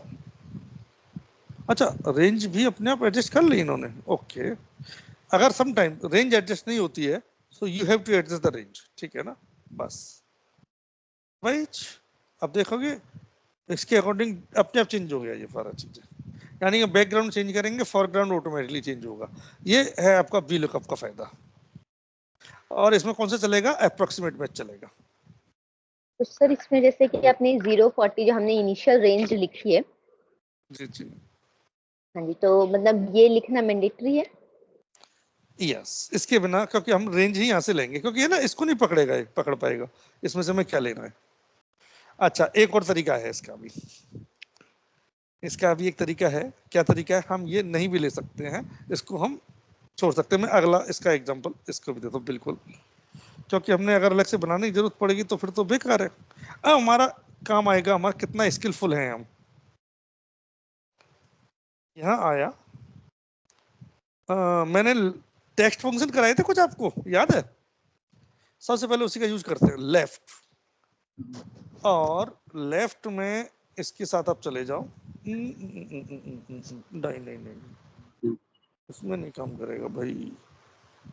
अच्छा रेंज भी अपने आप एडजस्ट कर ली इन्होंने, ओके। अगर सम टाइम रेंज एडजस्ट नहीं होती है, so you have to adjust the range, ठीक है ना, बस भाई। अब देखोगे इसके अकॉर्डिंग अपने आप चेंज हो गया ये सारा चीजें, यानी बैकग्राउंड चेंज करेंगे, फोरग्राउंड ऑटोमेटिकली चेंज होगा। ये है आपका वी लुकअप का फायदा। और इसमें कौन सा चलेगा, अप्रोक्सीमेट मैच चलेगा। तो सर इसमें जैसे कि आपने 0-40 जो हमने इनिशियल रेंज लिखी है, जी जी हाँ जी, तो मतलब ये लिखना मैंडेटरी है। यस, इसके बिना, क्योंकि हम रेंज ही यहाँ से लेंगे, क्योंकि ये ना इसको नहीं पकड़ेगा, पकड़ पाएगा, इसमें से हमें क्या लेना है। अच्छा एक और तरीका है इसका भी, इसका भी एक तरीका है। क्या तरीका है? हम ये नहीं भी ले सकते हैं, इसको हम छोड़ सकते हैं। मैं अगला इसका एग्जांपल इसको भी देता हूँ बिल्कुल, क्योंकि हमने अगर अलग से बनाने की जरूरत पड़ेगी तो फिर तो बेकार है। अब हमारा काम आएगा हमारा कितना स्किलफुल है हम। यहाँ आया, मैंने टेक्स्ट फंक्शन कराए थे कुछ, आपको याद है? सबसे पहले उसी का यूज करते हैं, लेफ्ट, और लेफ्ट में इसके साथ आप चले जाओ। नहीं नहीं नहीं, उसमें नहीं काम करेगा भाई।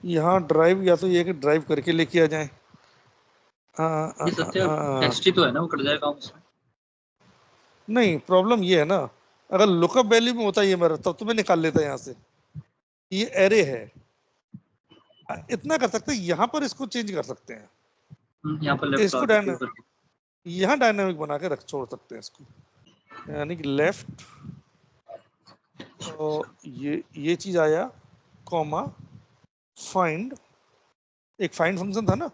यहाँ ड्राइव, या तो ये कि ड्राइव करके लेके आ जाए। ये सत्य टेक्स्ट ही तो है ना, वो कट जाएगा उसमें। नहीं, प्रॉब्लम ये है ना, अगर लुकअप वैल्यू में होता ये मेरा, तब तो मैं निकाल लेता यहाँ से। ये एरे है, इतना कर सकते हैं, यहाँ पर इसको चेंज कर सकते हैं, यहाँ पर लेफ्ट इसको यहाँ डायनामिक बना के रख छोड़ सकते हैं इसको, यानी कि लेफ्ट, और ये चीज आया, कॉमा फाइंड, एक फाइंड फंक्शन था ना,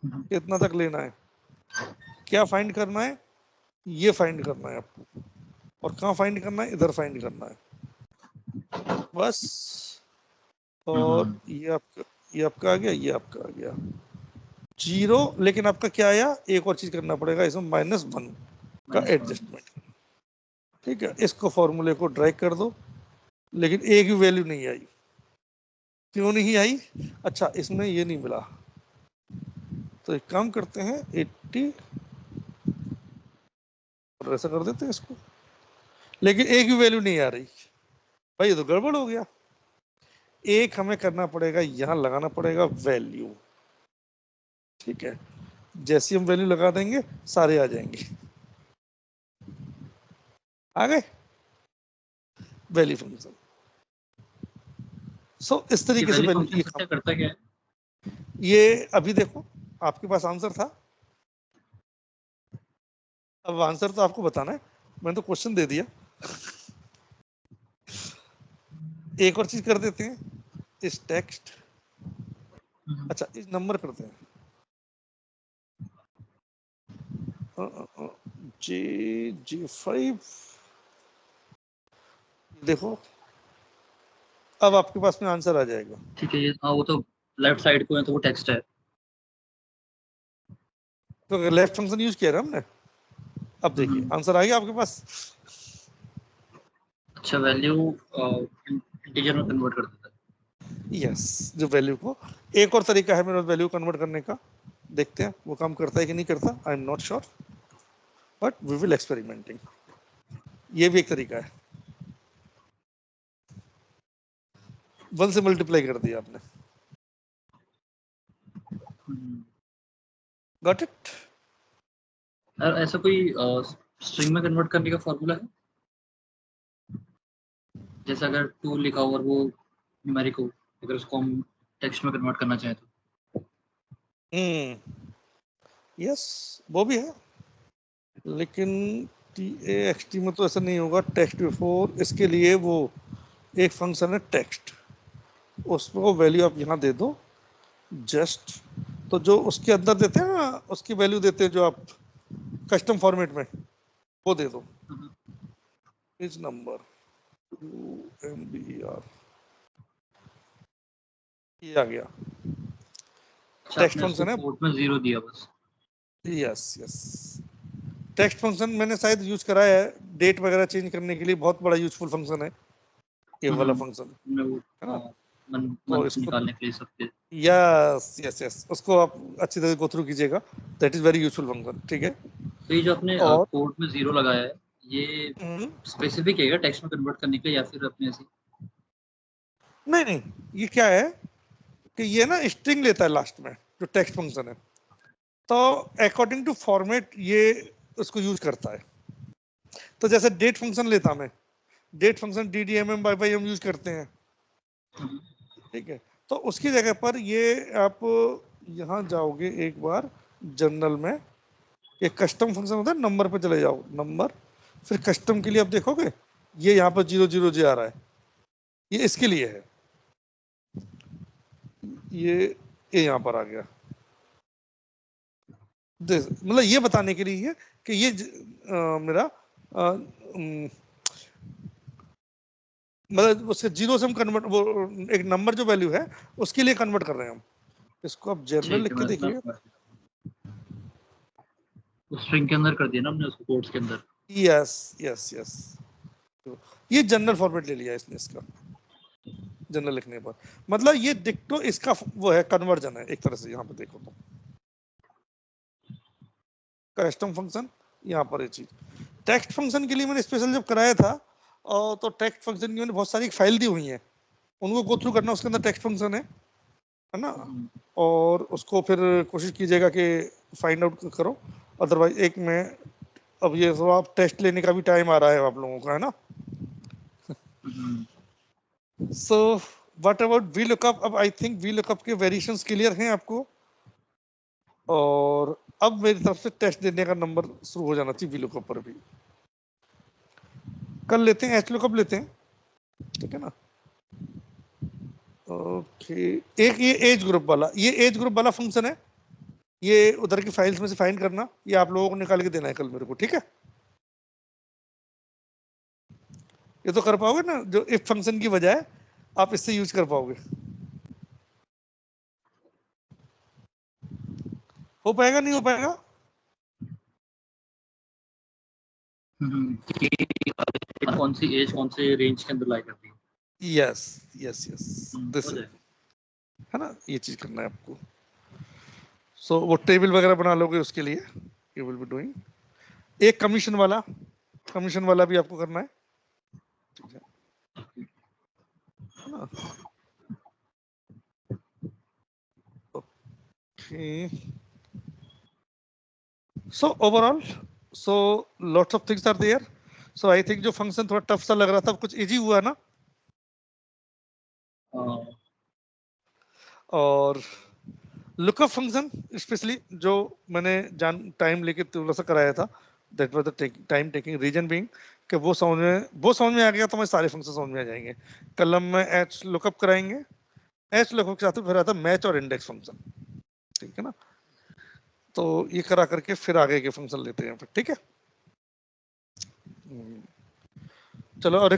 कितना तक लेना है, क्या फाइंड करना है, ये फाइंड करना है आपको, और कहाँ फाइंड करना है, इधर फाइंड करना है बस। और ये आपका आ गया, ये आपका आ गया 0, लेकिन आपका क्या आया, एक और चीज करना पड़ेगा इसमें, -1 का एडजस्टमेंट। ठीक है, इसको फॉर्मूले को ड्रैग कर दो, लेकिन एक भी वैल्यू नहीं आई। क्यों नहीं आई? अच्छा, इसमें ये नहीं मिला, तो एक काम करते हैं 80 और ऐसा कर देते हैं इसको, लेकिन एक भी वैल्यू नहीं आ रही भाई, ये तो गड़बड़ हो गया। एक हमें करना पड़ेगा, यहां लगाना पड़ेगा वैल्यू। ठीक है, जैसी हम वैल्यू लगा देंगे सारे आ जाएंगे। आ गए वैल्यू फंक्शन। सो इस तरीके से वैल्यू फंक्शन करता क्या है? ये अभी देखो, आपके पास आंसर था, अब आंसर तो आपको बताना है, मैंने तो क्वेश्चन दे दिया। एक और चीज कर देते हैं, इस टेक्स्ट, अच्छा इस नंबर करते हैं, G5, देखो अब आपके पास में आंसर आ जाएगा। ठीक है, ये वो तो लेफ्ट साइड को है तो वो टेक्स्ट है, तो लेफ्ट फंक्शन यूज किया ना हमने, अब देखिए आंसर आ गया आपके पास। अच्छा, वैल्यू इंटीजर में कन्वर्ट कर देता है। यस, जो वैल्यू को, एक और तरीका है मेरे वैल्यू कन्वर्ट करने का, देखते हैं वो काम करता है कि नहीं करता, I am not sure, but we will experimenting. ये भी एक तरीका है, 1 से मल्टीप्लाई कर दिया आपने, गॉट इट? ऐसा कोई स्ट्रिंग में कन्वर्ट करने का फॉर्मूला है? जैसे अगर 2 लिखा हो और वो न्यूमेरिक हो, अगर उसको हम टेक्स्ट में कन्वर्ट करना चाहें तो। यस, वो भी है, लेकिन TXT में तो ऐसा नहीं होगा, टेक्स्ट बिफोर, इसके लिए वो एक फंक्शन है टेक्स्ट, उसको वैल्यू आप यहाँ दे दो जस्ट, तो जो उसके अंदर देते हैं ना, उसकी वैल्यू देते हैं जो आप कस्टम फॉर्मेट में, वो दे दो, इज नंबर 2 MBR, ये आ गया टेक्स्ट फंक्शन है। पोर्ट में 0 दिया बस। यस यस, टेक्स्ट फंक्शन मैंने शायद यूज कराया है, डेट वगैरह चेंज करने के लिए, बहुत बड़ा यूजफुल फंक्शन है ये वाला फंक्शन, है ना? तो इसको निकालने के लिए सबके, यस यस यस, उसको आप अच्छी तरह गो थ्रू कीजिएगा, that is very useful function. ठीक है, तो ये जो आपने और पोर्ट में 0 लगाया है, ये स्पेसिफिक है टेक्स्ट में कन्वर्ट करने के लिए, या फिर अपने ऐसे? नहीं नहीं, ये क्या है कि ये ना स्ट्रिंग लेता है लास्ट में, जो टेक्स्ट फंक्शन है, तो अकॉर्डिंग टू फॉर्मेट ये उसको यूज करता है। तो जैसे डेट फंक्शन लेता मैं, डेट फंक्शन DDMM/M यूज करते हैं, ठीक है, तो उसकी जगह पर ये आप यहाँ जाओगे एक बार जनरल में, ये कस्टम फंक्शन होता है, नंबर पे चले जाओ, नंबर, फिर कस्टम के लिए आप देखोगे ये यहाँ पर 000 आ रहा है, ये इसके लिए है, ये यहाँ पर आ गया, मतलब ये बताने के लिए है कि ये मेरा मतलब उसके जीरो से हम कन्वर्ट, वो एक नंबर जो वैल्यू है उसके लिए कन्वर्ट कर रहे हैं हम। इसको आप जनरल लिख के देखिए। स्ट्रिंग के अंदर कर दिया ना हमने उसको, कोट्स के अंदर। यस यस यस, ये जनरल फॉर्मेट ले लिया इसने इसका जनरल लिखने पर। मतलब ये डिक्टो इसका वो है, कन्वर्जन है एक तरह से। यहाँ पे देखो तो कस्टम फंक्शन, यहाँ पर ये चीज टेक्स्ट फंक्शन के लिए मैंने स्पेशल जब कराया था, और तो टेक्स्ट फंक्शन की मैंने बहुत सारी फाइल दी हुई है, उनको गो थ्रू करना, उसके अंदर टेक्स्ट फंक्शन है ना, और उसको फिर कोशिश कीजिएगा कि फाइंड आउट करो। अदरवाइज एक में अब ये तो आप टेस्ट लेने का भी टाइम आ रहा है आप लोगों का, है ना। So what about V lookup? अब आई थिंक वी लुकअप के वेरिएशंस क्लियर हैं आपको, और अब मेरी तरफ से टेस्ट देने का नंबर शुरू हो जाना चाहिए वी लुकअप पर भी। कर लेते हैं, एच लुकअप लेते हैं, ठीक है ना। ओके, एक ये एज ग्रुप वाला, ये एज ग्रुप वाला फंक्शन है, ये उधर की फाइल्स में से फाइंड करना, ये आप लोगों को निकाल के देना है कल मेरे को, ठीक है। ये तो कर पाओगे ना, जो इफ फंक्शन की बजाय आप इससे यूज कर पाओगे। हो पाएगा, नहीं हो पाएगा? कौन सी एज कौन से रेंज के अंदर लाई करती है? यस यस यस, दिस हो जाएगा। है ना, ये चीज करना है आपको। सो वो टेबल वगैरह बना लोगे, उसके लिए यू विल बी डूइंग। एक कमीशन वाला भी आपको करना है, ठीक है ना। Okay, so overall, so lots of things are there. So I think जो फंक्शन थोड़ा टफ सा लग रहा था, कुछ इजी हुआ ना। और लुकअप फंक्शन स्पेशली जो मैंने टाइम लेके थोड़ा सा कराया था, that was the time taking, reason being कि वो समझ में आ गया तो मैं सारे फंक्शन समझ में आ जाएंगे। कल हम में एच लुकअप कराएंगे, एच लुकअप के साथ फिर आता मैच और इंडेक्स फंक्शन, ठीक है ना। तो ये करा करके फिर आगे के फंक्शन लेते हैं फिर, ठीक है। चलो, और